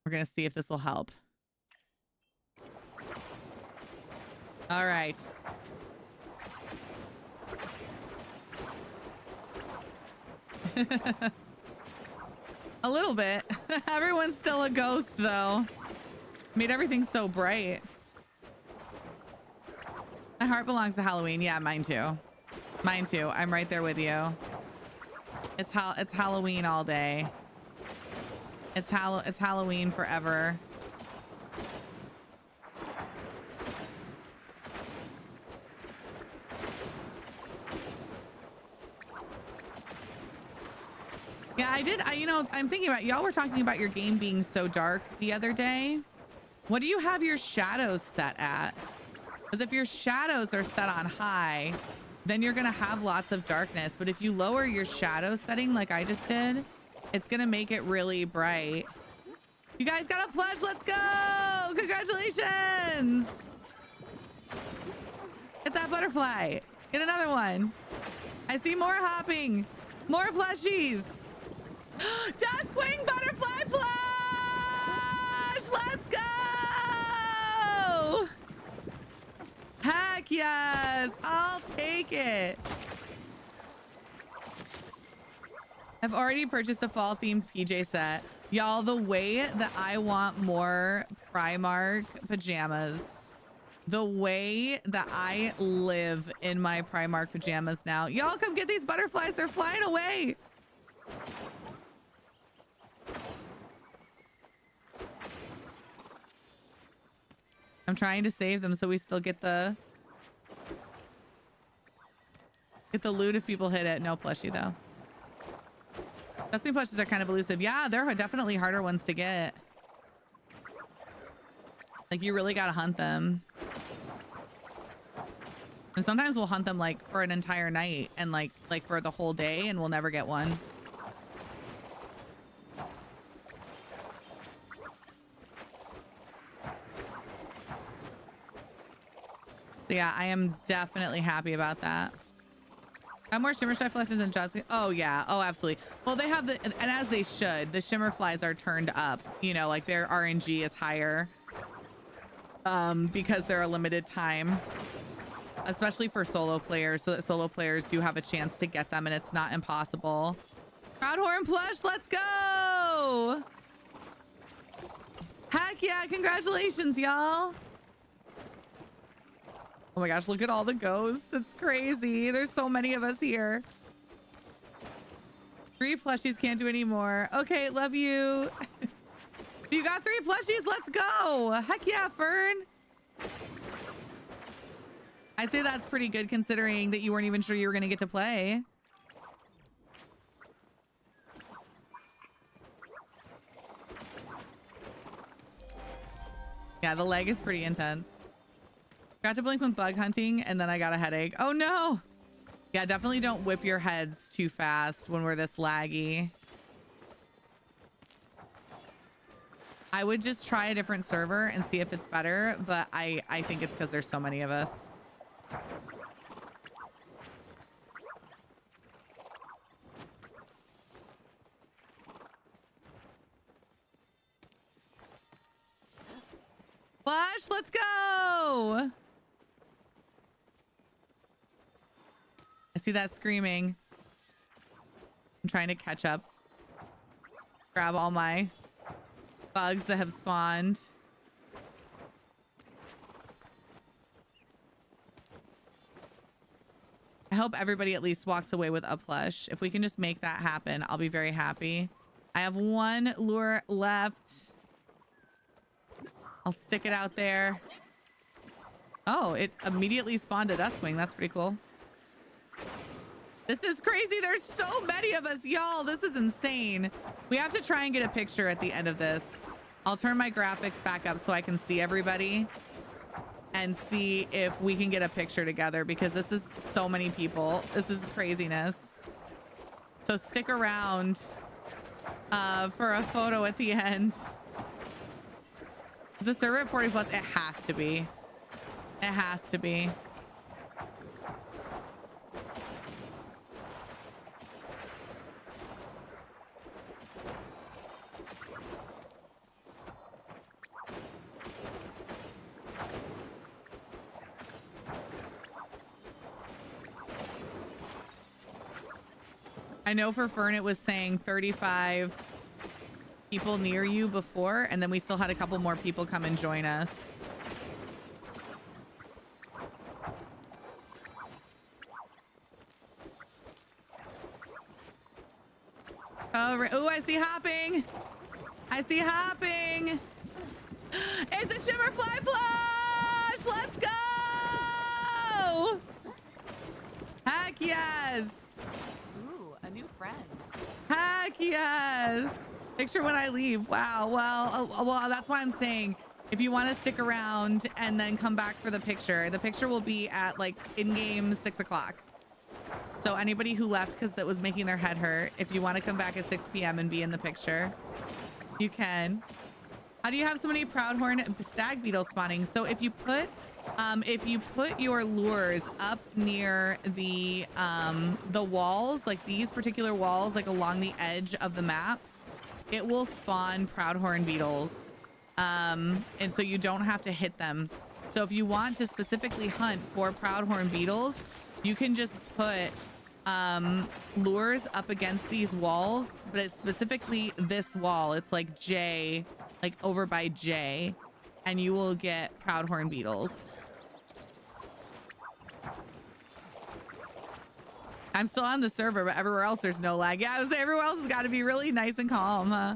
We're going to see if this will help. All right. A little bit. Everyone's still a ghost, though. Made everything so bright. My heart belongs to Halloween. Yeah, mine too. Mine too. I'm right there with you. It's Halloween all day. It's Halloween forever. Yeah, you know, I'm thinking about, y'all were talking about your game being so dark the other day. What do you have your shadows set at? Because if your shadows are set on high, then you're going to have lots of darkness. But if you lower your shadow setting like I just did, it's going to make it really bright. You guys got a pledge. Let's go. Congratulations. Get that butterfly. Get another one. I see more hopping. More plushies. Duskwing butterfly plush. Let's go. Heck yes. I'll take it. I've already purchased a fall themed PJ set. Y'all, the way that I want more Primark pajamas, the way that I live in my Primark pajamas now. Y'all come get these butterflies. They're flying away. I'm trying to save them so we still get the loot if people hit it. No plushie though. Dusty plushes are kind of elusive. Yeah, they're definitely harder ones to get. Like you really gotta hunt them. And sometimes we'll hunt them like for an entire night and like for the whole day and we'll never get one. So yeah, I am definitely happy about that. Have more shimmer fly flashes than Johnson. Oh yeah. Oh, absolutely. Well, they have and as they should, the shimmer flies are turned up, you know, like their RNG is higher because they're a limited time, especially for solo players, so that solo players do have a chance to get them and it's not impossible. Proudhorn plush, let's go. Heck yeah. Congratulations, y'all. Oh my gosh, look at all the ghosts. It's crazy. There's so many of us here. 3 plushies, can't do any more. Okay, love you. You got 3 plushies, let's go. Heck yeah, Fern. I'd say that's pretty good considering that you weren't even sure you were going to get to play. Yeah, the leg is pretty intense. Got to blink when bug hunting and then I got a headache. Oh no. Yeah, definitely don't whip your heads too fast when we're this laggy. I would just try a different server and see if it's better, but I think it's because there's so many of us. Flash, let's go! I see that screaming. I'm trying to catch up. Grab all my bugs that have spawned. I hope everybody at least walks away with a plush. If we can just make that happen, I'll be very happy. I have one lure left. I'll stick it out there. Oh, it immediately spawned a Duskwing. That's pretty cool. This is crazy. There's so many of us, y'all. This is insane. We have to try and get a picture at the end of this. I'll turn my graphics back up so I can see everybody and see if we can get a picture together because this is so many people. This is craziness. So stick around for a photo at the end. Is the server at 40 plus? It has to be. It has to be. I know for Fern it was saying 35 people near you before, and then we still had a couple more people come and join us. Oh, I see hopping. I see hopping. It's a Shimmerfly plush. Let's go. Heck yes. Ooh, a new friend. Heck yes. Picture when I leave. Wow. Well, that's why I'm saying if you want to stick around and then come back for the picture will be at like in-game 6 o'clock. So anybody who left because that was making their head hurt, if you want to come back at 6 p.m. and be in the picture, you can. How do you have so many Proudhorn stag beetle spawning? So if you put your lures up near the walls, like these particular walls, like along the edge of the map, it will spawn Proudhorn beetles. And so you don't have to hit them. So if you want to specifically hunt for Proudhorn beetles, you can just put lures up against these walls, but it's specifically this wall. It's like J, like over by J, and you will get Proudhorn beetles. I'm still on the server, but everywhere else there's no lag. Yeah, I was saying everywhere else has got to be really nice and calm, huh?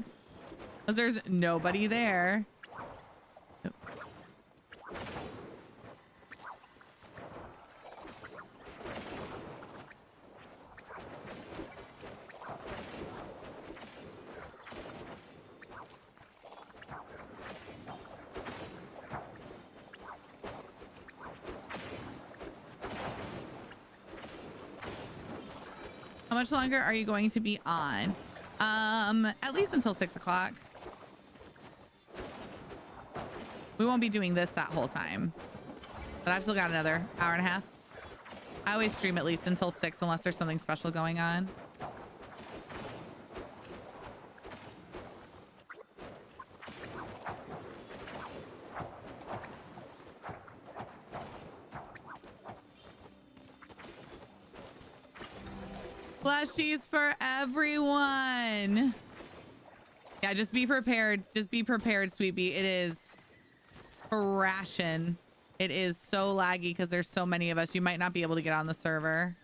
Because there's nobody there. How much longer are you going to be on? At least until 6 o'clock. We won't be doing this that whole time, but I've still got another hour and a half. I always stream at least until 6 unless there's something special going on. Plushies for everyone. Yeah, just be prepared. Just be prepared, Sweet Bee. It is crashing. It is so laggy because there's so many of us. You might not be able to get on the server.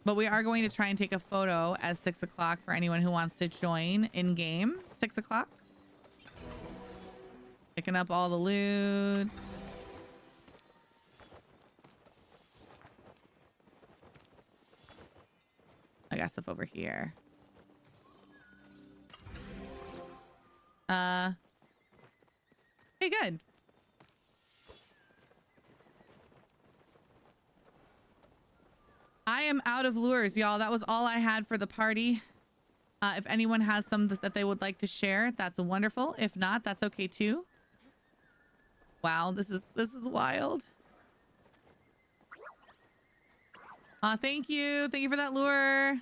But we are going to try and take a photo at 6 o'clock for anyone who wants to join in game. 6 o'clock. Picking up all the loot. I got stuff over here. Hey, good. I am out of lures, y'all. That was all I had for the party. If anyone has some that they would like to share, that's wonderful. If not, that's okay too. Wow, this is wild. Thank you. Thank you for that lure.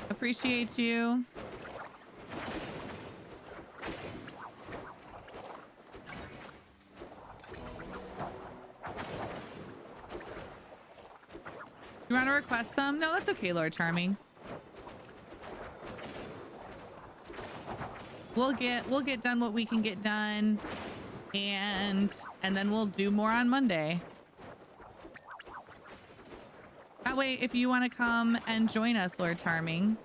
Appreciate you. You want to request some? No, that's okay, Lord Charming. We'll get done what we can get done, and then we'll do more on Monday. That way, if you want to come and join us, Lord Charming,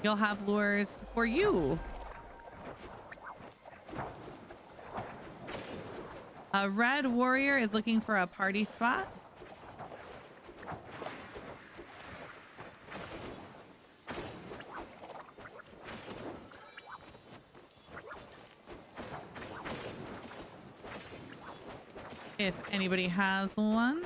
you'll have lures for you. A Red Warrior is looking for a party spot. If anybody has one.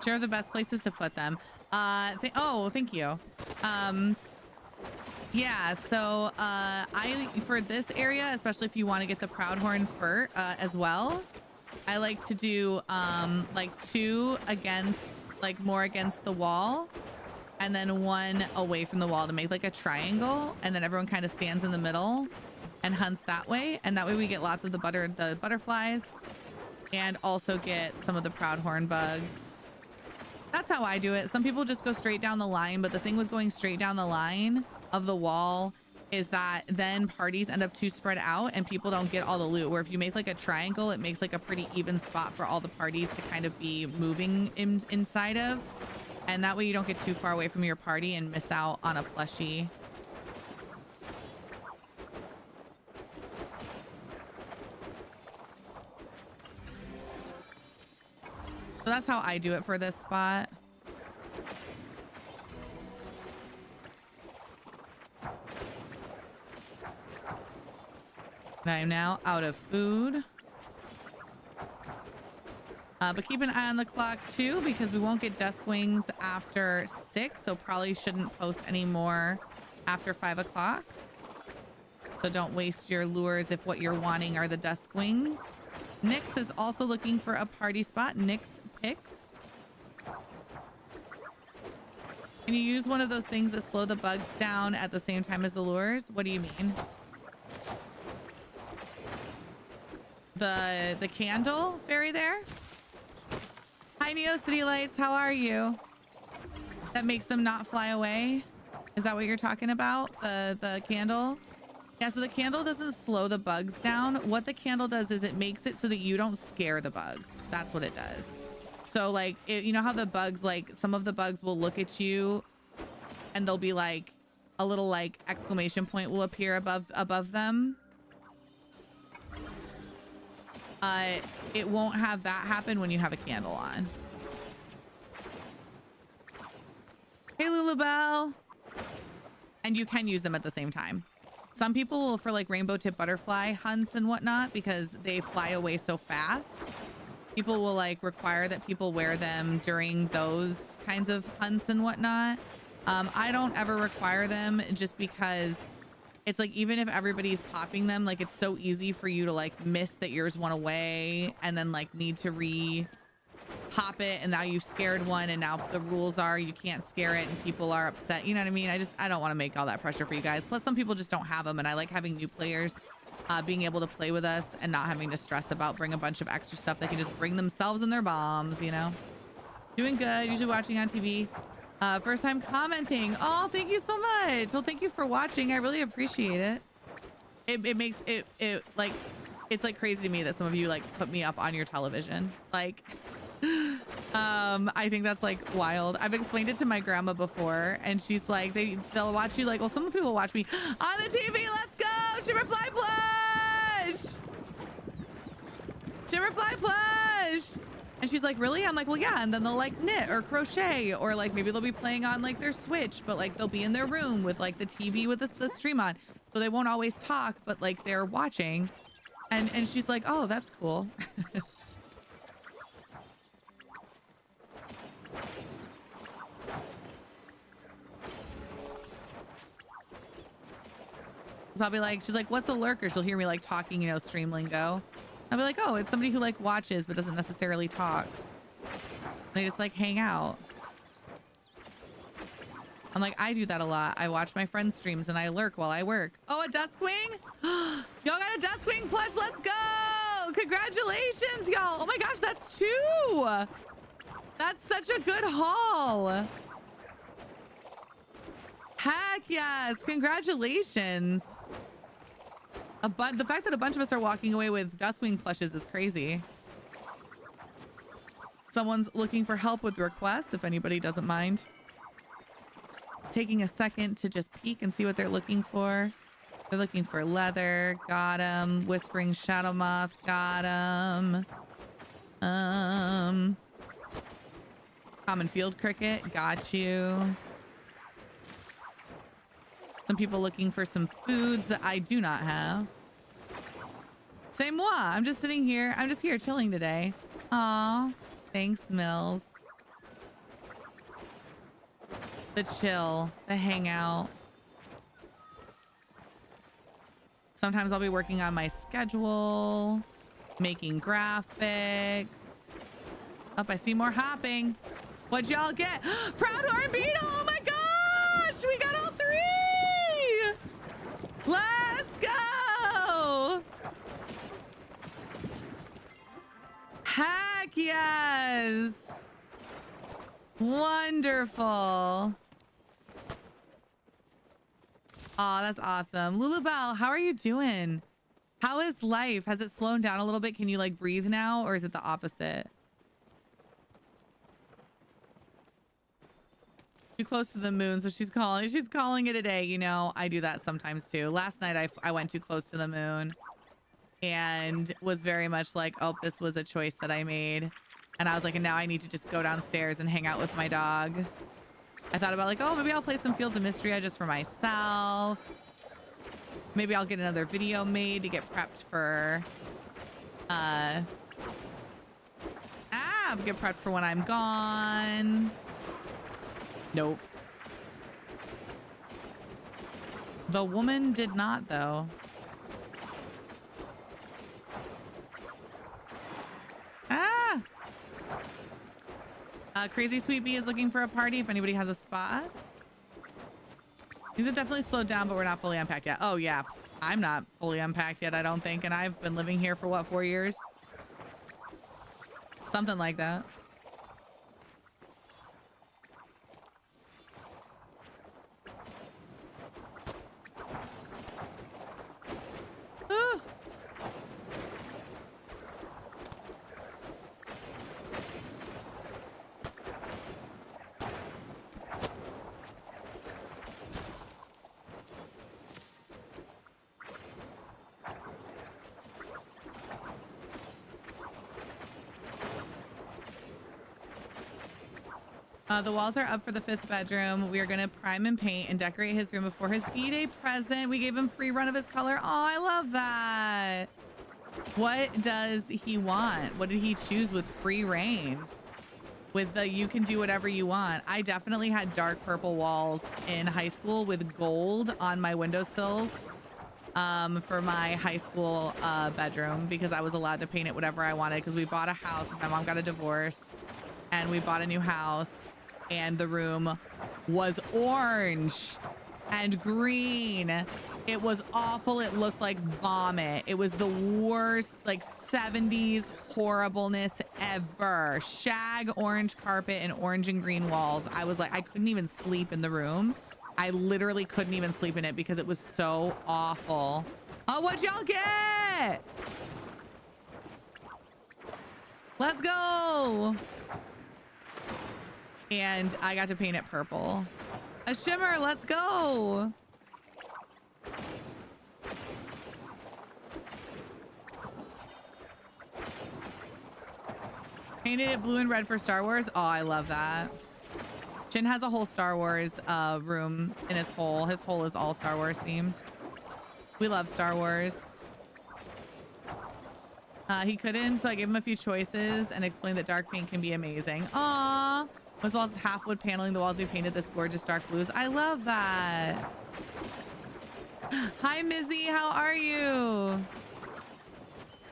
Share the best places to put them. Oh, thank you. Yeah, so for this area, especially if you want to get the Proudhorn fur as well, I like to do like 2 against, like more against the wall, and then 1 away from the wall to make like a triangle, and then everyone kind of stands in the middle and hunts that way, and that way we get lots of the butterflies, and also get some of the Proudhorn bugs. That's how I do it. Some people just go straight down the line, but the thing with going straight down the line of the wall is that then parties end up too spread out and people don't get all the loot, where if you make like a triangle, it makes like a pretty even spot for all the parties to kind of be moving inside of, and that way you don't get too far away from your party and miss out on a plushie. So that's how I do it for this spot. And I am now out of food. But keep an eye on the clock too, because we won't get dusk wings after 6, so probably shouldn't post any more after 5 o'clock. So don't waste your lures if what you're wanting are the dusk wings. Nyx is also looking for a party spot. Nyx picks. Can you use one of those things that slow the bugs down at the same time as the lures? What do you mean? The candle fairy there? Hi, Neo City Lights. How are you? That makes them not fly away? Is that what you're talking about? The candle? Yeah, so the candle doesn't slow the bugs down. What the candle does is it makes it so that you don't scare the bugs. That's what it does. So like, you know how the bugs, like some of the bugs will look at you and they'll be like, a little like exclamation point will appear above them. It won't have that happen when you have a candle on. Hey, Lulubelle. And you can use them at the same time. Some people will, for like rainbow tip butterfly hunts and whatnot, because they fly away so fast, people will like require that people wear them during those kinds of hunts and whatnot. I don't ever require them, just because it's like, even if everybody's popping them, like it's so easy for you to like miss that yours went away and then like need to pop it, and now you've scared one, and now the rules are you can't scare it and people are upset. You know what I mean? I don't want to make all that pressure for you guys. Plus some people just don't have them, and I like having new players being able to play with us and not having to stress about bring a bunch of extra stuff. They can just bring themselves and their bombs, you know. Doing good, usually watching on TV. First time commenting. Oh, thank you so much. Well, thank you for watching. I really appreciate it. It makes it like, it's like crazy to me that some of you like put me up on your television. Like, I think that's like wild. I've explained it to my grandma before, and she's like, they'll watch you like, well, some people watch me on the TV. Let's go, Shimmerfly Plush, Shimmerfly Plush. And she's like, really? I'm like, well, yeah. And then they'll like knit or crochet, or like maybe they'll be playing on like their Switch, but like they'll be in their room with like the TV with the stream on, so they won't always talk, but like they're watching. And she's like, oh, that's cool. So I'll be like, she's like, what's a lurker? She'll hear me like talking, you know, stream lingo. I'll be like, oh, it's somebody who like watches but doesn't necessarily talk. They just like hang out. I'm like, I do that a lot. I watch my friends' streams and I lurk while I work. Oh, a Duskwing? Y'all got a Duskwing plush. Let's go. Congratulations, y'all. Oh my gosh, that's 2. That's such a good haul. Heck yes. Congratulations. The fact that a bunch of us are walking away with Duskwing plushes is crazy. Someone's looking for help with requests, if anybody doesn't mind. Taking a second to just peek and see what they're looking for. They're looking for leather. Got him. Whispering Shadow Moth. Got him. Common field cricket. Got you. Some people looking for some foods that I do not have. C'est moi. I'm just sitting here. I'm just here chilling today. Aw. Thanks, Mills. The chill. The hangout. Sometimes I'll be working on my schedule. Making graphics. Up, I see more hopping. What'd y'all get? Proud Horn Beetle! Oh my gosh! We got all 3! Let's go! Heck yes! Wonderful. Oh, that's awesome. Lulubelle, how are you doing? How is life? Has it slowed down a little bit? Can you like breathe now, or is it the opposite? Too close to the moon, so she's calling it a day. You know, I do that sometimes too. Last night I went too close to the moon and was very much like, oh, this was a choice that I made. And I was like, and now I need to just go downstairs and hang out with my dog. I thought about like, oh, maybe I'll play some Fields of Mystery just for myself. Maybe I'll get another video made to get prepped for get prepped for when I'm gone. Nope. The woman did not, though. Ah! Crazy Sweet Bee is looking for a party if anybody has a spot. These have definitely slowed down, but we're not fully unpacked yet. Oh, yeah. I'm not fully unpacked yet, I don't think. And I've been living here for, what, 4 years? Something like that. The walls are up for the 5th bedroom. We are going to prime and paint and decorate his room before his B-Day present. We gave him free run of his color. Oh, I love that. What does he want? What did he choose with free reign? With the you can do whatever you want. I definitely had dark purple walls in high school with gold on my windowsills for my high school bedroom, because I was allowed to paint it whatever I wanted, because we bought a house. My mom got a divorce and we bought a new house. And the room was orange and green. It was awful. It looked like vomit. It was the worst, like 70s horribleness ever. Shag orange carpet and orange and green walls. I was like, I couldn't even sleep in the room. I literally couldn't even sleep in it because it was so awful. Oh, what'd y'all get? Let's go. And I got to paint it purple. A shimmer, let's go. Painted it blue and red for Star Wars. Oh, I love that. Chin has a whole Star Wars room in his hole. His hole is all Star Wars themed. We love Star Wars. He couldn't, so I gave him a few choices and explained that dark paint can be amazing. Aww. As well as half wood paneling the walls, we painted this gorgeous dark blues. I love that. Hi, Mizzy. How are you?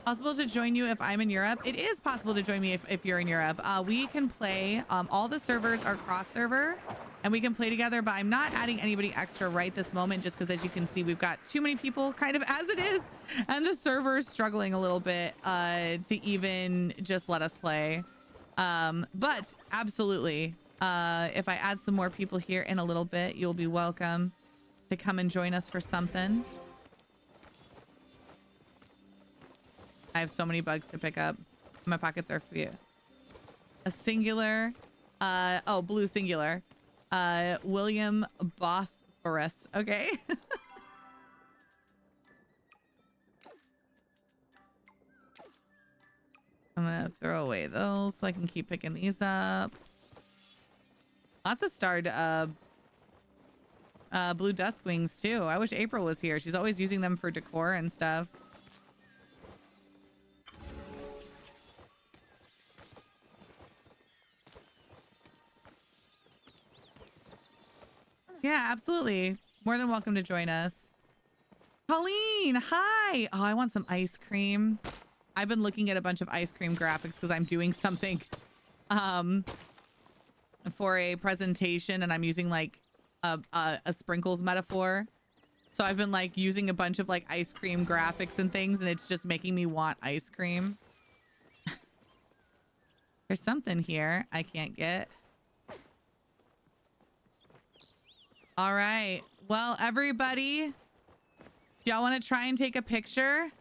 Possible to join you if I'm in Europe? It is possible to join me if you're in Europe. We can play. All the servers are cross server and we can play together, but I'm not adding anybody extra right this moment just because, as you can see, we've got too many people kind of as it is, and the server's struggling a little bit to even just let us play. But absolutely, if I add some more people here in a little bit, you'll be welcome to come and join us for something. I have so many bugs to pick up. My pockets are few. A singular, oh, blue singular. William Bosphorus. Okay. I'm gonna throw away those so I can keep picking these up. Lots of starred blue dusk wings too. I wish April was here. She's always using them for decor and stuff. Yeah, absolutely. More than welcome to join us. Colleen, hi. Oh, I want some ice cream. I've been looking at a bunch of ice cream graphics because I'm doing something for a presentation, and I'm using like a sprinkles metaphor. So I've been like using a bunch of like ice cream graphics and things, and it's just making me want ice cream. There's something here I can't get. All right. Well, everybody, do y'all want to try and take a picture?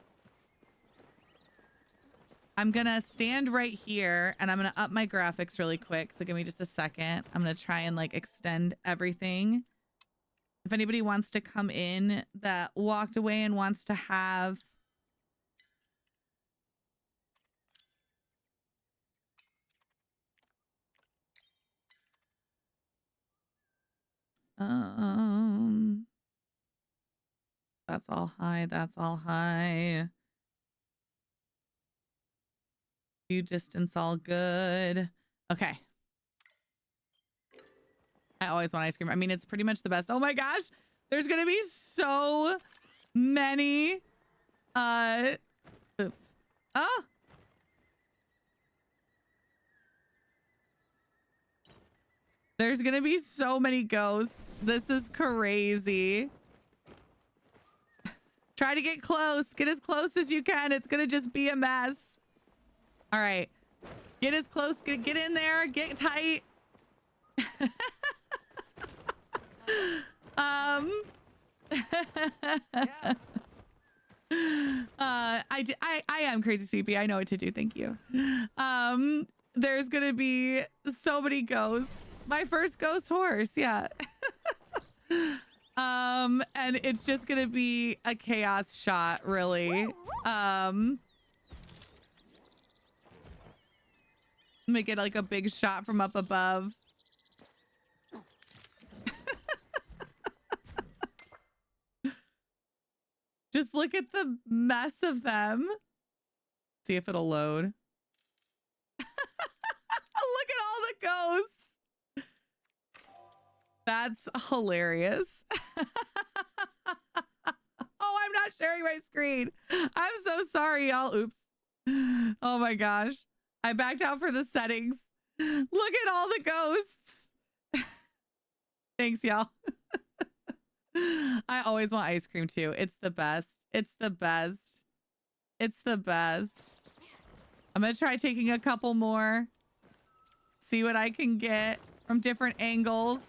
I'm going to stand right here and I'm going to up my graphics really quick. So give me just a second. I'm going to try and like extend everything. If anybody wants to come in that walked away and wants to have that's all high. That's all high. View distance, all good. Okay. I always want ice cream. I mean, it's pretty much the best. Oh my gosh. There's going to be so many. Oops. Oh. There's going to be so many ghosts. This is crazy. Try to get close. Get as close as you can. It's going to just be a mess. All right. Get as close. Get in there. Get tight. I am Crazy Sweepy. I know what to do. Thank you. There's going to be so many ghosts. My first ghost horse. Yeah. And it's just gonna be a chaos shot, really. Make it like a big shot from up above. Just look at the mess of them. See if it'll load. Look at all the ghosts. That's hilarious. Oh, I'm not sharing my screen. I'm so sorry, y'all. Oops. Oh my gosh. I backed out for the settings. Look at all the ghosts. Thanks, y'all. I always want ice cream too. It's the best. It's the best. It's the best. I'm going to try taking a couple more. See what I can get from different angles.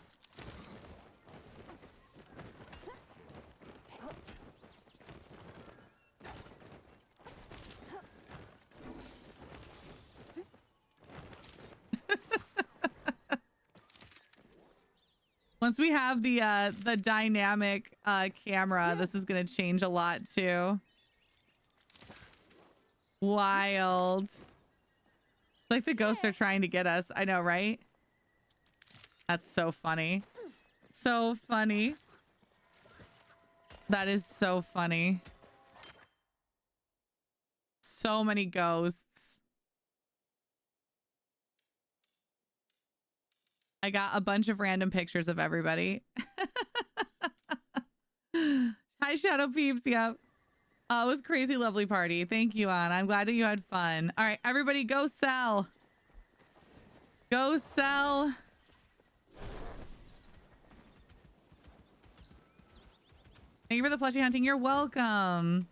Once we have the dynamic camera, this is gonna change a lot too. Wild. It's like the ghosts are trying to get us. I know, right? That's so funny. So funny. That is so funny. So many ghosts. I got a bunch of random pictures of everybody. Hi, Shadow Peeps. Yep. It was crazy lovely party. Thank you, Anna. I'm glad that you had fun. All right, everybody go sell. Go sell. Thank you for the plushie hunting. You're welcome.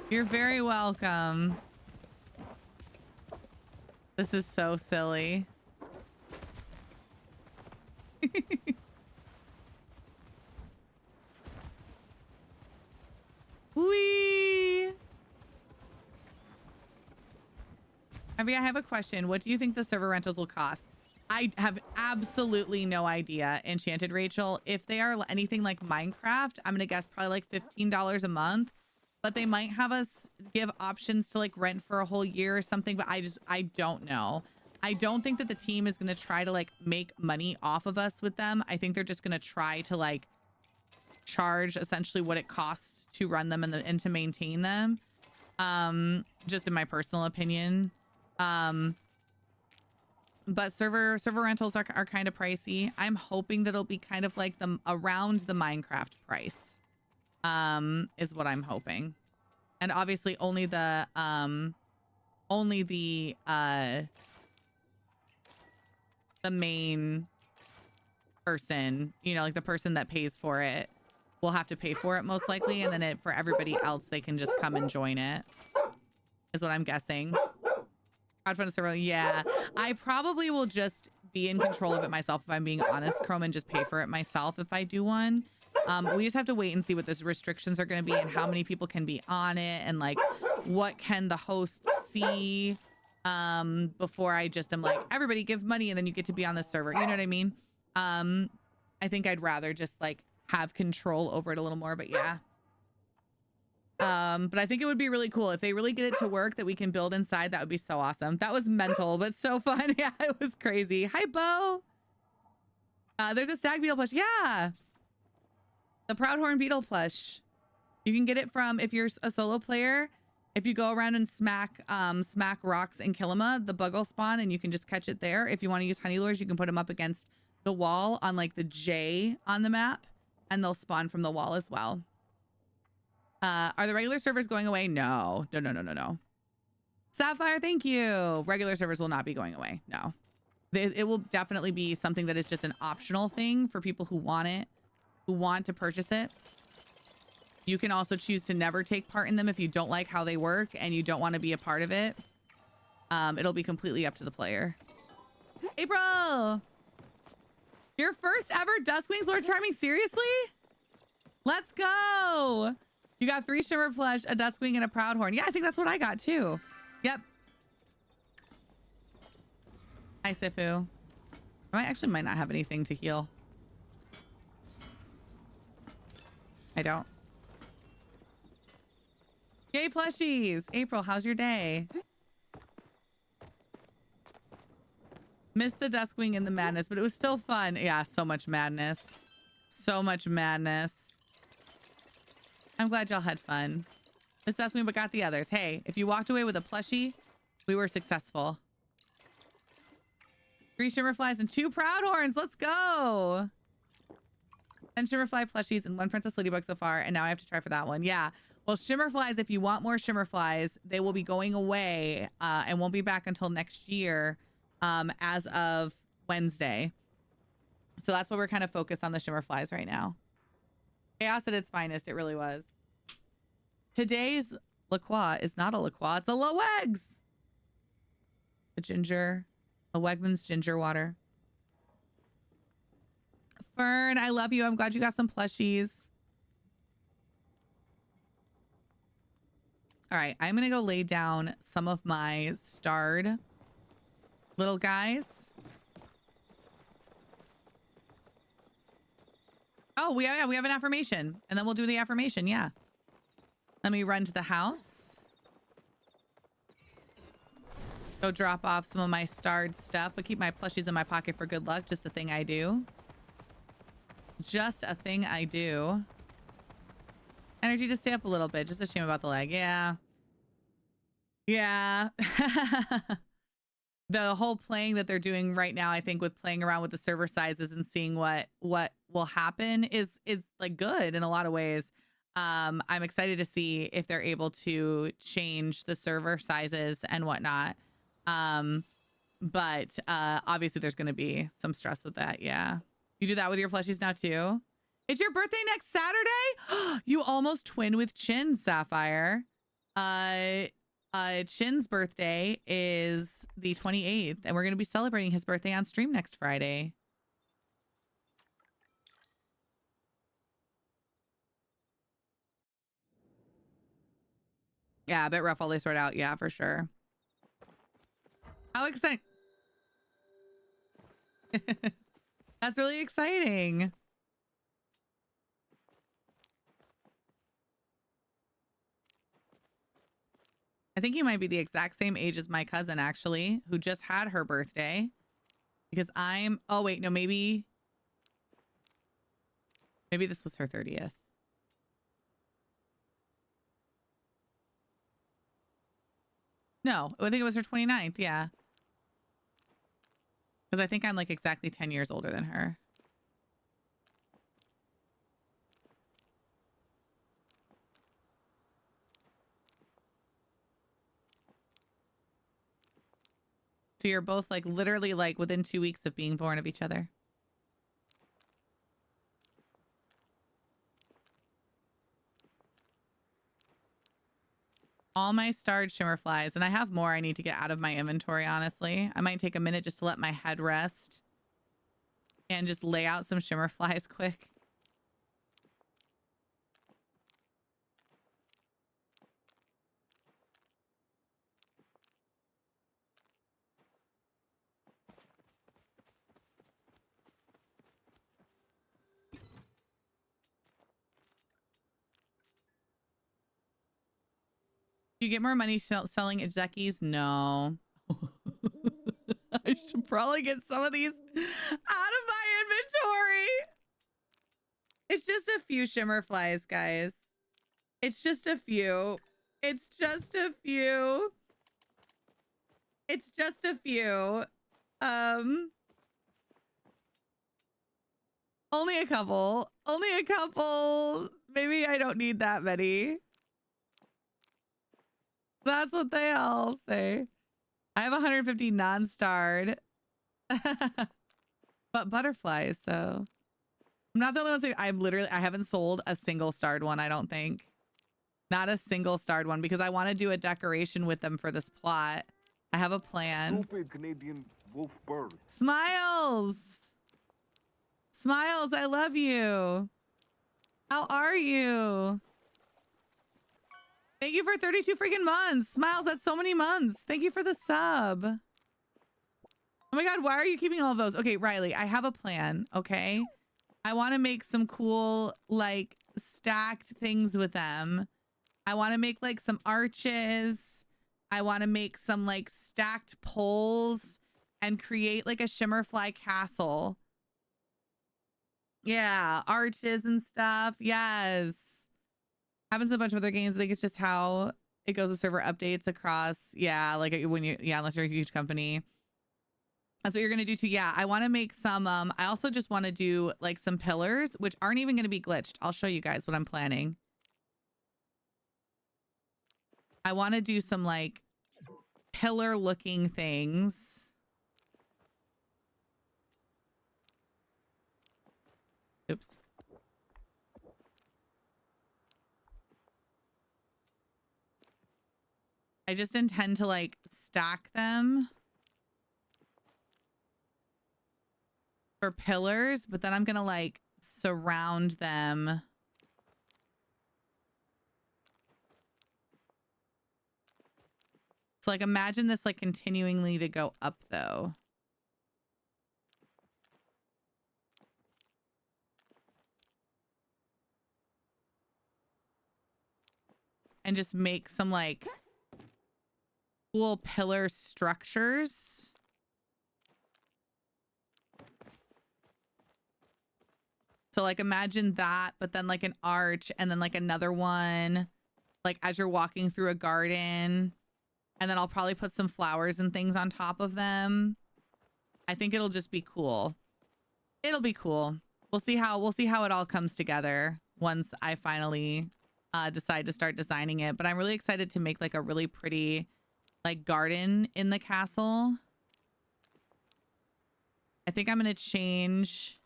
You're very welcome. This is so silly. Whee! I have a question. What do you think the server rentals will cost? I have absolutely no idea, Enchanted Rachel. If they are anything like Minecraft, I'm gonna guess probably like $15 a month. But they might have us give options to like rent for a whole year or something. But I don't know. I don't think that the team is gonna try to like make money off of us with them. I think they're just gonna try to like charge essentially what it costs to run them and to maintain them. Just in my personal opinion. But server rentals are kind of pricey. I'm hoping that it'll be kind of like around the Minecraft price, is what I'm hoping. And obviously only the main person, you know, like the person that pays for it will have to pay for it most likely. And then for everybody else, they can just come and join it, is what I'm guessing. Crowdfund server, yeah. I probably will just be in control of it myself, if I'm being honest, Chrome, and just pay for it myself if I do one. We just have to wait and see what those restrictions are going to be and how many people can be on it and like what can the host see before I just am like, everybody give money and then you get to be on the server. You know what I mean? I think I'd rather just like have control over it a little more, but yeah. But I think it would be really cool if they really get it to work that we can build inside. That would be so awesome. That was mental, but so fun. Yeah, it was crazy. Hi, Bo. There's a stag beetle plush. Yeah. The Proudhorn beetle plush. You can get it from, if you're a solo player, if you go around and smack rocks and kill them, the bug will spawn and you can just catch it there. If you want to use honey lures, you can put them up against the wall on like the J on the map and they'll spawn from the wall as well. Are the regular servers going away? No. Sapphire, thank you. Regular servers will not be going away. No. It will definitely be something that is just an optional thing for people who want it, who want to purchase it. You can also choose to never take part in them if you don't like how they work and you don't want to be a part of it. It'll be completely up to the player. April! Your first ever Duskwings Lord Charming? Seriously? Let's go! You got 3 Shimmer Plush, a Duskwing, and a Proudhorn. Yeah, I think that's what I got too. Yep. Hi, Sifu. I actually might not have anything to heal. I don't. Yay, plushies! April, how's your day? Missed the Duskwing and the madness, but it was still fun. Yeah, so much madness. So much madness. I'm glad y'all had fun. Missed Duskwing, but got the others. Hey, if you walked away with a plushie, we were successful. 3 Shimmerflies and 2 Proudhorns. Let's go. 10 Shimmerfly plushies and 1 Princess Ladybug so far, and now I have to try for that one. Yeah. Well, Shimmerflies, if you want more Shimmerflies, they will be going away and won't be back until next year as of Wednesday. So that's why we're kind of focused on the Shimmerflies right now. Chaos at its finest. It really was. Today's La Croix is not a La Croix. It's a Lowegs. The ginger. A Wegmans ginger water. Fern, I love you. I'm glad you got some plushies. All right. I'm going to go lay down some of my starred little guys. Oh, we have an affirmation, and then we'll do the affirmation. Yeah. Let me run to the house. Go drop off some of my starred stuff, but keep my plushies in my pocket for good luck. Just a thing I do. Just a thing I do. Energy to stay up a little bit. Just a shame about the leg. Yeah. Yeah. The whole playing that they're doing right now, I think, with playing around with the server sizes and seeing what will happen is like good in a lot of ways. I'm excited to see if they're able to change the server sizes and whatnot. But obviously there's going to be some stress with that. Yeah. You do that with your plushies now too? It's your birthday next Saturday? You almost twin with Chin, Sapphire. Chin's birthday is the 28th, and we're going to be celebrating his birthday on stream next Friday. Yeah, a bit rough while they sort out. Yeah, for sure. How exciting. That's really exciting. I think you might be the exact same age as my cousin, actually, who just had her birthday. Because I'm... Oh, wait. No, maybe this was her 30th. No, I think it was her 29th. Yeah. Because I think I'm like exactly 10 years older than her. So you're both like literally like within 2 weeks of being born of each other. All my starred shimmer flies, and I have more I need to get out of my inventory, honestly. I might take a minute just to let my head rest and just lay out some shimmer flies quick. Do you get more money selling Ejekis? No. I should probably get some of these out of my inventory. It's just a few shimmer flies, guys. It's just a few. It's just a few. It's just a few. Only a couple. Only a couple. Maybe I don't need that many. That's what they all say. I have 150 non-starred. But butterflies, so I'm not the only one saying I haven't sold a single starred one, I don't think. Not a single starred one, because I want to do a decoration with them for this plot. I have a plan. Stupid Canadian wolf bird. Smiles! Smiles, I love you. How are you? Thank you for 32 freaking months. Smiles, that's so many months. Thank you for the sub. Oh my god, why are you keeping all of those? Okay, Riley, I have a plan, okay? I want to make some cool, like, stacked things with them. I want to make, like, some arches. I want to make some, like, stacked poles and create, like, a shimmerfly castle. Yeah, arches and stuff. Yes. Happens in a bunch of other games. I think it's just how it goes with server updates across. Yeah, like when you, yeah, unless you're a huge company. That's what you're going to do too. Yeah, I want to make some, I also just want to do like some pillars, which aren't even going to be glitched. I'll show you guys what I'm planning. I want to do some like pillar looking things. Oops. I just intend to like stack them for pillars, but then I'm gonna like surround them. So like imagine this like continuingly to go up though. and just make some like cool pillar structures. So like imagine that, but then like an arch and then like another one, like as you're walking through a garden. And then I'll probably put some flowers and things on top of them. I think it'll just be cool. It'll be cool. We'll see how it all comes together once I finally decide to start designing it. But I'm really excited to make like a really pretty like garden in the castle. I think I'm gonna change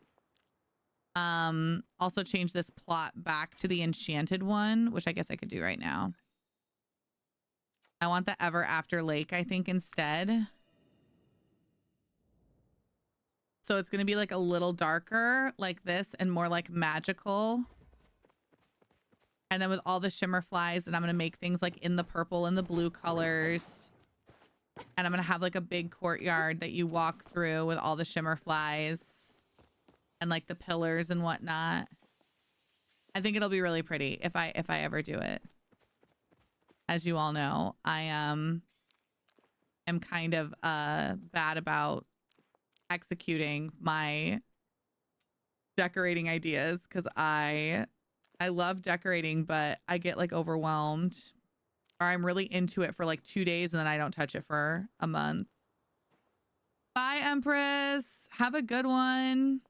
also change this plot back to the enchanted one, which I guess I could do right now. I want the ever after lake, I think, instead. So it's going to be like a little darker like this and more like magical. And then with all the shimmer flies, and I'm going to make things like in the purple and the blue colors. And I'm going to have like a big courtyard that you walk through with all the shimmer flies and like the pillars and whatnot. I think it'll be really pretty if I ever do it. As you all know, I am kind of bad about executing my decorating ideas because I love decorating, but I get like overwhelmed, or I'm really into it for like 2 days and then I don't touch it for a month. Bye, Empress. Have a good one.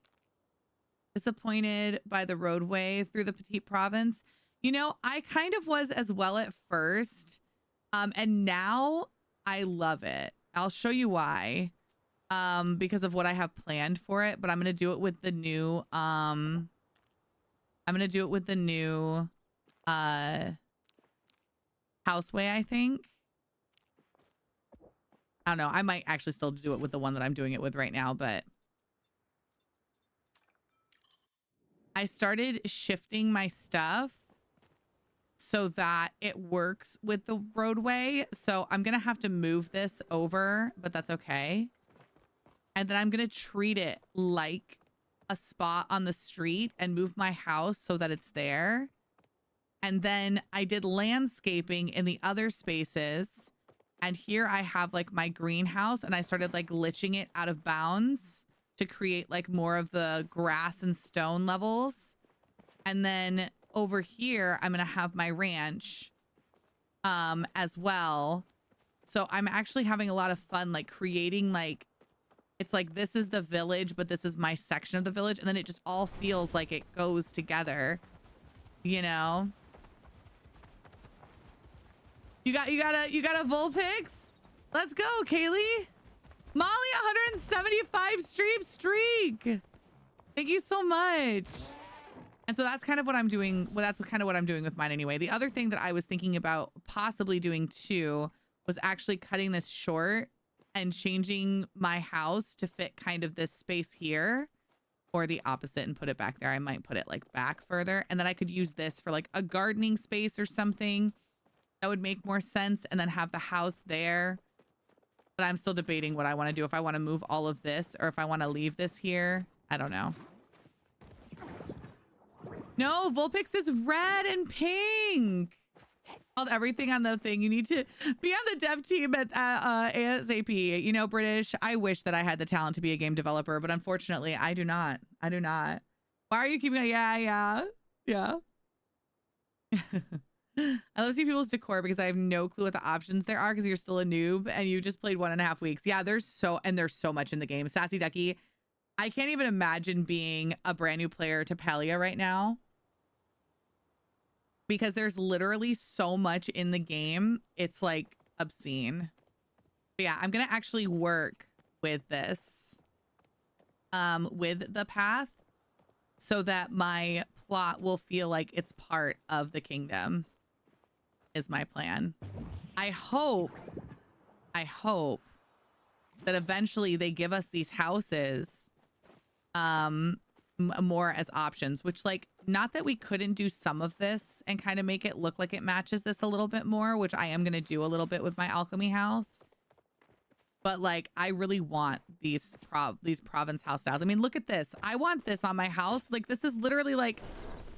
Disappointed by the roadway through the Petite Province. You know, I kind of was as well at first, and now I love it. I'll show you why, because of what I have planned for it, but I'm going to do it with the new, houseway, I think. I don't know. I might actually still do it with the one that I'm doing it with right now, but I started shifting my stuff so that it works with the roadway. So I'm going to have to move this over, but that's okay. And then I'm going to treat it like a spot on the street and move my house so that it's there. And then I did landscaping in the other spaces. And here I have like my greenhouse, and I started like glitching it out of bounds to create like more of the grass and stone levels. And then over here, I'm going to have my ranch as well. So I'm actually having a lot of fun, like creating like, it's like, this is the village, but this is my section of the village. And then it just all feels like it goes together, you know? You got a Vulpix? Let's go, Kaylee. Molly, 175 streak. Thank you so much. And so that's kind of what I'm doing. Well, that's kind of what I'm doing with mine anyway. The other thing that I was thinking about possibly doing too was actually cutting this short and changing my house to fit kind of this space here, or the opposite and put it back there. I might put it like back further, and then I could use this for like a gardening space or something. That would make more sense, and then have the house there. But I'm still debating what I want to do. If I want to move all of this or if I want to leave this here. I don't know. No, Vulpix is red and pink. Called everything on the thing. You need to be on the dev team at ASAP. You know, British, I wish that I had the talent to be a game developer, but unfortunately, I do not. I do not. Why are you keeping it? Yeah. I love seeing people's decor because I have no clue what the options there are because you're still a noob and you just played 1.5 weeks. Yeah, there's so much in the game. Sassy Ducky, I can't even imagine being a brand new player to Palia right now because there's literally so much in the game. It's like obscene. But yeah, I'm going to actually work with this, with the path so that my plot will feel like it's part of the kingdom. Is my plan. I hope that eventually they give us these houses more as options, which, like, not that we couldn't do some of this and kind of make it look like it matches this a little bit more, which I am going to do a little bit with my alchemy house. But like, I really want these province house styles. I mean, look at this. I want this on my house. Like, this is literally like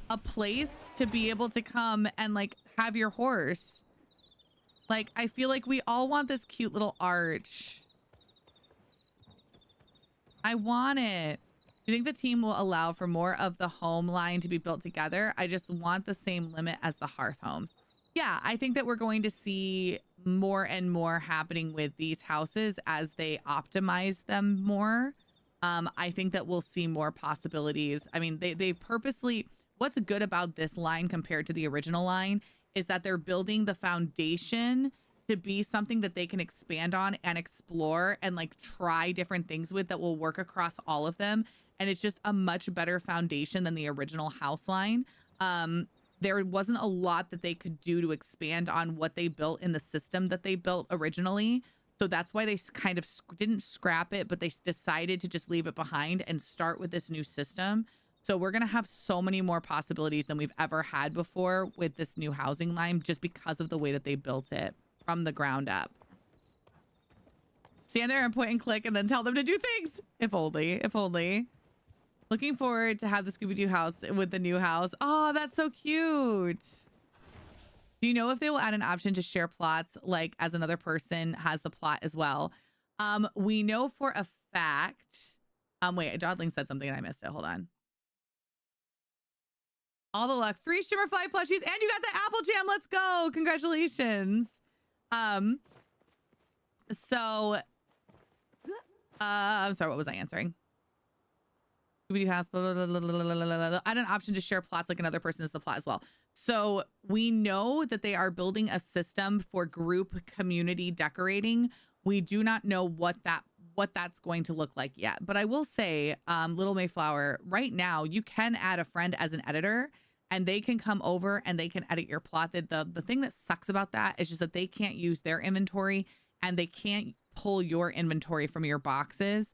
a place to be able to come and like have your horse. Like, I feel like we all want this cute little arch. I want it. Do you think the team will allow for more of the home line to be built together? I just want the same limit as the hearth homes. Yeah, I think that we're going to see more and more happening with these houses as they optimize them more. I think that we'll see more possibilities. I mean, they purposely, what's good about this line compared to the original line is that they're building the foundation to be something that they can expand on and explore and like try different things with that will work across all of them. And it's just a much better foundation than the original house line. There wasn't a lot that they could do to expand on what they built in the system that they built originally. So that's why they kind of didn't scrap it, but they decided to just leave it behind and start with this new system. So we're going to have so many more possibilities than we've ever had before with this new housing line, just because of the way that they built it from the ground up. Stand there and point and click and then tell them to do things. If only, if only. Looking forward to have the Scooby-Doo house with the new house. Oh, that's so cute. Do you know if they will add an option to share plots, like as another person has the plot as well? We know for a fact. Wait, Dodling said something and I missed it. Hold on. All the luck. 3 Shimmerfly plushies and you got the Apple Jam. Let's go. Congratulations. I'm sorry, what was I answering? Scooby-Doo house. Add an option to share plots like another person is the plot as well. So we know that they are building a system for group community decorating. We do not know what that's going to look like yet. But I will say, Little Mayflower, right now you can add a friend as an editor and they can come over and they can edit your plot. The thing that sucks about that is just that they can't use their inventory and they can't pull your inventory from your boxes.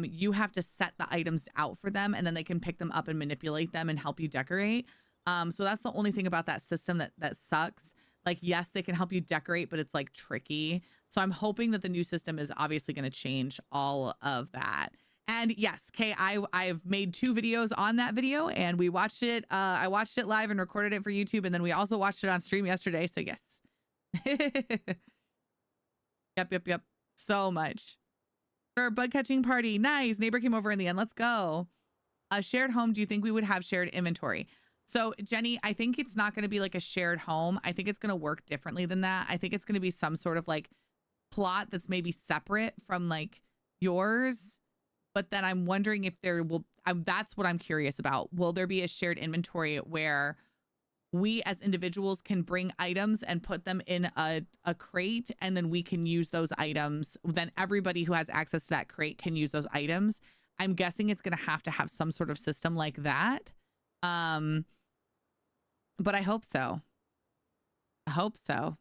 You have to set the items out for them and then they can pick them up and manipulate them and help you decorate. So that's the only thing about that system that sucks. Like, yes, they can help you decorate, but it's like tricky. So I'm hoping that the new system is obviously going to change all of that. And yes, Kay, I've made 2 videos on that video and we watched it. I watched it live and recorded it for YouTube. And then we also watched it on stream yesterday. So yes. Yep. So much. For a bug catching party. Nice. Neighbor came over in the end. Let's go. A shared home. Do you think we would have shared inventory? So Jenny, I think it's not going to be like a shared home. I think it's going to work differently than that. I think it's going to be some sort of like plot that's maybe separate from like yours. But then I'm wondering if there will, that's what I'm curious about. Will there be a shared inventory where we as individuals can bring items and put them in a crate and then we can use those items? Then everybody who has access to that crate can use those items. I'm guessing it's going to have some sort of system like that. But I hope so. I hope so.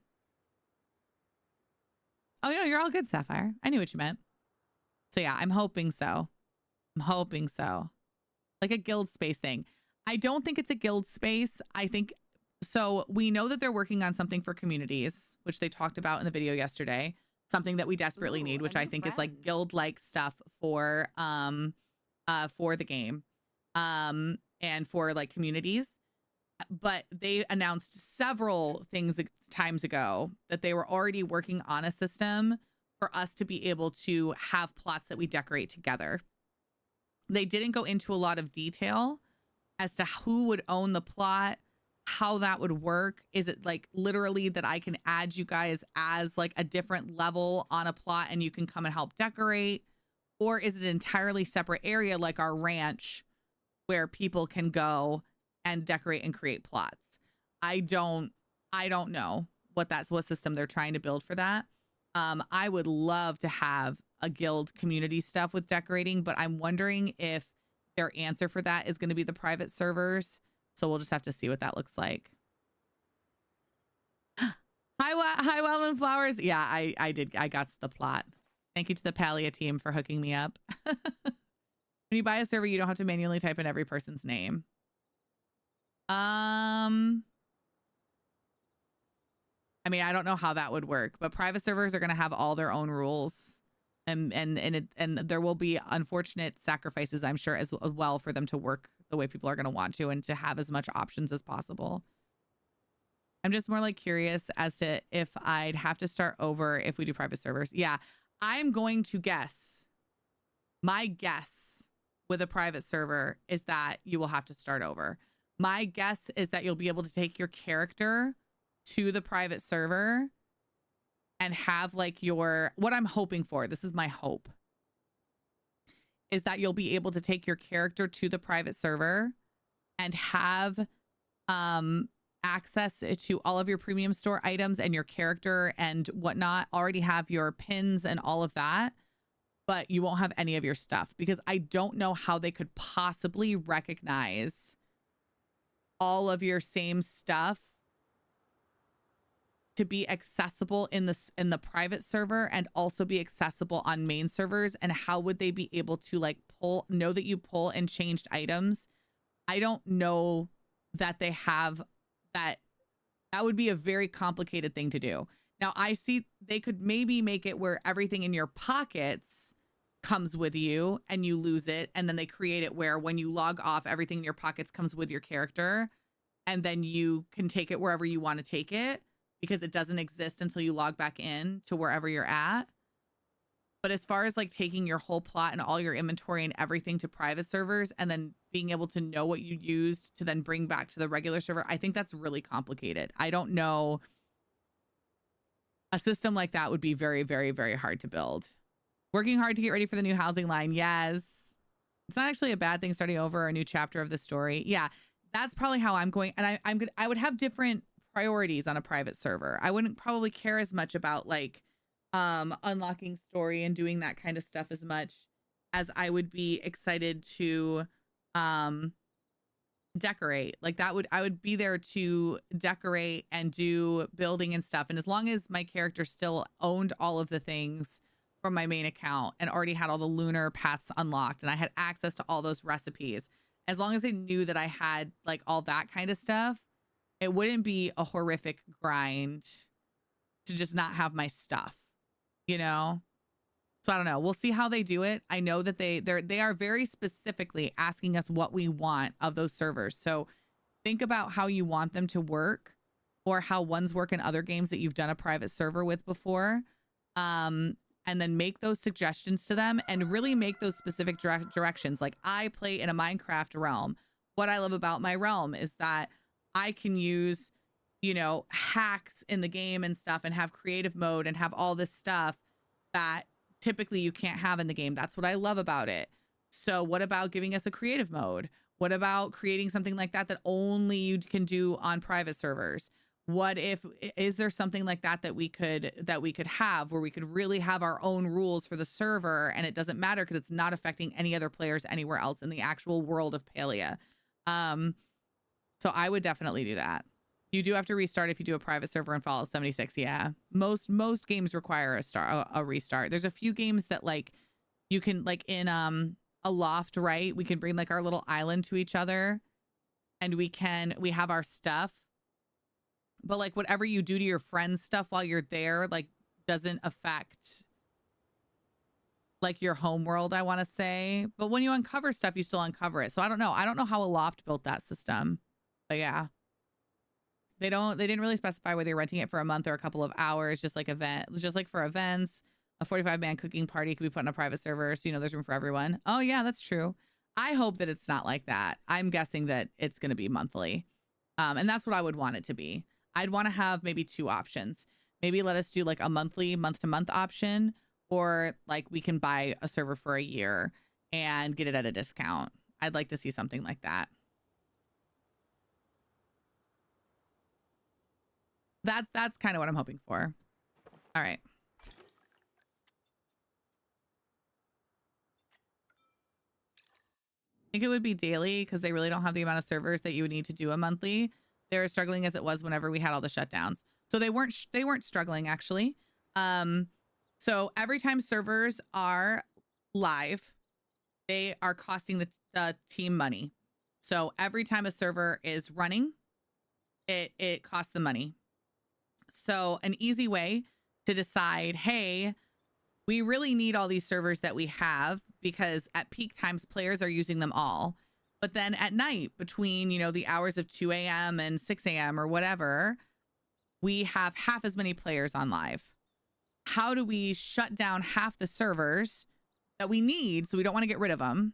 Oh, you know, you're all good, Sapphire. I knew what you meant. So yeah, I'm hoping so. Like a guild space thing. I don't think it's a guild space. I think, so we know that they're working on something for communities, which they talked about in the video yesterday. Something that we desperately need, which I think is like guild-like stuff for the game. And for like communities. But they announced several things times ago that they were already working on a system for us to be able to have plots that we decorate together. They didn't go into a lot of detail as to who would own the plot, how that would work. Is it like literally that I can add you guys as like a different level on a plot and you can come and help decorate? Or is it an entirely separate area like our ranch where people can go and decorate and create plots? I don't know what system they're trying to build for that. I would love to have a guild community stuff with decorating, but I'm wondering if their answer for that is going to be the private servers. So we'll just have to see what that looks like. Hi, Wildland Flowers. Yeah, I got the plot. Thank you to the Palia team for hooking me up. When you buy a server, you don't have to manually type in every person's name. I mean, I don't know how that would work, but private servers are going to have all their own rules, and there will be unfortunate sacrifices, I'm sure, as well for them to work the way people are going to want to and to have as much options as possible. I'm just more like curious as to if I'd have to start over if we do private servers. Yeah, I'm going to guess. My guess with a private server is that you will have to start over. My guess is that you'll be able to take your character to the private server and have like what I'm hoping for, this is my hope, is that you'll be able to take your character to the private server and have access to all of your premium store items and your character and whatnot, already have your pins and all of that, but you won't have any of your stuff, because I don't know how they could possibly recognize all of your same stuff to be accessible in the private server and also be accessible on main servers. And how would they be able to like know that you pull and changed items? I don't know that they have that. That would be a very complicated thing to do. Now I see they could maybe make it where everything in your pockets comes with you and you lose it. And then they create it where when you log off, everything in your pockets comes with your character. And then you can take it wherever you want to take it, because it doesn't exist until you log back in to wherever you're at. But as far as like taking your whole plot and all your inventory and everything to private servers and then being able to know what you used to then bring back to the regular server, I think that's really complicated. I don't know. A system like that would be very, very, very hard to build. Working hard to get ready for the new housing line. Yes. It's not actually a bad thing starting over a new chapter of the story. Yeah, that's probably how I'm going. And I would have different priorities on a private server. I wouldn't probably care as much about like unlocking story and doing that kind of stuff as much as I would be excited to decorate. Like I would be there to decorate and do building and stuff. And as long as my character still owned all of the things from my main account and already had all the lunar paths unlocked and I had access to all those recipes, as long as I knew that I had like all that kind of stuff, it wouldn't be a horrific grind to just not have my stuff, you know? So I don't know. We'll see how they do it. I know that they are very specifically asking us what we want of those servers. So think about how you want them to work, or how ones work in other games that you've done a private server with before. And then make those suggestions to them and really make those specific directions. Like, I play in a Minecraft realm. What I love about my realm is that I can use, you know, hacks in the game and stuff and have creative mode and have all this stuff that typically you can't have in the game. That's what I love about it. So what about giving us a creative mode? What about creating something like that that only you can do on private servers? What if, is there something like that that we could have where we could really have our own rules for the server and it doesn't matter because it's not affecting any other players anywhere else in the actual world of Palia? So I would definitely do that. You do have to restart if you do a private server in Fallout 76. Yeah, most games require a restart. There's a few games that like you can, like in a loft, right? We can bring like our little island to each other, and we have our stuff. But like whatever you do to your friend's stuff while you're there, like doesn't affect like your home world, I want to say. But when you uncover stuff, you still uncover it. So I don't know. I don't know how a loft built that system. But yeah. They didn't really specify whether you're renting it for a month or a couple of hours, just like for events. A 45-man cooking party could be put on a private server, so you know there's room for everyone. Oh yeah, that's true. I hope that it's not like that. I'm guessing that it's going to be monthly. And that's what I would want it to be. I'd want to have maybe two options. Maybe let us do like a monthly, month-to-month option, or like we can buy a server for a year and get it at a discount. I'd like to see something like that. That's kind of what I'm hoping for. All right. I think it would be daily because they really don't have the amount of servers that you would need to do a monthly. They're struggling as it was whenever we had all the shutdowns. So they weren't struggling actually. So every time servers are live, they are costing the team money. So every time a server is running, it costs the money. So an easy way to decide, hey, we really need all these servers that we have because at peak times players are using them all. But then at night between, you know, the hours of 2 a.m. and 6 a.m. or whatever, we have half as many players on live. How do we shut down half the servers that we need, so we don't want to get rid of them,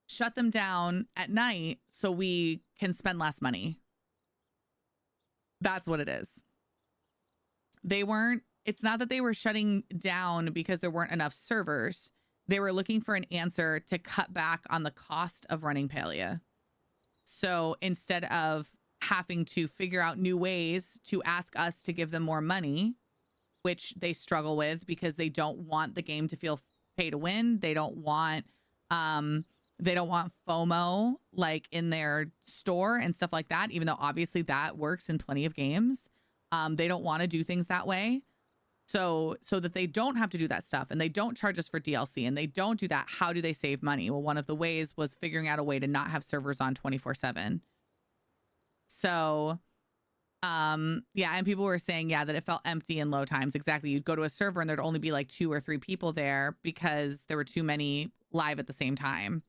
shut them down at night so we can spend less money? That's what it is. It's not that they were shutting down because there weren't enough servers. They were looking for an answer to cut back on the cost of running Palia. So instead of having to figure out new ways to ask us to give them more money, which they struggle with because they don't want the game to feel pay to win. They don't want FOMO like in their store and stuff like that, even though obviously that works in plenty of games. They don't want to do things that way. So that they don't have to do that stuff, and they don't charge us for DLC, and they don't do that. How do they save money? Well, one of the ways was figuring out a way to not have servers on 24/7. So, yeah, and people were saying, yeah, that it felt empty in low times. Exactly. You'd go to a server and there'd only be like 2 or 3 people there because there were too many live at the same time.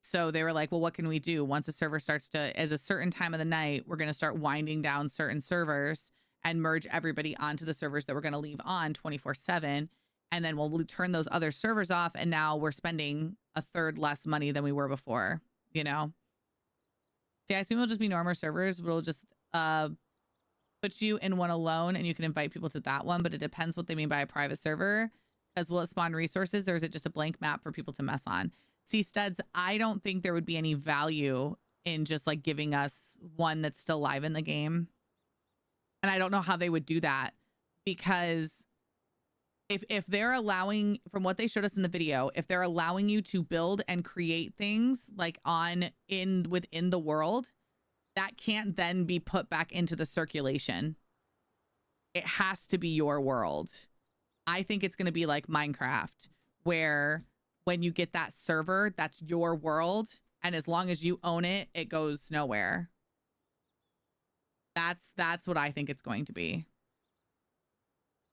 So they were like, well, what can we do? Once a server starts to, as a certain time of the night, we're going to start winding down certain servers and merge everybody onto the servers that we're going to leave on 24/7. And then we'll turn those other servers off. And now we're spending a third less money than we were before, you know? See, I assume it'll just be normal servers. We'll just put you in one alone and you can invite people to that one. But it depends what they mean by a private server. Because will it spawn resources, or is it just a blank map for people to mess on? See, Studs, I don't think there would be any value in just like giving us one that's still live in the game. And I don't know how they would do that, because if they're allowing, from what they showed us in the video, if they're allowing you to build and create things like within the world, that can't then be put back into the circulation. It has to be your world. I think it's going to be like Minecraft, where when you get that server, that's your world. And as long as you own it, it goes nowhere. That's what I think it's going to be.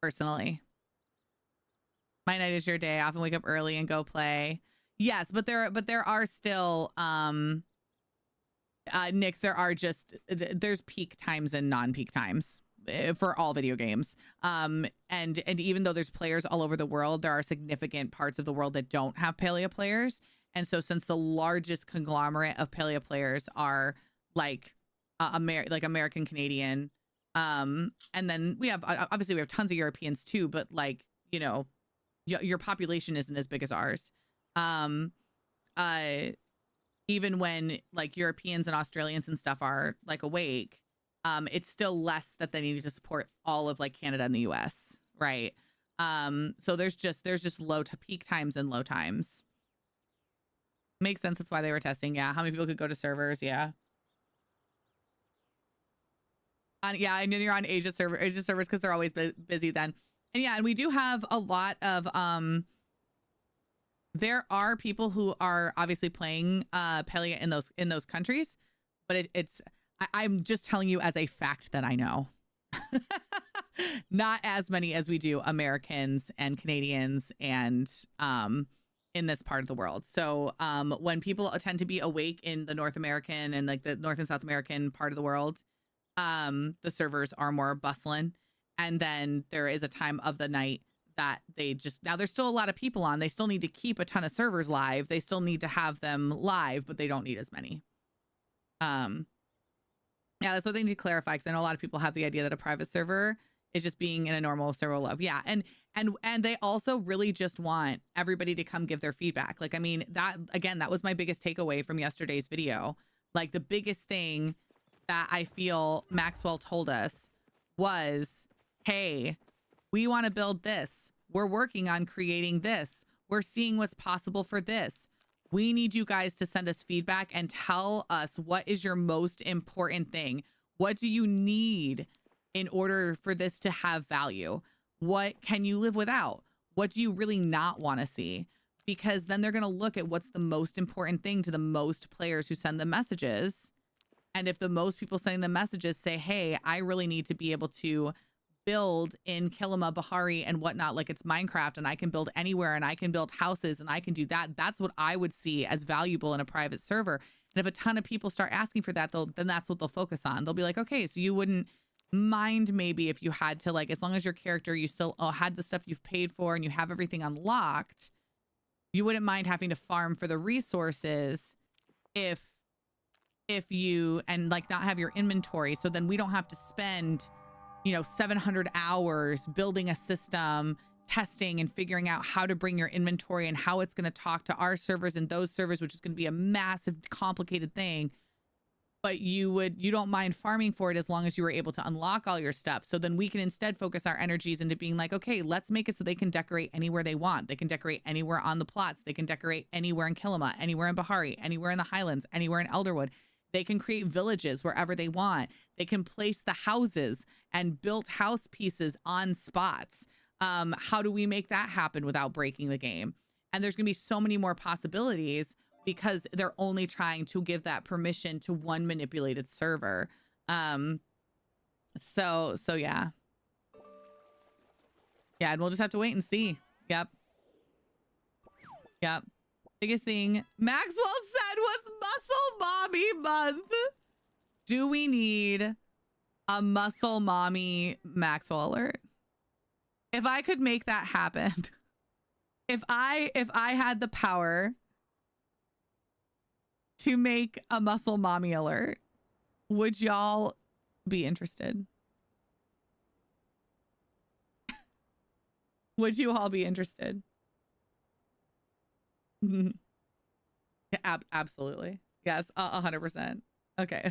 Personally. My night is your day. I often wake up early and go play. Yes, but there are still Nix, there's peak times and non-peak times for all video games. And even though there's players all over the world, there are significant parts of the world that don't have Palia players. And so since the largest conglomerate of Palia players are like American, Canadian, and then we have obviously we have tons of Europeans too, but like, you know, your population isn't as big as ours. Even when like Europeans and Australians and stuff are like awake, it's still less that they need to support all of like Canada and the US, right? So there's just low to peak times and low times. Makes sense. That's why they were testing. Yeah, how many people could go to servers? Yeah. Yeah, I know you're on Asia servers because they're always busy then. And yeah, and we do have a lot of there are people who are obviously playing Palia in those countries, but I'm just telling you as a fact that I know. Not as many as we do Americans and Canadians and in this part of the world. So when people tend to be awake in the North American and like the North and South American part of the world, the servers are more bustling. And then there is a time of the night that now there's still a lot of people on. They still need to keep a ton of servers live. They still need to have them live, but they don't need as many. Yeah, that's what they need to clarify, because I know a lot of people have the idea that a private server is just being in a normal server love. Yeah, and they also really just want everybody to come give their feedback. Like, I mean, that was my biggest takeaway from yesterday's video. Like, the biggest thing that I feel Maxwell told us was, hey, we want to build this. We're working on creating this. We're seeing what's possible for this. We need you guys to send us feedback and tell us, what is your most important thing? What do you need in order for this to have value? What can you live without? What do you really not want to see? Because then they're going to look at what's the most important thing to the most players who send them messages. And if the most people sending them messages say, hey, I really need to be able to build in Kilima, Bahari and whatnot, like it's Minecraft, and I can build anywhere and I can build houses and I can do that. That's what I would see as valuable in a private server. And if a ton of people start asking for that, then that's what they'll focus on. They'll be like, okay, so you wouldn't mind maybe if you had to, like, as long as your character, you still had the stuff you've paid for and you have everything unlocked, you wouldn't mind having to farm for the resources if you, and like not have your inventory. So then we don't have to spend, 700 hours building a system, testing and figuring out how to bring your inventory and how it's going to talk to our servers and those servers, which is going to be a massive, complicated thing. But you don't mind farming for it as long as you were able to unlock all your stuff. So then we can instead focus our energies into being like, okay, let's make it so they can decorate anywhere they want. They can decorate anywhere on the plots. They can decorate anywhere in Kilima, anywhere in Bahari, anywhere in the Highlands, anywhere in Elderwood. They can create villages wherever they want. They can place the houses and build house pieces on spots. How do we make that happen without breaking the game? And there's going to be so many more possibilities because they're only trying to give that permission to one manipulated server. So yeah. Yeah, and we'll just have to wait and see. Yep. Biggest thing Maxwell said was Muscle Mommy Month. Do we need a Muscle Mommy Maxwell alert? If I could make that happen, if I had the power to make a Muscle Mommy alert, would y'all be interested? Would you all be interested? Yeah, absolutely. Yes, 100%. Okay.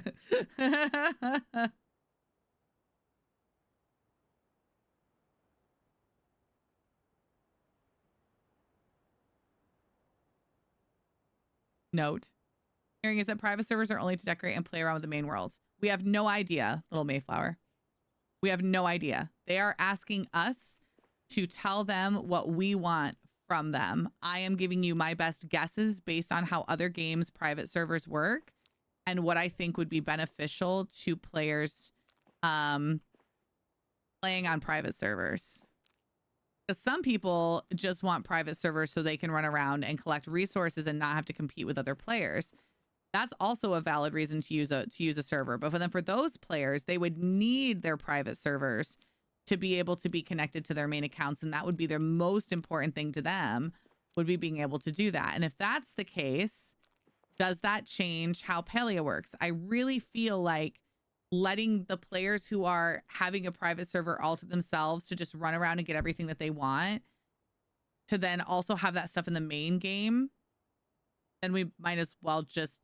Note. Hearing is that private servers are only to decorate and play around with the main worlds. We have no idea, little Mayflower. We have no idea. They are asking us to tell them what we want from them. I am giving you my best guesses based on how other games' private servers work and what I think would be beneficial to players playing on private servers. Because some people just want private servers so they can run around and collect resources and not have to compete with other players. That's also a valid reason to use a server. But for those players, they would need their private servers to be able to be connected to their main accounts. And that would be their most important thing to them, would be being able to do that. And if that's the case, does that change how Palia works? I really feel like letting the players who are having a private server all to themselves to just run around and get everything that they want, to then also have that stuff in the main game, then we might as well just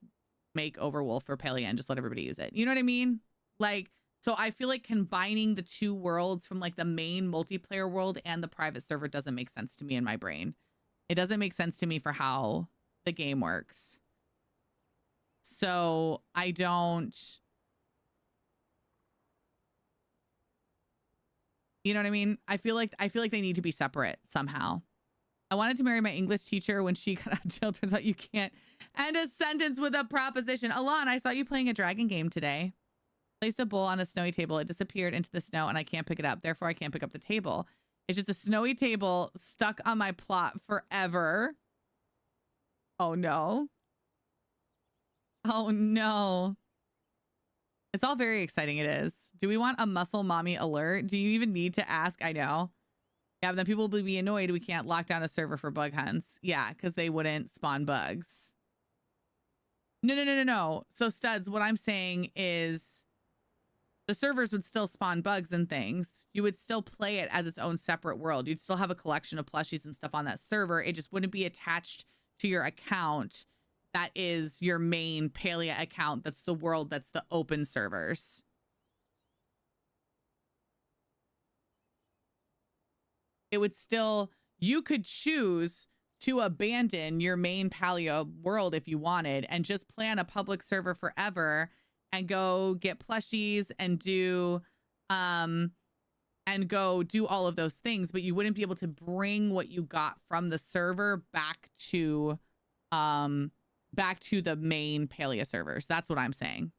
make Overwolf for Palia and just let everybody use it. You know what I mean? Like, so I feel like combining the two worlds from like the main multiplayer world and the private server doesn't make sense to me in my brain. It doesn't make sense to me for how the game works. So I don't, you know what I mean? I feel like they need to be separate somehow. I wanted to marry my English teacher when she got out of jail. Turns out you can't end a sentence with a proposition. Alon, I saw you playing a dragon game today. Placed a bowl on a snowy table. It disappeared into the snow and I can't pick it up. Therefore, I can't pick up the table. It's just a snowy table stuck on my plot forever. Oh, no. Oh, no. It's all very exciting. It is. Do we want a Muscle Mommy alert? Do you even need to ask? I know. Yeah, but then people will be annoyed we can't lock down a server for bug hunts. Yeah, because they wouldn't spawn bugs. No. So, Studs, what I'm saying is the servers would still spawn bugs and things. You would still play it as its own separate world. You'd still have a collection of plushies and stuff on that server. It just wouldn't be attached to your account that is your main Palia account. That's the world, that's the open servers. It would still, you could choose to abandon your main Palia world if you wanted and just play on a public server forever and go get plushies and do all of those things, but you wouldn't be able to bring what you got from the server back to the main Palia servers. That's what I'm saying.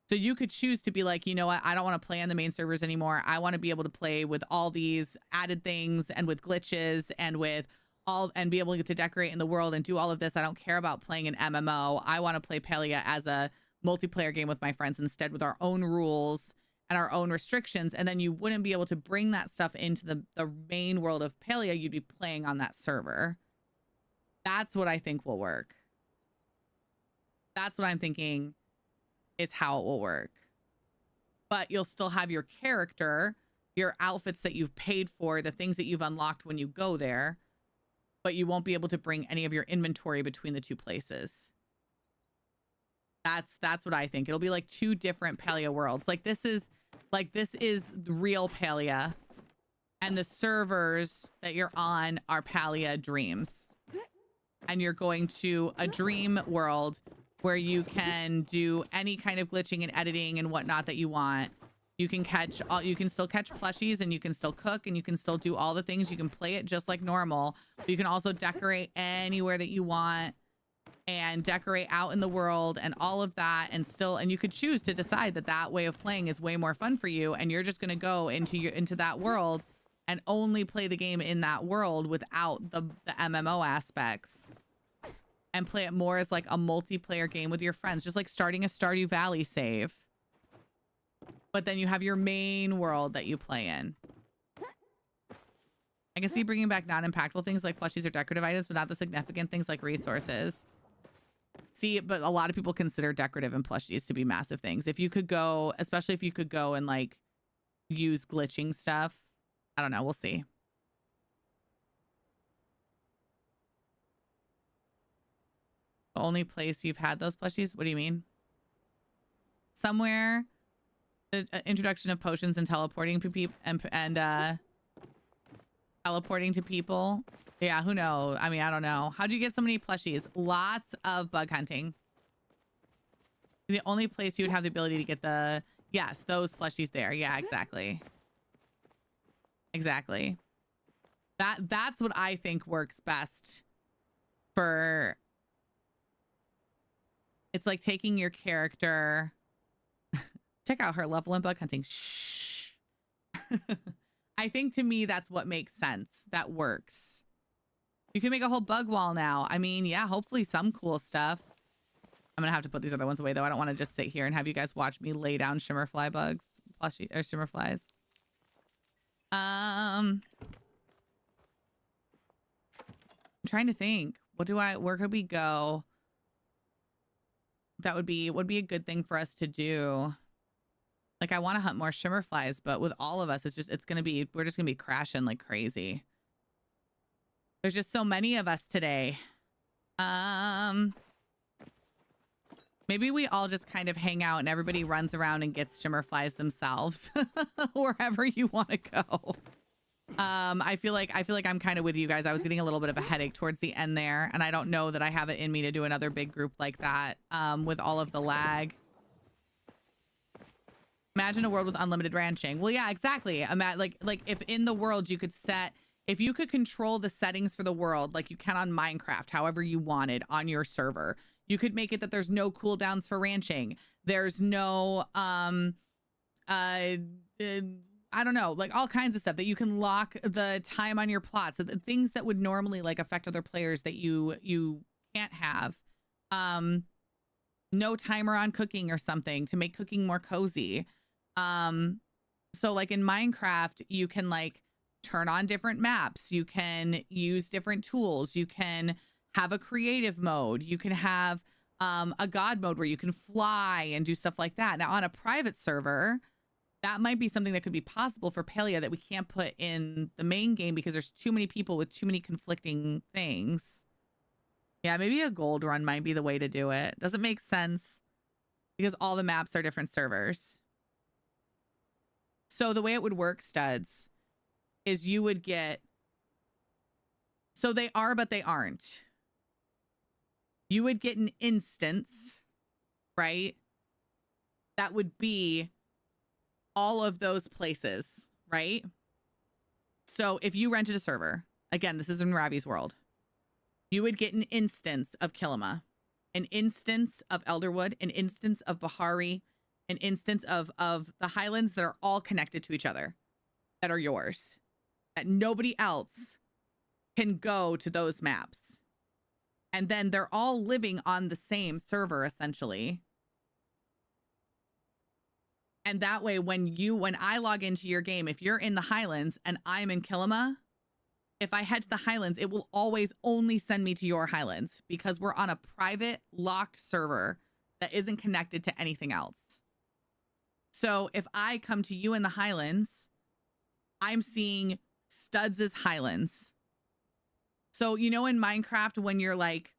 So you could choose to be like, you know what? I don't want to play on the main servers anymore. I want to be able to play with all these added things and with glitches and with all, and be able to decorate in the world and do all of this. I don't care about playing an MMO. I want to play Palia as a multiplayer game with my friends instead, with our own rules and our own restrictions. And then you wouldn't be able to bring that stuff into the main world of Palia. You'd be playing on that server. That's what I think will work. That's what I'm thinking is how it will work. But you'll still have your character, your outfits that you've paid for, the things that you've unlocked when you go there, but you won't be able to bring any of your inventory between the two places. That's what I think. It'll be like two different Palia worlds. Like this is real Palia, and the servers that you're on are Palia dreams. And you're going to a dream world where you can do any kind of glitching and editing and whatnot that you want. You can still catch plushies, and you can still cook, and you can still do all the things. You can play it just like normal. But you can also decorate anywhere that you want and decorate out in the world and all of that. And you could choose to decide that way of playing is way more fun for you. And you're just going to go into that world and only play the game in that world without the MMO aspects, and play it more as like a multiplayer game with your friends, just like starting a Stardew Valley save. But then you have your main world that you play in. I can see bringing back non-impactful things like plushies or decorative items, but not the significant things like resources. See, but a lot of people consider decorative and plushies to be massive things. If you could go, especially if you could go and like use glitching stuff. I don't know. We'll see. The only place you've had those plushies? What do you mean? Somewhere. The introduction of potions and teleporting to people and teleporting to people. Yeah, who knows? I mean, I don't know. How do you get so many plushies? Lots of bug hunting. The only place you would have the ability to get those plushies there. Yeah, exactly. Exactly. That's what I think works best for. It's like taking your character. Check out her level in bug hunting. Shh. I think to me, that's what makes sense. That works. You can make a whole bug wall now. I mean, yeah, hopefully some cool stuff. I'm going to have to put these other ones away, though. I don't want to just sit here and have you guys watch me lay down shimmerfly bugs. Or shimmerflies. I'm trying to think. Where could we go? That would be a good thing for us to do. Like, I want to hunt more shimmerflies, but with all of us, we're just going to be crashing like crazy. There's just so many of us today. Maybe we all just kind of hang out and everybody runs around and gets shimmerflies themselves wherever you want to go. I feel like I'm kind of with you guys. I was getting a little bit of a headache towards the end there, and I don't know that I have it in me to do another big group like that with all of the lag. Imagine a world with unlimited ranching. Well, yeah, exactly. Like if in the world you could if you could control the settings for the world like you can on Minecraft, however you wanted on your server, you could make it that there's no cooldowns for ranching. There's no, I don't know, like all kinds of stuff that you can lock the time on your plots, the things that would normally like affect other players that you can't have. No timer on cooking or something to make cooking more cozy. So like in Minecraft, you can like turn on different maps. You can use different tools. You can have a creative mode. You can have a god mode where you can fly and do stuff like that. Now on a private server, that might be something that could be possible for Palia that we can't put in the main game because there's too many people with too many conflicting things. Yeah, maybe a gold run might be the way to do it. Doesn't make sense because all the maps are different servers. So the way it would work, studs, is you would get... So they are, but they aren't. You would get an instance, right? That would be all of those places, right? So if you rented a server, again, this is in Ravi's world, you would get an instance of Kilima, an instance of Elderwood, an instance of Bahari, an instance of the Highlands that are all connected to each other, that are yours, that nobody else can go to those maps. And then they're all living on the same server, essentially. And that way, when I log into your game, if you're in the Highlands and I'm in Kilima, if I head to the Highlands, it will always only send me to your Highlands because we're on a private locked server that isn't connected to anything else. So if I come to you in the Highlands, I'm seeing Studs' Highlands. So, you know, in Minecraft, when you're like,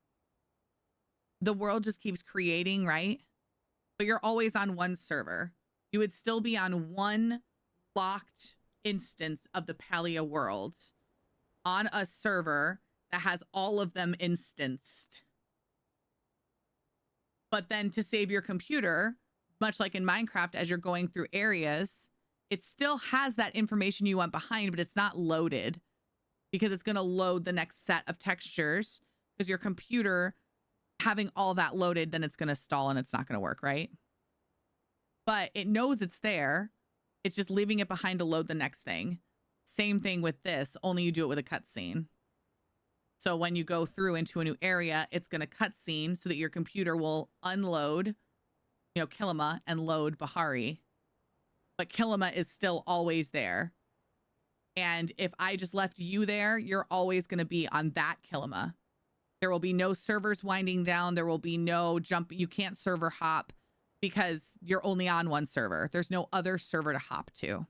the world just keeps creating, right? But you're always on one server. You would still be on one locked instance of the Palia world on a server that has all of them instanced. But then to save your computer, much like in Minecraft, as you're going through areas, it still has that information you want behind, but it's not loaded because it's going to load the next set of textures because your computer having all that loaded, then it's going to stall and it's not going to work, right? But it knows it's there. It's just leaving it behind to load the next thing. Same thing with this, only you do it with a cutscene. So when you go through into a new area, it's going to cutscene so that your computer will unload, you know, Kilima and load Bahari. But Kilima is still always there. And if I just left you there, you're always going to be on that Kilima. There will be no servers winding down. There will be no jump. You can't server hop because you're only on one server. There's no other server to hop to.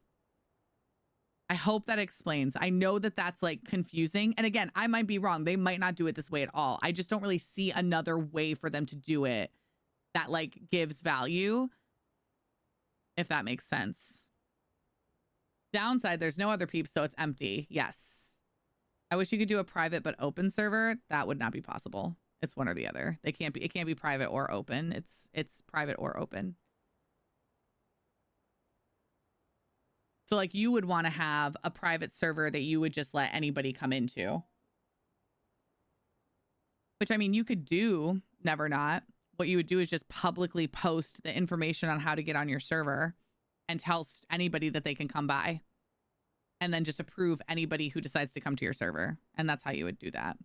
I hope that explains. I know that that's like confusing. And again, I might be wrong. They might not do it this way at all. I just don't really see another way for them to do it that like gives value, if that makes sense. Downside, there's no other peeps, so it's empty. Yes. I wish you could do a private but open server. That would not be possible. It's one or the other. It can't be private or open. It's private or open. So like you would want to have a private server that you would just let anybody come into. Which I mean, you could do, never not. What you would do is just publicly post the information on how to get on your server and tell anybody that they can come by. And then just approve anybody who decides to come to your server. And that's how you would do that.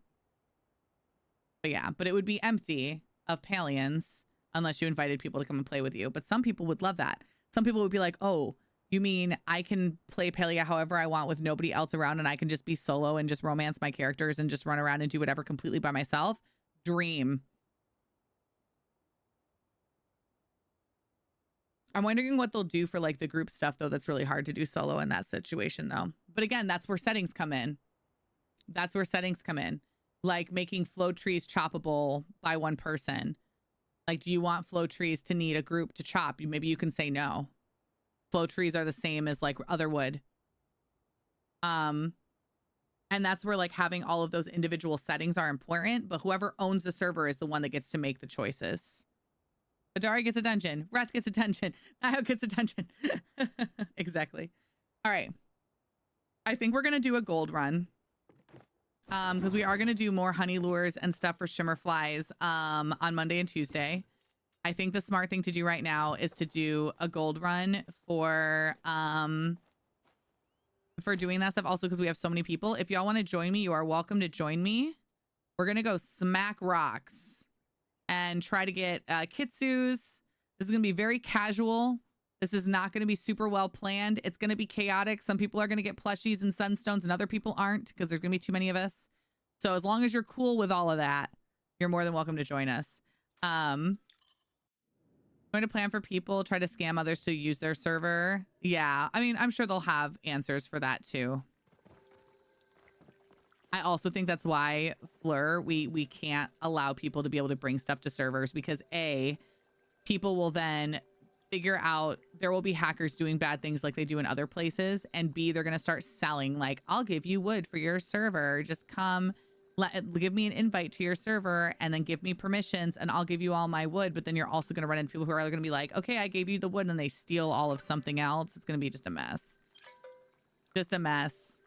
But yeah, but it would be empty of Palians unless you invited people to come and play with you. But some people would love that. Some people would be like, oh, you mean I can play Palia however I want with nobody else around and I can just be solo and just romance my characters and just run around and do whatever completely by myself? Dream. I'm wondering what they'll do for like the group stuff though. That's really hard to do solo in that situation though. But again, that's where settings come in. That's where settings come in. Like making flow trees choppable by one person. Like, do you want flow trees to need a group to chop? Maybe you can say no. Flow trees are the same as like other wood. And that's where like having all of those individual settings are important, but whoever owns the server is the one that gets to make the choices. Adari gets attention. Wrath gets attention. Nio gets attention. Exactly. All right. I think we're going to do a gold run. Because we are going to do more honey lures and stuff for shimmer flies on Monday and Tuesday. I think the smart thing to do right now is to do a gold run for doing that stuff. Also, because we have so many people. If y'all want to join me, you are welcome to join me. We're going to go smack rocks and try to get kitsus. This is going to be very casual. This is not going to be super well planned. It's going to be chaotic. Some people are going to get plushies and sunstones and other people aren't because there's going to be too many of us. So as long as you're cool with all of that, you're more than welcome to join us. Going to plan for people, try to scam others to use their server. Yeah, I mean, I'm sure they'll have answers for that too. I also think that's why Fleur, we can't allow people to be able to bring stuff to servers because A, people will then figure out there will be hackers doing bad things like they do in other places, and B, they're going to start selling like, I'll give you wood for your server. Just come, give me an invite to your server and then give me permissions and I'll give you all my wood. But then you're also going to run into people who are going to be like, okay, I gave you the wood, and they steal all of something else. It's going to be just a mess. Just a mess.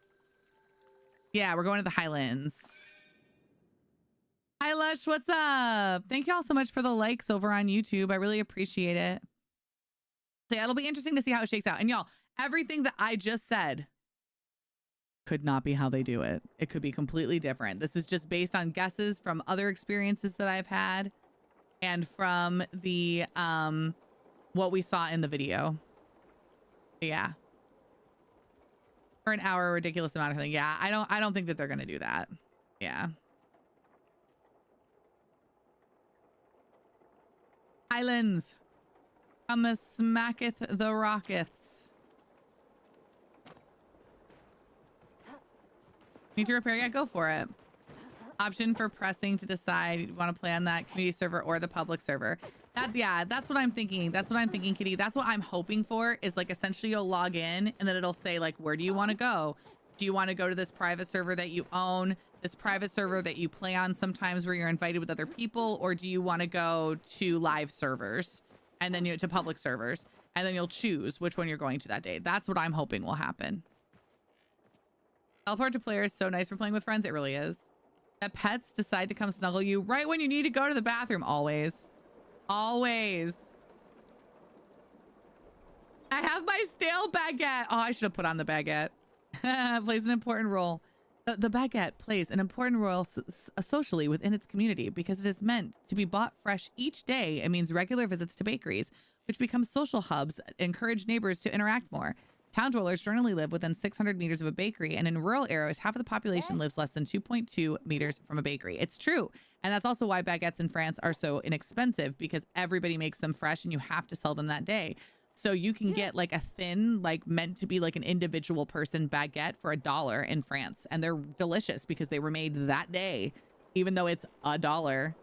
Yeah, we're going to the Highlands. Hi, Lush. What's up? Thank you all so much for the likes over on YouTube. I really appreciate it. So yeah, it'll be interesting to see how it shakes out. And y'all, everything that I just said could not be how they do it. It could be completely different. This is just based on guesses from other experiences that I've had and from the what we saw in the video. Yeah. For an hour, a ridiculous amount of thing. Yeah, I don't think that they're gonna do that. Yeah. Islands. Come smacketh the rockets. Need to repair? Yeah, go for it. Option for pressing to decide you want to play on that community server or the public server. That's what I'm thinking. That's what I'm thinking, Kitty. That's what I'm hoping for is like essentially you'll log in and then it'll say like, where do you want to go? Do you want to go to this private server that you own, this private server that you play on sometimes where you're invited with other people, or do you want to go to live servers and then to public servers and then you'll choose which one you're going to that day. That's what I'm hoping will happen. Teleport to players, so nice for playing with friends. It really is. That pets decide to come snuggle you right when you need to go to the bathroom. Always. Always. I have my stale baguette. Oh, I should have put on the baguette. Plays an important role. The baguette plays an important role socially within its community because it is meant to be bought fresh each day. It means regular visits to bakeries, which become social hubs, encourage neighbors to interact more. Town dwellers generally live within 600 meters of a bakery, and in rural areas, half of the population lives less than 2.2 meters from a bakery. It's true. And that's also why baguettes in France are so inexpensive, because everybody makes them fresh and you have to sell them that day. So you can get like a thin, like meant to be like an individual person baguette for $1 in France. And they're delicious because they were made that day, even though it's $1.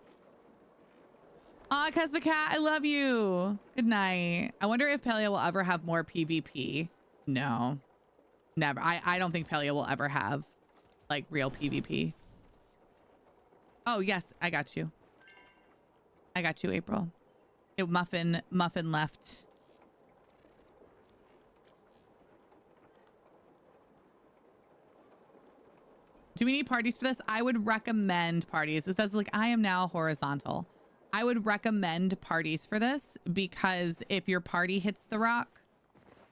Aw, Cosmic Cat, I love you. Good night. I wonder if Palia will ever have more PvP. No, never. I don't think Palia will ever have like real PvP. Oh, yes. I got you. I got you, April. Muffin left. Do we need parties for this? I would recommend parties. It says like, I am now horizontal. I would recommend parties for this because if your party hits the rock,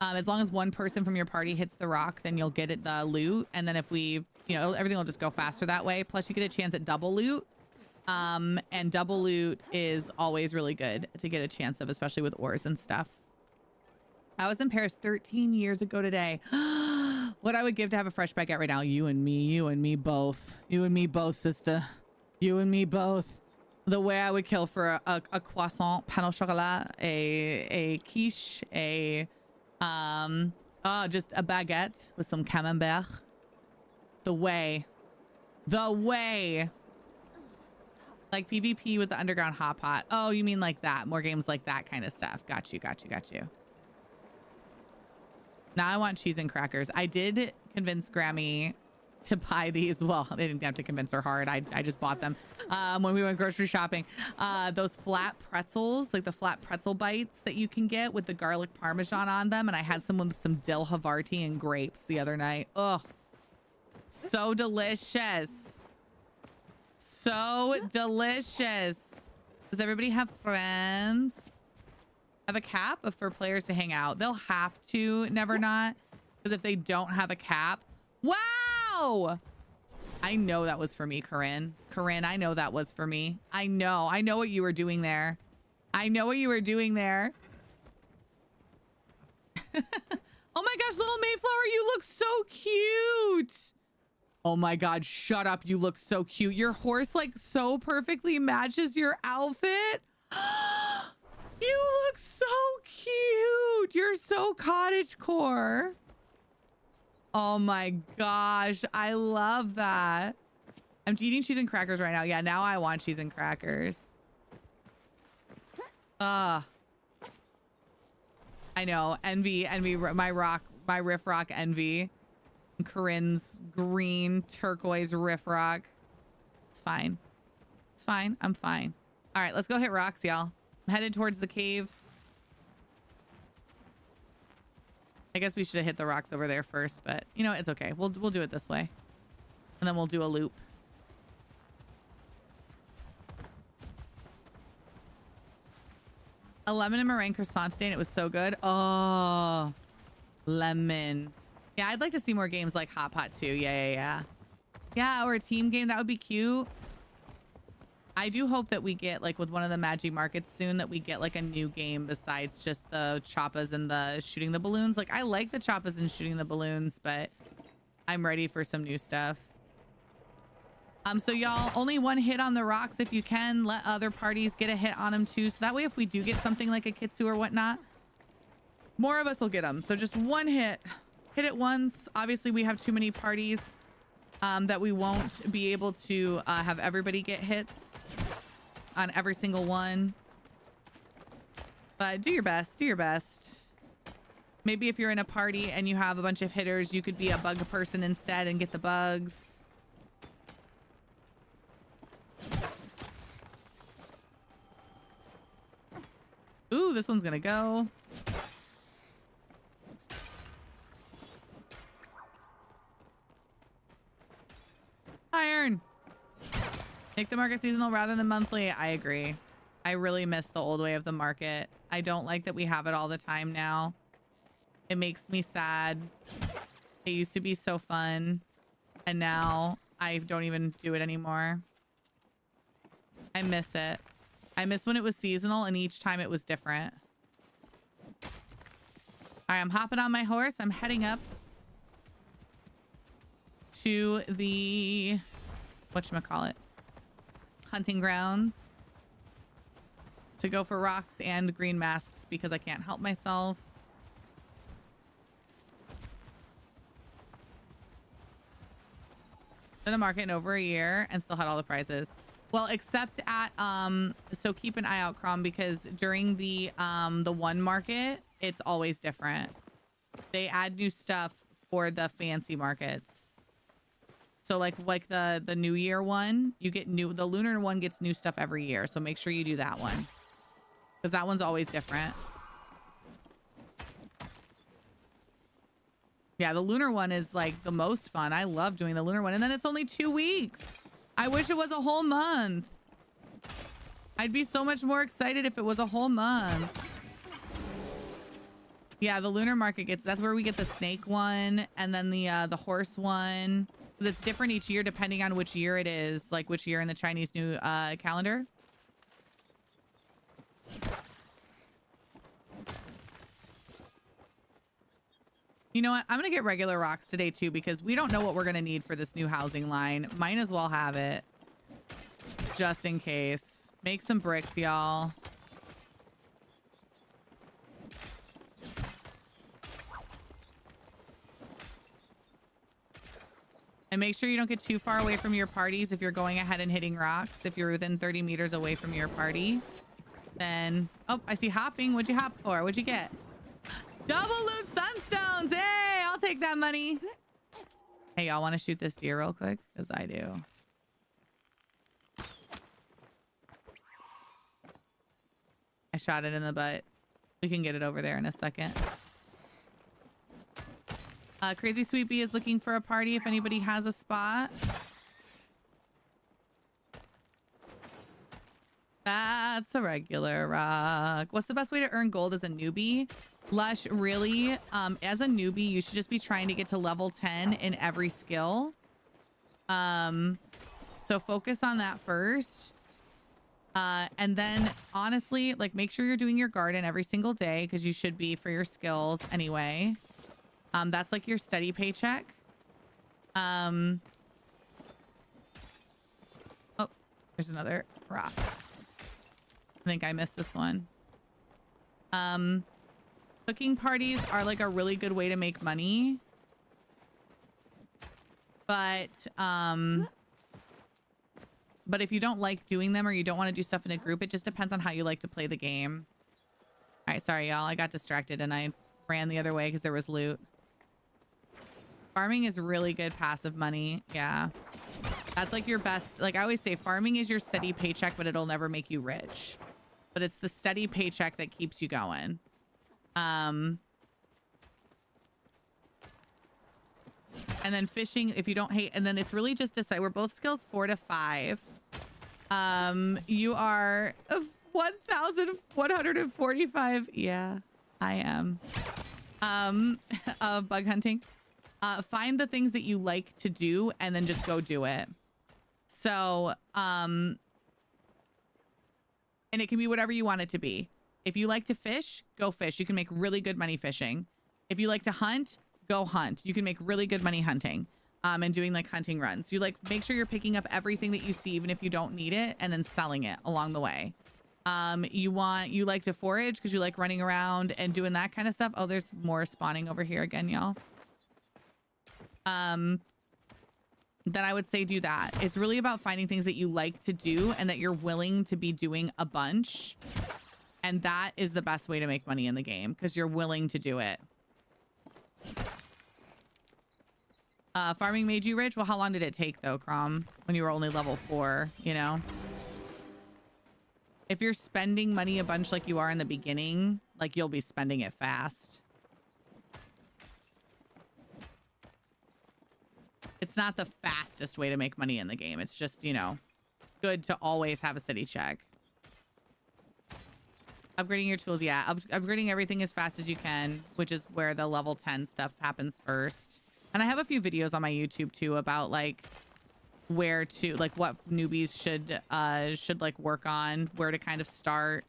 as long as one person from your party hits the rock, then you'll get it the loot. And then if we, you know, everything will just go faster that way. Plus you get a chance at double loot. And double loot is always really good to get a chance of, especially with ores and stuff. I was in Paris 13 years ago today. What I would give to have a fresh baguette right now. You and me both. You and me both, sister. You and me both. The way I would kill for a croissant, pain au chocolat, a quiche, just a baguette with some camembert. The way. Like PvP with the underground hot pot. Oh, you mean like that? More games like that kind of stuff. Got you. Now I want cheese and crackers. I did convince Grammy to buy these. Well, they didn't have to convince her hard. I just bought them when we went grocery shopping. Those flat pretzels, like the flat pretzel bites that you can get with the garlic parmesan on them. And I had some with some dill Havarti and grapes the other night. Oh, so delicious. So delicious. Does everybody have friends? Have a cap for players to hang out. They'll have to never not, because if they don't have a cap. Wow, I know that was for me, Corinne. I know that was for me. I know what you were doing there. Oh my gosh, little Mayflower, you look so cute. Oh my God, shut up. You look so cute. Your horse like so perfectly matches your outfit. You look so cute. You're so cottagecore. Oh my gosh. I love that. I'm eating cheese and crackers right now. Yeah, now I want cheese and crackers. I know. Envy, my riff rock envy. Corinne's green turquoise riff rock. It's fine. I'm fine. All right, let's go hit rocks, y'all. I'm headed towards the cave. I guess we should have hit the rocks over there first, but you know, it's okay. We'll do it this way. And then we'll do a loop. A lemon and meringue croissant today, and it was so good. Oh, lemon. Yeah, I'd like to see more games like Hot Pot too. Yeah, or a team game. That would be cute. I do hope that we get like with one of the magic markets soon that we get like a new game besides just the choppas and the shooting the balloons. Like I like the choppas and shooting the balloons, but I'm ready for some new stuff. So y'all, only one hit on the rocks if you can. Let other parties get a hit on them too. So that way if we do get something like a Kitsu or whatnot, more of us will get them. So just one hit. Hit it once. Obviously we have too many parties that we won't be able to have everybody get hits on every single one. But do your best. Do your best. Maybe if you're in a party and you have a bunch of hitters, you could be a bug person instead and get the bugs. Ooh, this one's gonna go. Iron. Make the market seasonal rather than monthly. I agree. I really miss the old way of the market. I don't like that we have it all the time now. It makes me sad. It used to be so fun. And now I don't even do it anymore. I miss it. I miss when it was seasonal and each time it was different. All right, I'm hopping on my horse. I'm heading up to the, whatchamacallit, hunting grounds to go for rocks and green masks because I can't help myself. Been a market in over a year and still had all the prizes. Well, except at so keep an eye out, Crom, because during the one market, it's always different. They add new stuff for the fancy markets. So like the New Year one, you get new, the lunar one gets new stuff every year. So make sure you do that one because that one's always different. Yeah, the lunar one is like the most fun. I love doing the lunar one. And then it's only 2 weeks. I wish it was a whole month. I'd be so much more excited if it was a whole month. Yeah, the lunar market gets, that's where we get the snake one and then the horse one. It's different each year depending on which year it is, like which year in the Chinese new calendar. You know what? I'm going to get regular rocks today too because we don't know what we're going to need for this new housing line. Might as well have it just in case. Make some bricks, y'all. And make sure you don't get too far away from your parties if you're going ahead and hitting rocks. If you're within 30 meters away from your party, then... Oh, I see hopping. What'd you hop for? What'd you get? Double loot sunstones. Hey, I'll take that money. Hey, y'all want to shoot this deer real quick? Because I do. I shot it in the butt. We can get it over there in a second. Crazy Sweet Bee is looking for a party if anybody has a spot. That's a regular rock. What's the best way to earn gold as a newbie? Lush, really, as a newbie, you should just be trying to get to level 10 in every skill. So focus on that first. And then honestly, like make sure you're doing your garden every single day because you should be for your skills anyway. That's like your steady paycheck. Oh, there's another rock. I think I missed this one. Cooking parties are like a really good way to make money. But if you don't like doing them or you don't want to do stuff in a group, it just depends on how you like to play the game. All right, sorry, y'all. I got distracted and I ran the other way because there was loot. Farming is really good passive money. Yeah. That's like your best. Like I always say, farming is your steady paycheck, but it'll never make you rich. But it's the steady paycheck that keeps you going. And then fishing, if you don't hate, and then it's really just decide. We're both skills 4 to 5. You are 1,145. Yeah, I am. Of bug hunting. Find the things that you like to do and then just go do it. So, And it can be whatever you want it to be. If you like to fish, go fish. You can make really good money fishing. If you like to hunt, go hunt. You can make really good money hunting. And doing like hunting runs. You like make sure you're picking up everything that you see, even if you don't need it, and then selling it along the way. You like to forage because you like running around and doing that kind of stuff. Oh, there's more spawning over here again, y'all. Then I would say do that. It's really about finding things that you like to do and that you're willing to be doing a bunch. And that is the best way to make money in the game because you're willing to do it. Farming made you rich? Well, how long did it take though, Crom? When you were only level 4, you know? If you're spending money a bunch like you are in the beginning, like you'll be spending it fast. It's not the fastest way to make money in the game. It's just, you know, good to always have a steady check. Upgrading your tools, yeah. Upgrading everything as fast as you can, which is where the level 10 stuff happens first. And I have a few videos on my YouTube too about like where to, like what newbies should like work on, where to kind of start,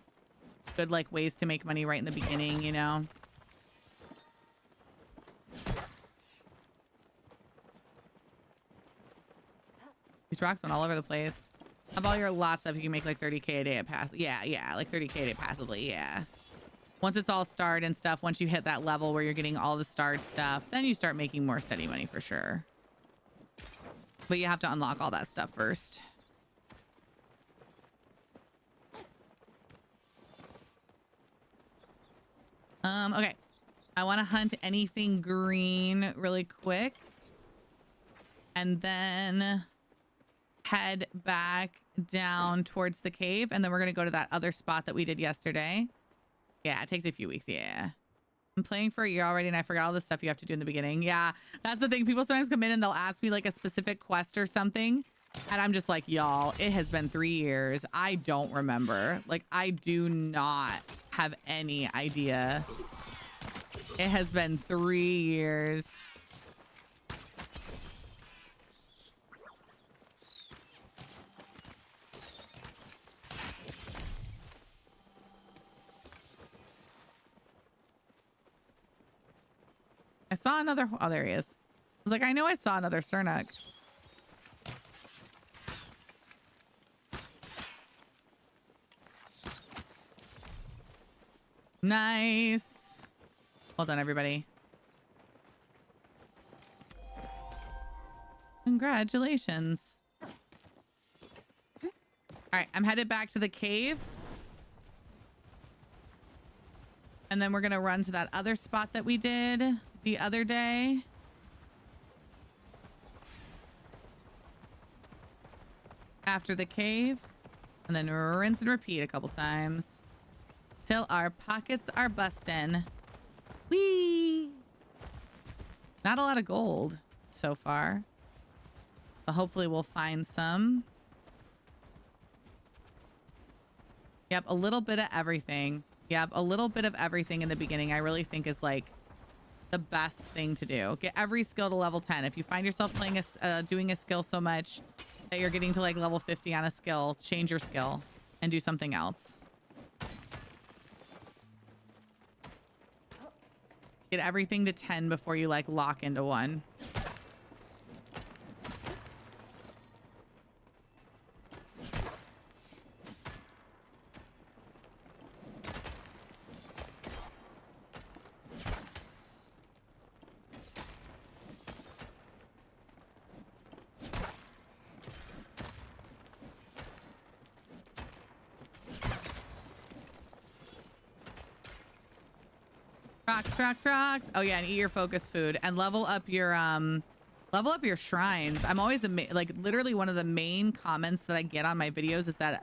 good like ways to make money right in the beginning, you know. These rocks went all over the place. Have all your lots of, you can make like 30K a day at pass. Yeah, like 30K a day passively, yeah. Once it's all starred and stuff, once you hit that level where you're getting all the starred stuff, then you start making more steady money for sure. But you have to unlock all that stuff first. Okay. I want to hunt anything green really quick. And then head back down towards the cave. And then we're going to go to that other spot that we did yesterday. Yeah, it takes a few weeks. Yeah. I'm playing for a year already and I forgot all the stuff you have to do in the beginning. Yeah, that's the thing. People sometimes come in and they'll ask me like a specific quest or something. And I'm just like, y'all, it has been 3 years. I don't remember. Like, I do not have any idea. It has been 3 years. I saw another. Oh, there he is. I was like, I know I saw another Cernuck. Nice. Well done, everybody. Congratulations. All right, I'm headed back to the cave. And then we're going to run to that other spot that we did the other day. After the cave. And then rinse and repeat a couple times. Till our pockets are busting. Whee! Not a lot of gold so far. But hopefully we'll find some. Yep, a little bit of everything. Yep, a little bit of everything in the beginning I really think is like the best thing to do. Get every skill to level 10. If you find yourself playing doing a skill so much that you're getting to like level 50 on a skill, change your skill and do something else. Get everything to 10 before you like lock into one. Rocks. Oh yeah, and eat your focus food and level up your shrines. I'm always like literally one of the main comments that I get on my videos is that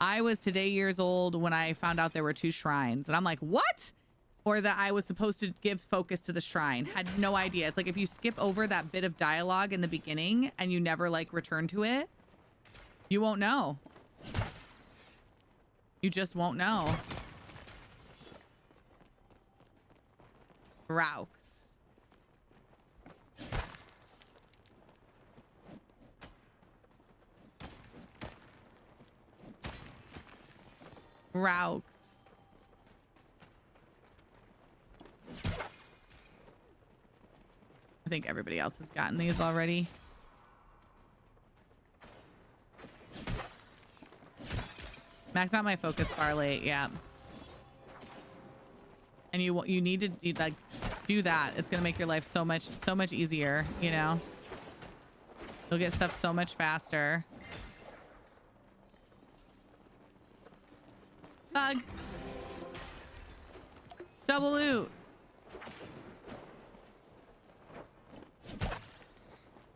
I was today years old when I found out there were 2 shrines, and I'm like, what? Or that I was supposed to give focus to the shrine. Had no idea. It's like if you skip over that bit of dialogue in the beginning and you never like return to it, you won't know. You just won't know. Raux. Raux. I think everybody else has gotten these already. Max out my focus bar late, yeah. And you need to like do that. It's gonna make your life so much easier, you know. You'll get stuff so much faster. Bug. Double loot.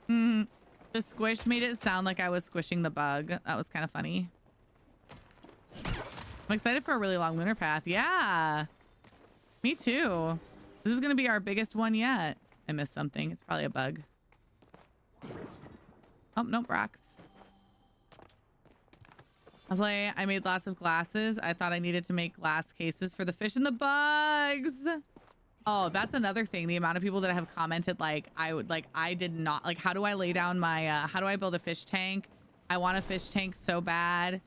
The squish made it sound like I was squishing the bug. That was kind of funny. I'm excited for a really long lunar path. Yeah. Me too. This is going to be our biggest one yet. I missed something. It's probably a bug. Oh, nope, rocks. I made lots of glasses. I thought I needed to make glass cases for the fish and the bugs. Oh, that's another thing. The amount of people that have commented, like, I did not, like, how do I lay down my, how do I build a fish tank? I want a fish tank so bad.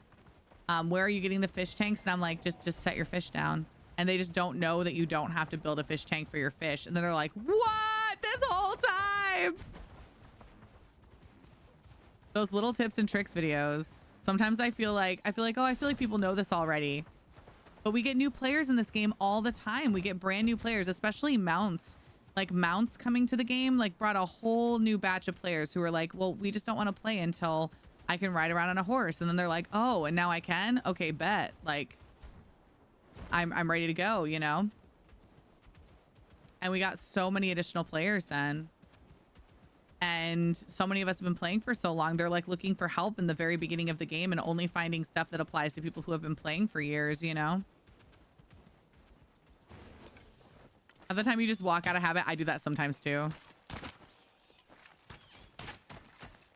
Where are you getting the fish tanks? And I'm like, just set your fish down. And they just don't know that you don't have to build a fish tank for your fish. And then they're like, what? This whole time? Those little tips and tricks videos. Sometimes I feel like, oh, I feel like people know this already. But we get new players in this game all the time. We get brand new players, especially mounts. Like mounts coming to the game, like brought a whole new batch of players who are like, well, we just don't want to play until I can ride around on a horse. And then they're like, oh, and now I can? Okay, bet. Like, I'm ready to go, you know? And we got so many additional players then. And so many of us have been playing for so long. They're like looking for help in the very beginning of the game and only finding stuff that applies to people who have been playing for years, you know? By the time you just walk out of habit, I do that sometimes too.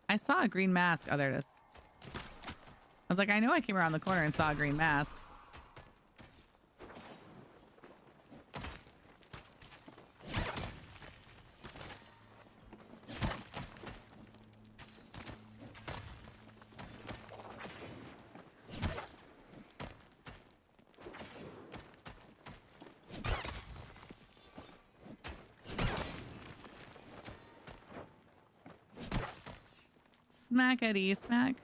I saw a green mask. Oh, there it is. I was like, I know I came around the corner and saw a green mask. Smackety smack.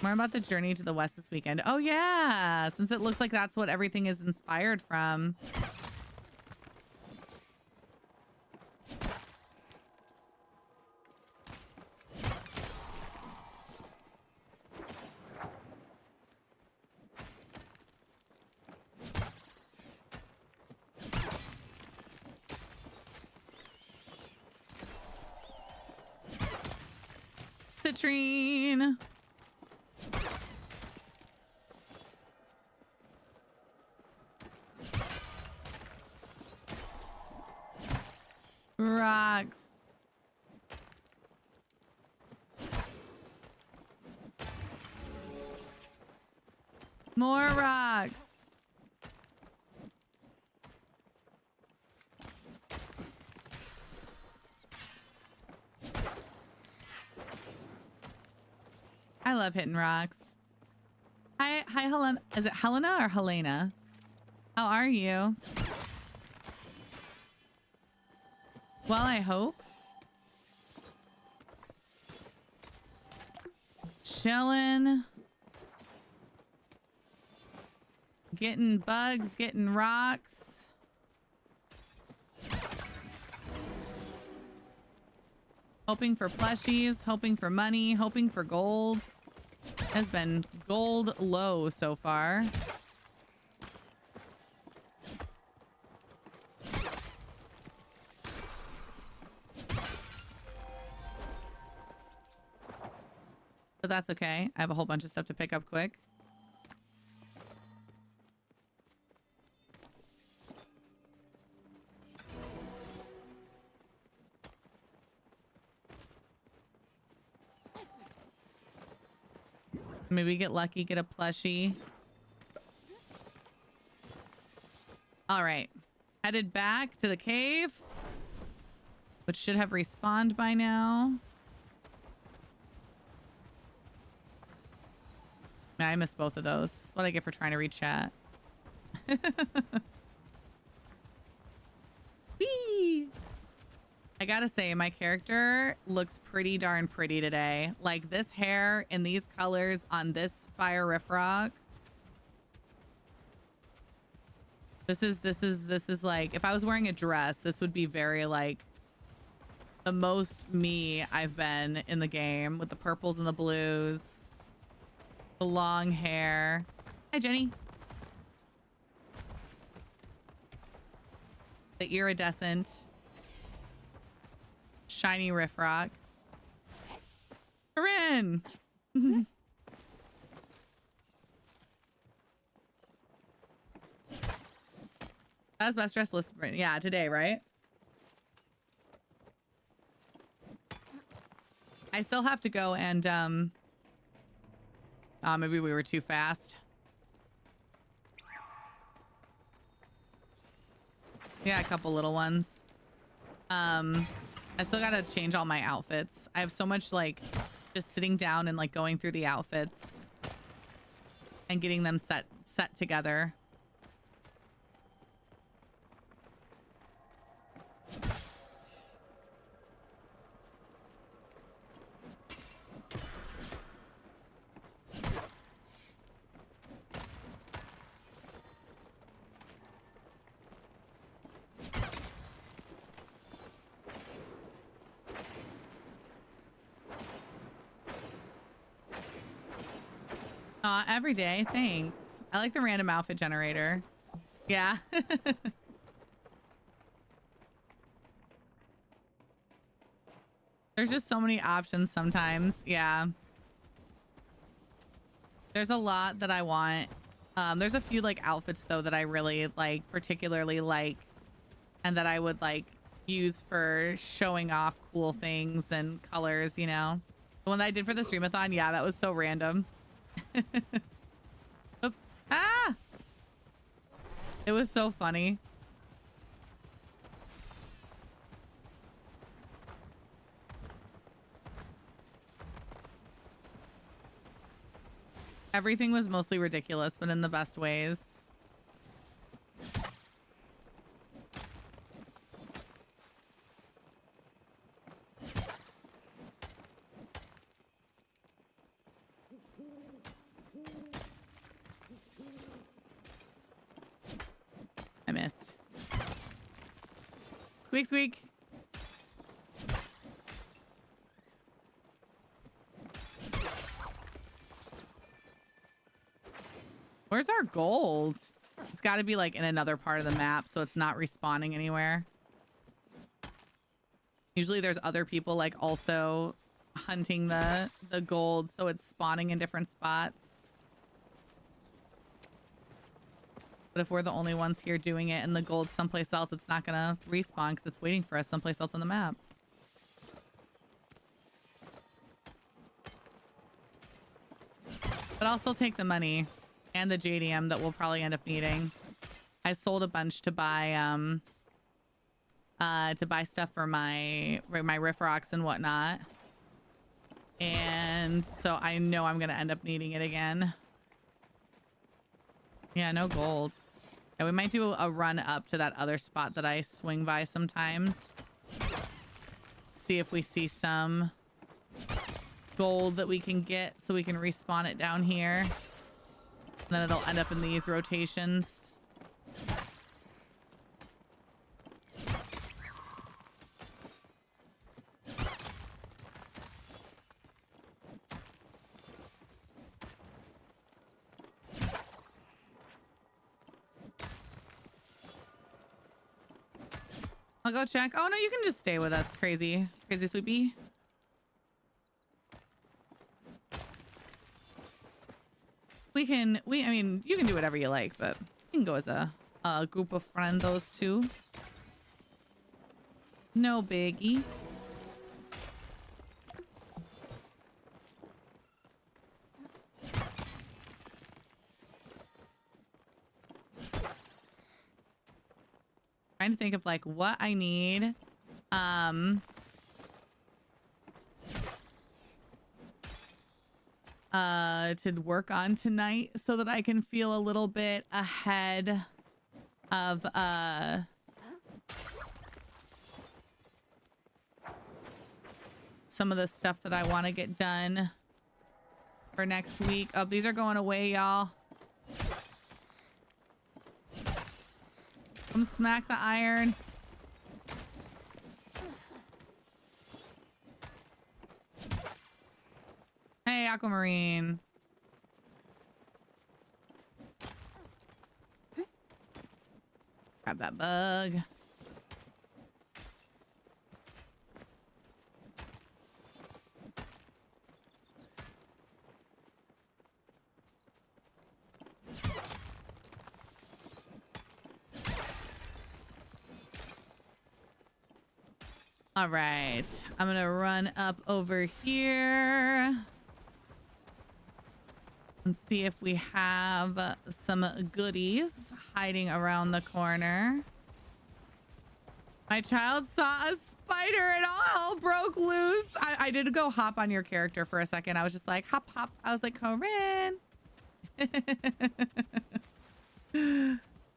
More about the journey to the west this weekend. Oh yeah, since it looks like that's what everything is inspired from. Citrine. Rocks. More rocks. I love hitting rocks. Hi, Helena. Is it Helena or Helena? How are you? Well, I hope. Chilling. Getting bugs, getting rocks. Hoping for plushies, hoping for money, hoping for gold. Has been gold low so far. But that's okay. I have a whole bunch of stuff to pick up quick. Maybe get lucky, get a plushie. All right. Headed back to the cave, which should have respawned by now. I missed both of those. That's what I get for trying to read chat. Whee! I gotta say, my character looks pretty darn pretty today. Like this hair in these colors on this fire riff rock. This is like, if I was wearing a dress, this would be very like the most me I've been in the game, with the purples and the blues, the long hair. Hi, Jenny. The iridescent, shiny riff rock. Corinne. That was best dressed list. Yeah, today, right? I still have to go and maybe we were too fast. Yeah, a couple little ones. I still gotta change all my outfits. I have so much like just sitting down and like going through the outfits and getting them set together. Every day. Thanks. I like the random outfit generator. Yeah. There's just so many options sometimes. Yeah. There's a lot that I want. There's a few like outfits though that I really like, particularly like, and that I would like use for showing off cool things and colors, you know. The one that I did for the streamathon, yeah, that was so random. Oops. Ah! It was so funny. Everything was mostly ridiculous, but in the best ways. I missed. Squeak, squeak. Where's our gold? It's got to be like in another part of the map, so it's not respawning anywhere. Usually there's other people like also hunting the gold, so it's spawning in different spots. But if we're the only ones here doing it and the gold's someplace else, it's not gonna respawn because it's waiting for us someplace else on the map. But I'll still take the money and the JDM that we'll probably end up needing. I sold a bunch to buy stuff for my riff rocks and whatnot. And so I know I'm gonna end up needing it again. Yeah, no gold. Yeah, we might do a run up to that other spot that I swing by sometimes. See if we see some gold that we can get so we can respawn it down here. And then it'll end up in these rotations. I'll go check. Oh no, you can just stay with us, crazy sweepy. I mean, you can do whatever you like, but you can go as a group of friendos too. No biggie. Trying to think of like what I need. to work on tonight so that I can feel a little bit ahead of some of the stuff that I want to get done for next week. Oh, these are going away, y'all. Come smack the iron. Hey, Aquamarine. Grab that bug. All right, I'm gonna run up over here and see if we have some goodies hiding around the corner. My child saw a spider and all broke loose. I did go hop on your character for a second. I was just like, hop, hop. I was like, Corinne.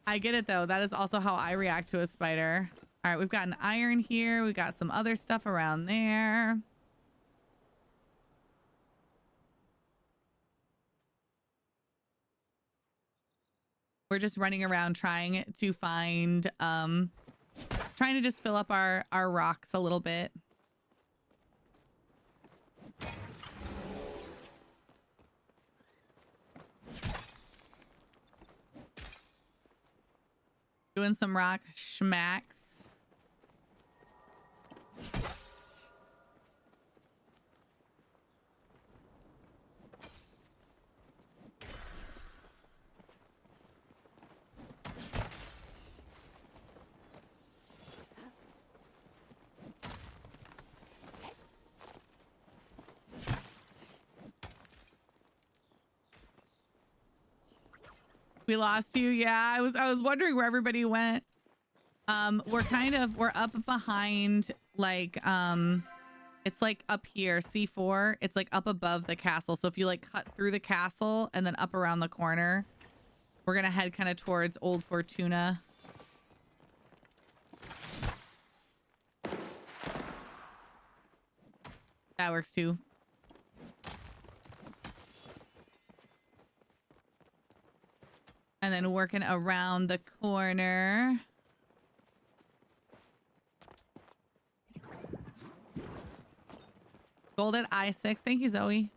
I get it though. That is also how I react to a spider. All right, we've got an iron here. We've got some other stuff around there. We're just running around trying to find, trying to just fill up our rocks a little bit. Doing some rock schmacks. We lost you. Yeah, I was wondering where everybody went. We're up behind, like, it's like up here, C4. It's like up above the castle. So if you like cut through the castle and then up around the corner, we're gonna head kind of towards Old Fortuna. That works too. And then working around the corner. Gold at I6. Thank you, Zoe.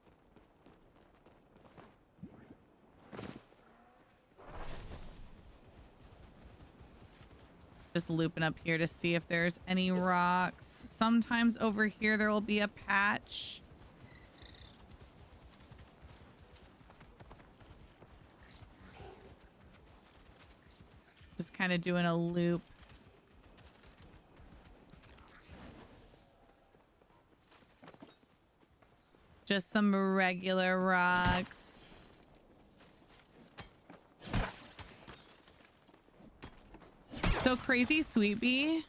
Just looping up here to see if there's any rocks. Sometimes over here there will be a patch. Just kind of doing a loop. Just some regular rocks. So Crazy Sweet Bee,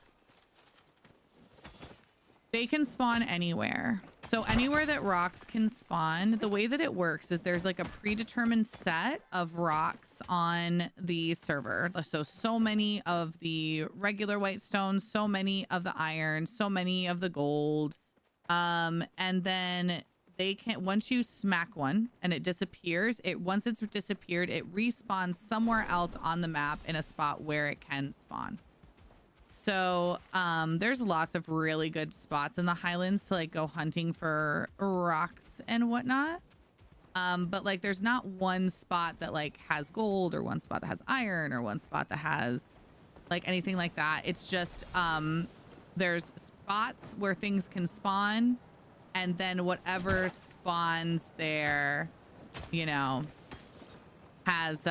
they can spawn anywhere. So anywhere that rocks can spawn, the way that it works is there's like a predetermined set of rocks on the server. So many of the regular white stones, so many of the iron, so many of the gold. And then they can, once you smack one and it disappears, once it's disappeared, it respawns somewhere else on the map in a spot where it can spawn. So there's lots of really good spots in the Highlands to like go hunting for rocks and whatnot. But like there's not one spot that like has gold or one spot that has iron or one spot that has like anything like that. It's just there's spots where things can spawn, and then whatever spawns there, you know, has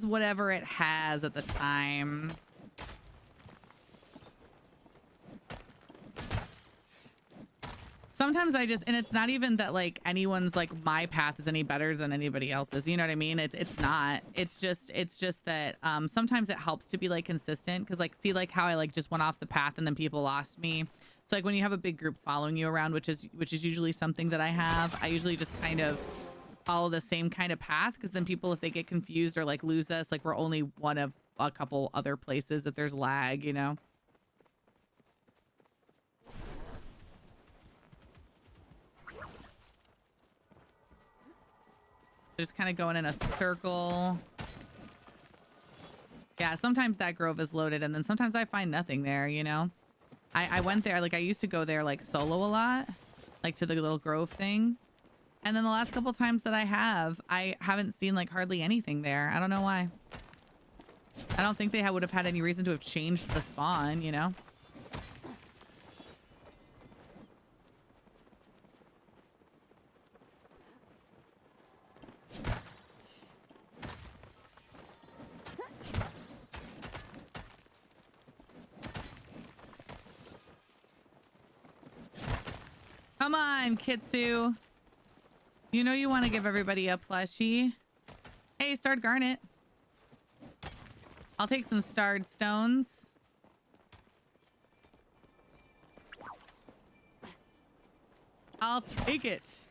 whatever it has at the time. Sometimes I just, and it's not even that like anyone's like my path is any better than anybody else's, you know what I mean? It's not. It's just that sometimes it helps to be like consistent, because like see like how I like just went off the path and then people lost me. So like when you have a big group following you around, which is usually something that I have, I usually just kind of follow the same kind of path, because then people, if they get confused or like lose us, like we're only one of a couple other places if there's lag, you know. Just kind of going in a circle. Yeah, sometimes that grove is loaded, and then sometimes I find nothing there, you know. I went there, like I used to go there like solo a lot, like to the little grove thing. And then the last couple times that I haven't seen like hardly anything there. I don't know why. I don't think they would have had any reason to have changed the spawn, you know. Come on, Kitsu. You know you want to give everybody a plushie. Hey, starred garnet. I'll take some starred stones. I'll take it.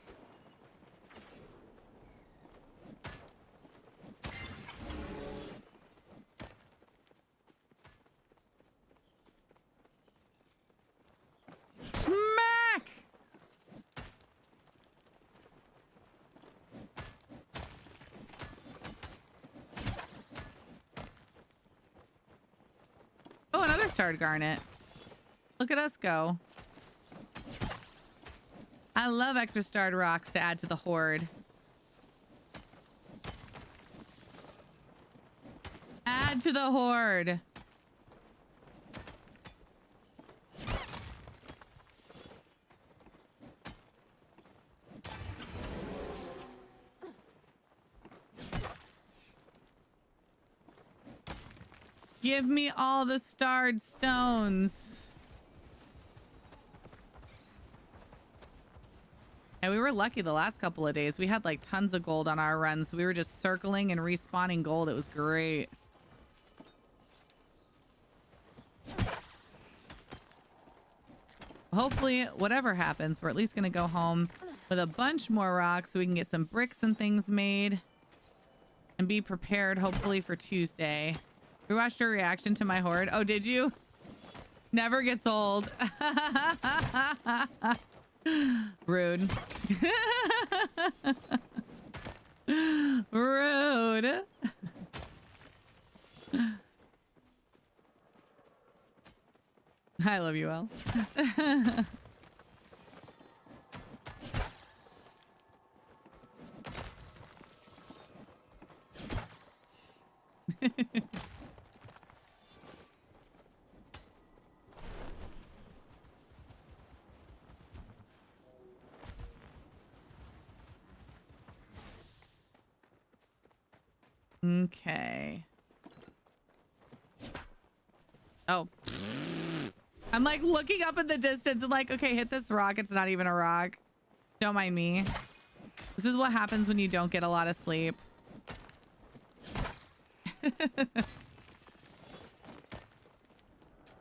Smack! Oh, another starred garnet. Look at us go. I love extra starred rocks to add to the horde. Add to the horde. Give me all the starred stones. And we were lucky the last couple of days. We had like tons of gold on our runs. We were just circling and respawning gold. It was great. Hopefully, whatever happens, we're at least going to go home with a bunch more rocks so we can get some bricks and things made and be prepared, hopefully, for Tuesday. We watched your reaction to my horde. Oh, did you? Never gets old. Rude. Rude. I love you, Elle. Okay. Oh. I'm like looking up in the distance and like, okay, hit this rock. It's not even a rock. Don't mind me. This is what happens when you don't get a lot of sleep.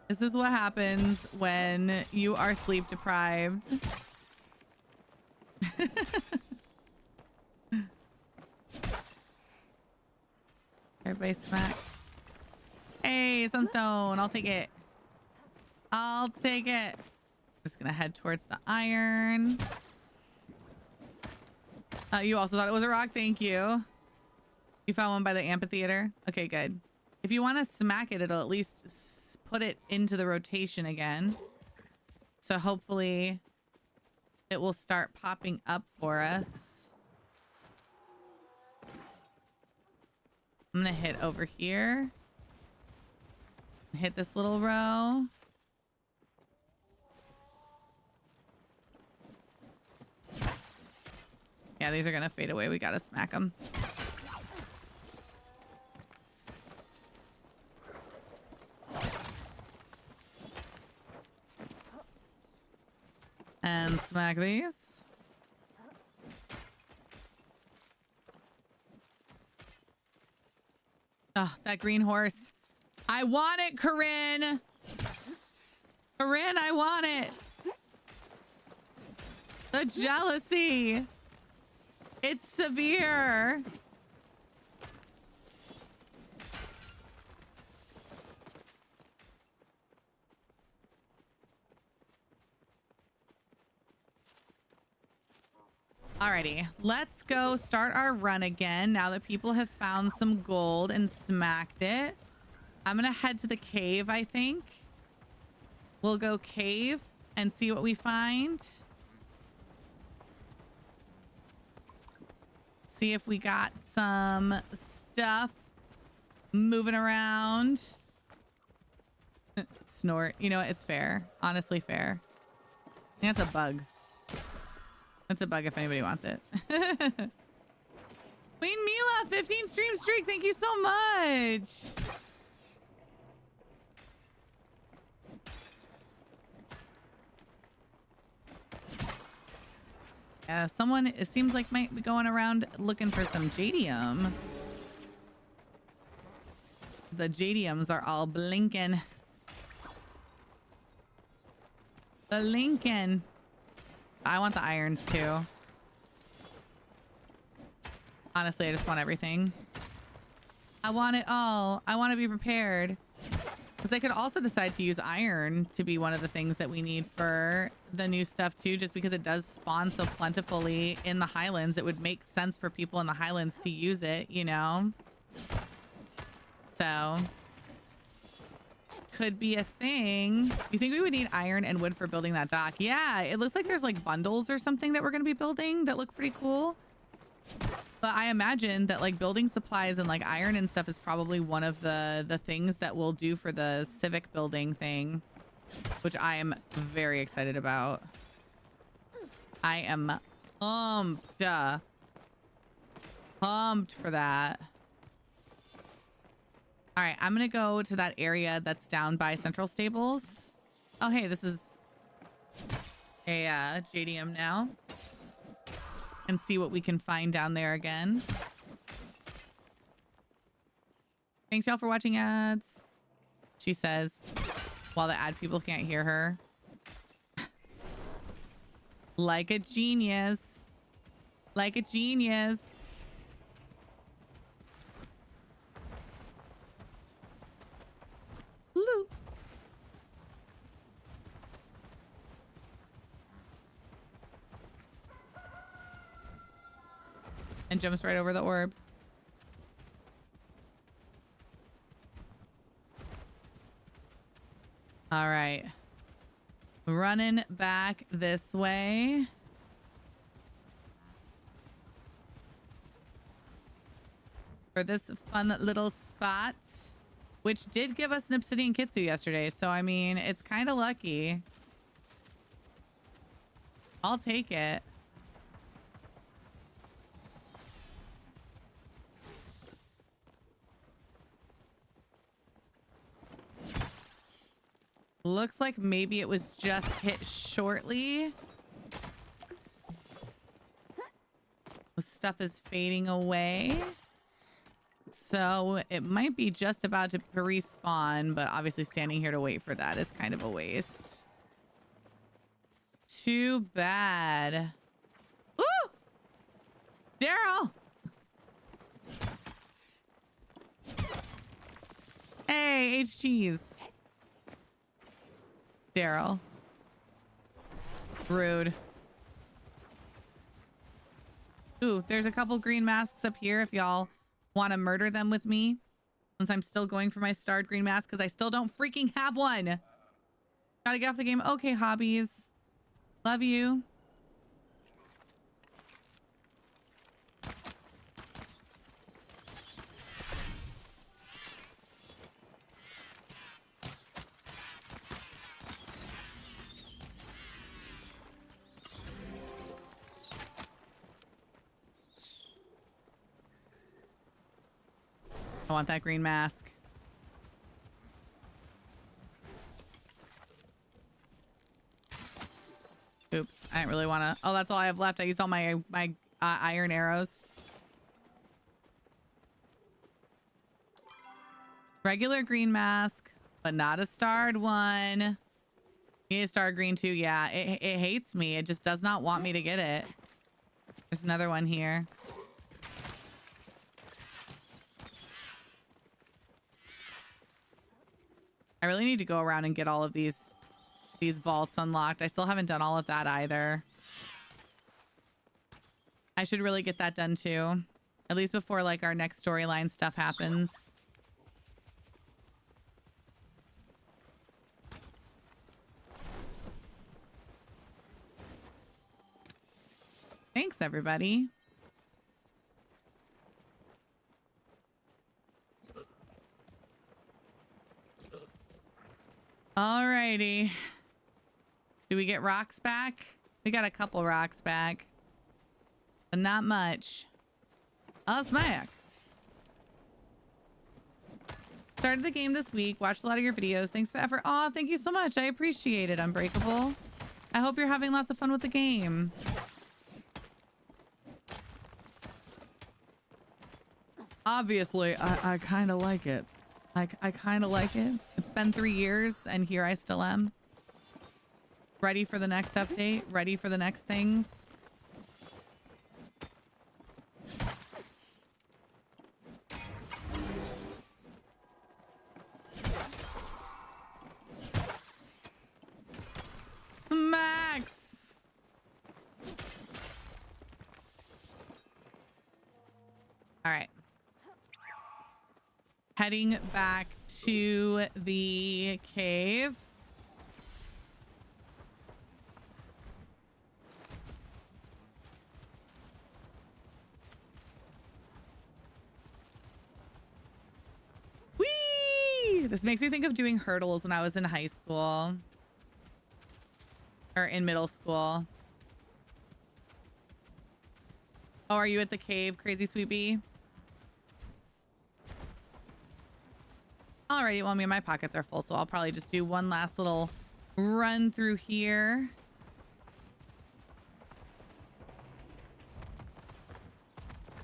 This is what happens when you are sleep deprived. Everybody smack. Hey, sunstone. I'll take it. I'll take it. Just gonna head towards the iron. You also thought it was a rock. Thank you. You found one by the amphitheater. Okay, good. If you want to smack it, it'll at least put it into the rotation again. So hopefully it will start popping up for us. I'm gonna hit over here. Hit this little row. Yeah, these are gonna fade away. We gotta smack them. And smack these. Oh, that green horse. I want it, Corinne. Corinne, I want it. The jealousy. It's severe. Alrighty, let's go start our run again now that people have found some gold and smacked it. I'm gonna head to the cave, I think. We'll go cave and see what we find. See if we got some stuff moving around. Snort. You know what? It's fair. Honestly fair. I think that's a bug. That's a bug if anybody wants it. Queen Mila, 15 stream streak. Thank you so much. Someone, it seems like, might be going around looking for some jadium. The jadiums are all blinking. Blinking. I want the irons too. Honestly, I just want everything. I want it all. I want to be prepared. Because they could also decide to use iron to be one of the things that we need for the new stuff too, just because it does spawn so plentifully in the Highlands. It would make sense for people in the Highlands to use it, you know? So, could be a thing. You think we would need iron and wood for building that dock? Yeah, it looks like there's like bundles or something that we're going to be building that look pretty cool. But I imagine that like building supplies and like iron and stuff is probably one of the things that we'll do for the civic building thing, which I am very excited about. I am pumped. Pumped for that. All right, I'm going to go to that area that's down by Central Stables. Oh, hey, this is a JDM now. And see what we can find down there again. Thanks y'all for watching ads. She says, while the ad people can't hear her. Like a genius. Like a genius. Lou. And jumps right over the orb. All right. Running back this way. For this fun little spot, which did give us an obsidian kitsu yesterday. So, I mean, it's kind of lucky. I'll take it. Looks like maybe it was just hit shortly. The stuff is fading away. So it might be just about to respawn, but obviously standing here to wait for that is kind of a waste. Too bad. Ooh! Daryl! Hey, H-Cheese. Daryl. Rude. Ooh, there's a couple green masks up here if y'all want to murder them with me. Since I'm still going for my starred green mask because I still don't freaking have one. Gotta get off the game. Okay, hobbies. Love you. I want that green mask. Oops, I didn't really want to. Oh, that's all I have left. I used all my iron arrows. Regular green mask, but not a starred one. You need a star green too. Yeah, it hates me. It just does not want me to get it. There's another one here. I really need to go around and get all of these vaults unlocked. I still haven't done all of that either. I should really get that done too. At least before like our next storyline stuff happens. Thanks, everybody. Alrighty. Do we get rocks back? We got a couple rocks back. But not much. I'll smack. Started the game this week. Watched a lot of your videos. Thanks for the effort. Aw, thank you so much. I appreciate it, Unbreakable. I hope you're having lots of fun with the game. Obviously, I kind of like it. I kind of like it. It's been 3 years and here I still am. Ready for the next update. Ready for the next things. Smacks. All right. Heading back to the cave. Whee! This makes me think of doing hurdles when I was in high school. Or in middle school. Oh, are you at the cave, Crazy Sweet Bee? Alrighty, well, my pockets are full, so I'll probably just do one last little run through here.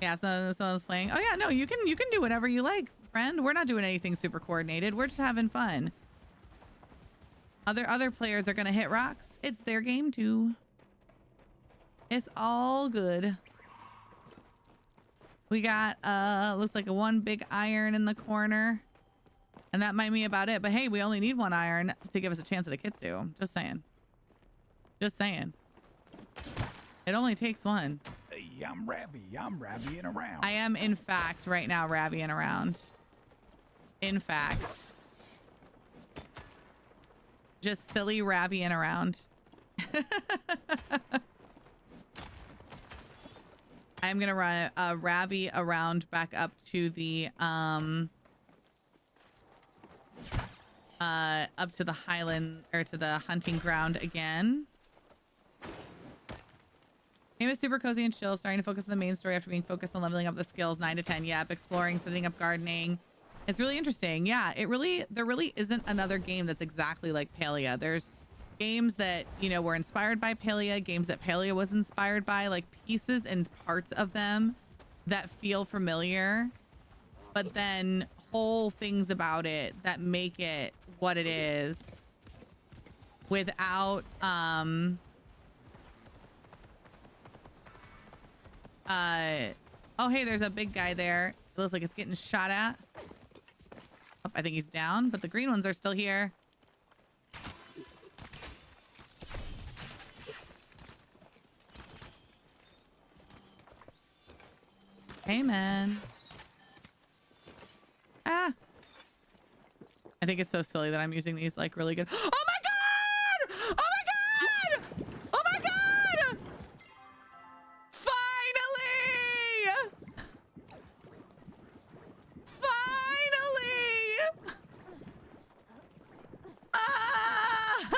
Yeah, so someone's playing. Oh yeah, no, you can do whatever you like, friend. We're not doing anything super coordinated. We're just having fun. Other players are gonna hit rocks. It's their game too. It's all good. We got looks like one big iron in the corner. And that might be about it. But hey, we only need one iron to give us a chance at a Kitsu. Just saying. Just saying. It only takes one. Hey, I'm Ravi. I'm Raviing around. I am, in fact, right now, Raviing around. In fact. Just silly Raviing around. I'm going to run Ravi around back up to the... up to the highland or to the hunting ground again. Game is super cozy and chill, starting to focus on the main story after being focused on leveling up the skills 9 to 10. Yep, exploring, setting up gardening. It's really interesting. Yeah, there really isn't another game that's exactly like Palia. There's games that, you know, were inspired by Palia, games that Palia was inspired by, like pieces and parts of them that feel familiar, but then whole things about it that make it what it is without oh hey, there's a big guy there. It looks like it's getting shot at. Oh, I think he's down, but the green ones are still here. Hey man. Ah. I think it's so silly that I'm using these like really good. Oh my god! Oh my god! Oh my god! Finally! Finally! Ah!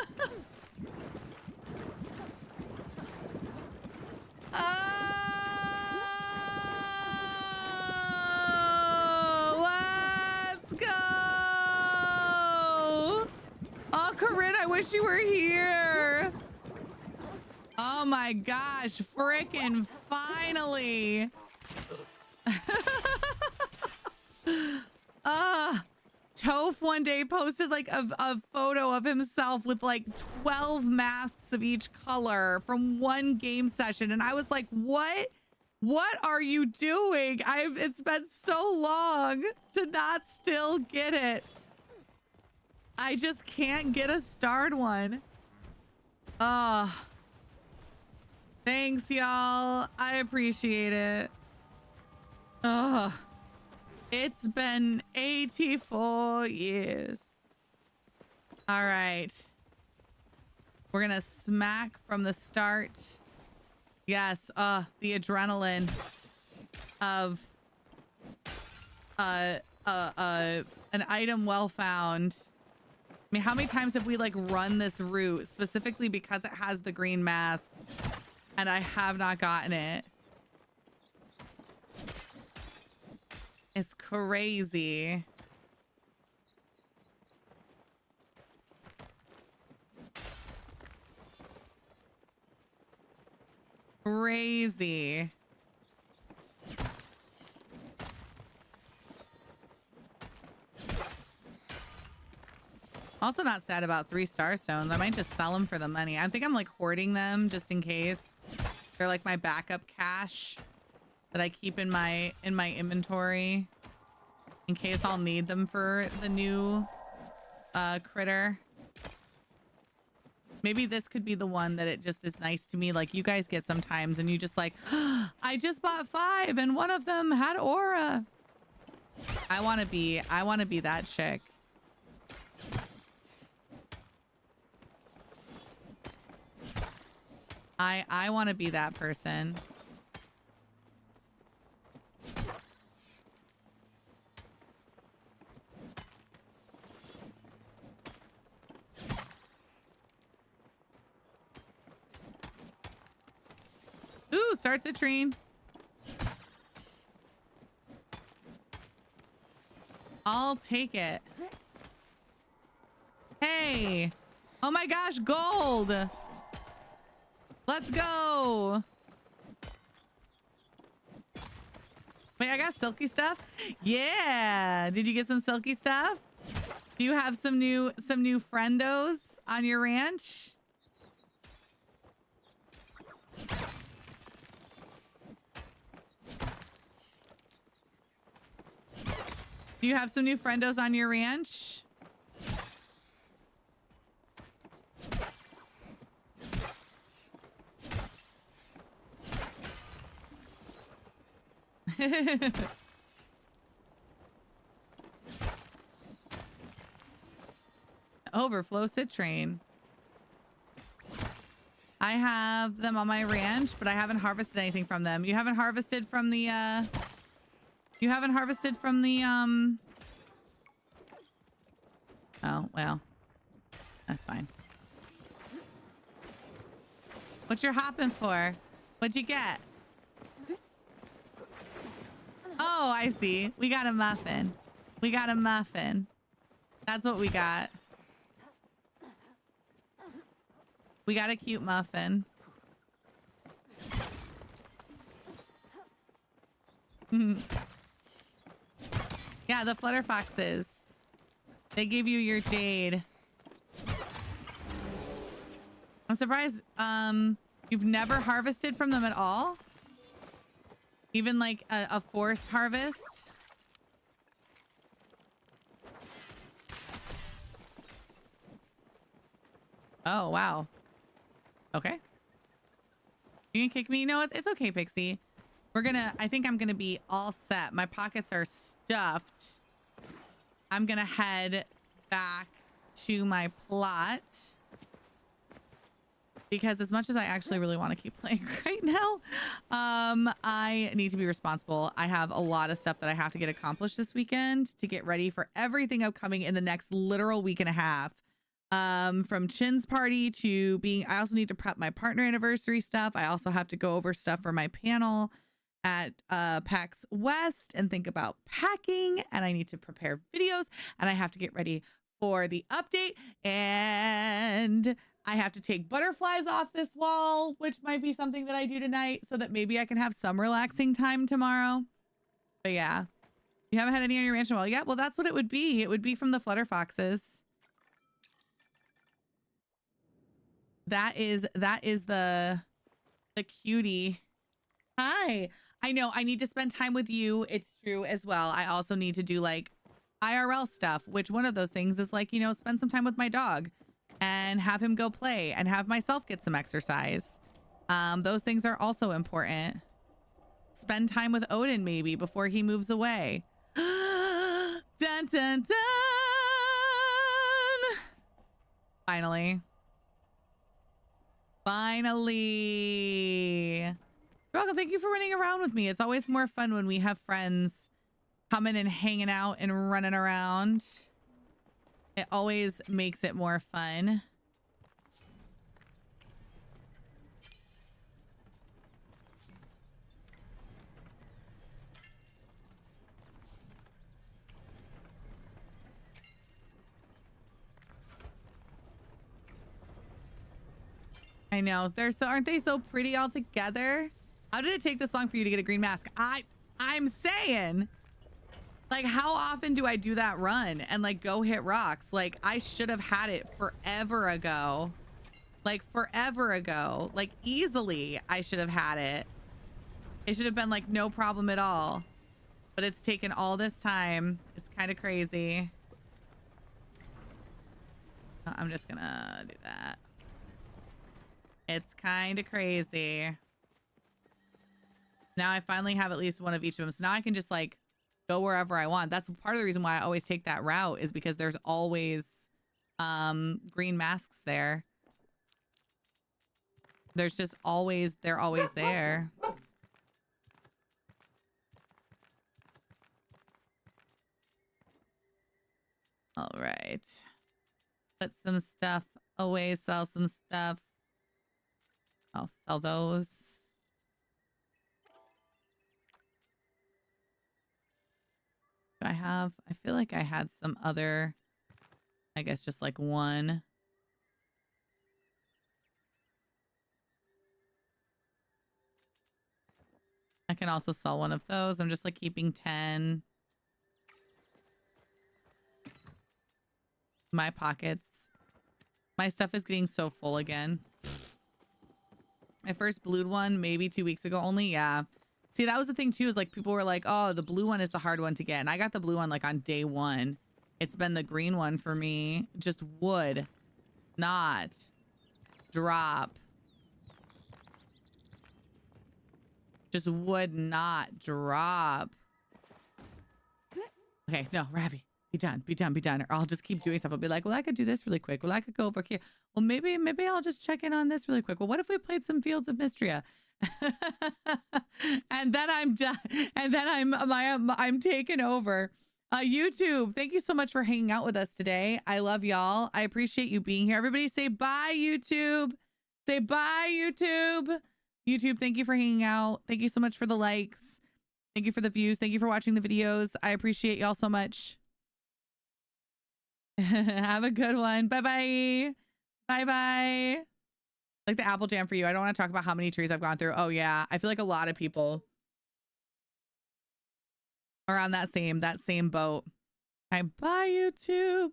Let's go! Oh, Corinne, I wish you were here. Oh my gosh, frickin' finally. Toph one day posted like a photo of himself with like 12 masks of each color from one game session. And I was like, what? What are you doing? It's been so long to not still get it. I just can't get a starred one. Thanks, y'all. I appreciate it. It's been 84 years. All right. We're gonna smack from the start. Yes, the adrenaline of an item well found. I mean, how many times have we like run this route specifically because it has the green masks and I have not gotten it? It's crazy. Crazy. Also not sad about 3-star stones. I might just sell them for the money. I think I'm like hoarding them just in case. They're like my backup cash that I keep in my inventory in case I'll need them for the new critter. Maybe this could be the one that it just is nice to me, like you guys get sometimes and you just like, oh, I just bought 5 and one of them had aura. I want to be that chick. I want to be that person. Ooh, start citrine. I'll take it. Hey. Oh my gosh, gold. Let's go. Wait, I got silky stuff? Yeah. Did you get some silky stuff? Do you have some new friendos on your ranch? Do you have some new friendos on your ranch? Overflow citrine. I have them on my ranch, but I haven't harvested anything from them. You haven't harvested from the oh, well. That's fine. What you're hopping for? What'd you get? Oh, I see. We got a muffin. We got a muffin. That's what we got. We got a cute muffin. Yeah, the flutter foxes. They give you your jade. I'm surprised you've never harvested from them at all? Even like a forced harvest? Oh, wow. Okay. You can kick me? No, it's okay, Pixie. I think I'm gonna be all set. My pockets are stuffed. I'm gonna head back to my plot. Because as much as I actually really want to keep playing right now, I need to be responsible. I have a lot of stuff that I have to get accomplished this weekend to get ready for everything upcoming in the next literal week and a half. From Chin's party to being, I also need to prep my partner anniversary stuff. I also have to go over stuff for my panel at PAX West and think about packing, and I need to prepare videos, and I have to get ready for the update, and I have to take butterflies off this wall, which might be something that I do tonight so that maybe I can have some relaxing time tomorrow. But yeah, You haven't had any on your ranch in a while. Yeah, well, that's what it would be. It would be from the flutter foxes. That is the cutie. Hi. I know I need to spend time with you. It's true as well. I also need to do like IRL stuff, which one of those things is like, you know, spend some time with my dog and have him go play and have myself get some exercise. Those things are also important. Spend time with Odin maybe before he moves away. Dun, dun, dun. Finally. Finally. You're welcome. Thank you for running around with me. It's always more fun when we have friends coming and hanging out and running around. It always makes it more fun. I know. Aren't they so pretty all together? How did it take this long for you to get a green mask? I'm saying, like, how often do I do that run and like go hit rocks? Like, I should have had it forever ago. Like forever ago. Like easily I should have had it. It should have been like no problem at all. But it's taken all this time. It's kind of crazy. I'm just gonna do that. It's kind of crazy. Now I finally have at least one of each of them. So now I can just like go wherever I want. That's part of the reason why I always take that route, is because there's always green masks there. There's just always, they're always there. All right. Put some stuff away, sell some stuff. I'll sell those. Do I have, I feel like I had some other, I guess just like one. I can also sell one of those. I'm just like keeping 10. My pockets. My stuff is getting so full again. I first blued one maybe 2 weeks ago only. Yeah. See, that was the thing too, is like people were like, oh, the blue one is the hard one to get. And I got the blue one like on day 1. It's been the green one for me. Just would not drop. Just would not drop. Okay, no, Ravi, be done, be done, be done. Or I'll just keep doing stuff. I'll be like, well, I could do this really quick. Well, I could go over here. Well, maybe I'll just check in on this really quick. Well, what if we played some Fields of Mystria? And then I'm done. And then I'm taken over. YouTube, thank you so much for hanging out with us today. I love y'all. I appreciate you being here. Everybody say bye, YouTube. Say bye, YouTube. YouTube, thank you for hanging out. Thank you so much for the likes. Thank you for the views. Thank you for watching the videos. I appreciate y'all so much. Have a good one. Bye-bye. Bye-bye. Like the apple jam for you. I don't want to talk about how many trees I've gone through. Oh, yeah. I feel like a lot of people are on that same boat. Bye, YouTube.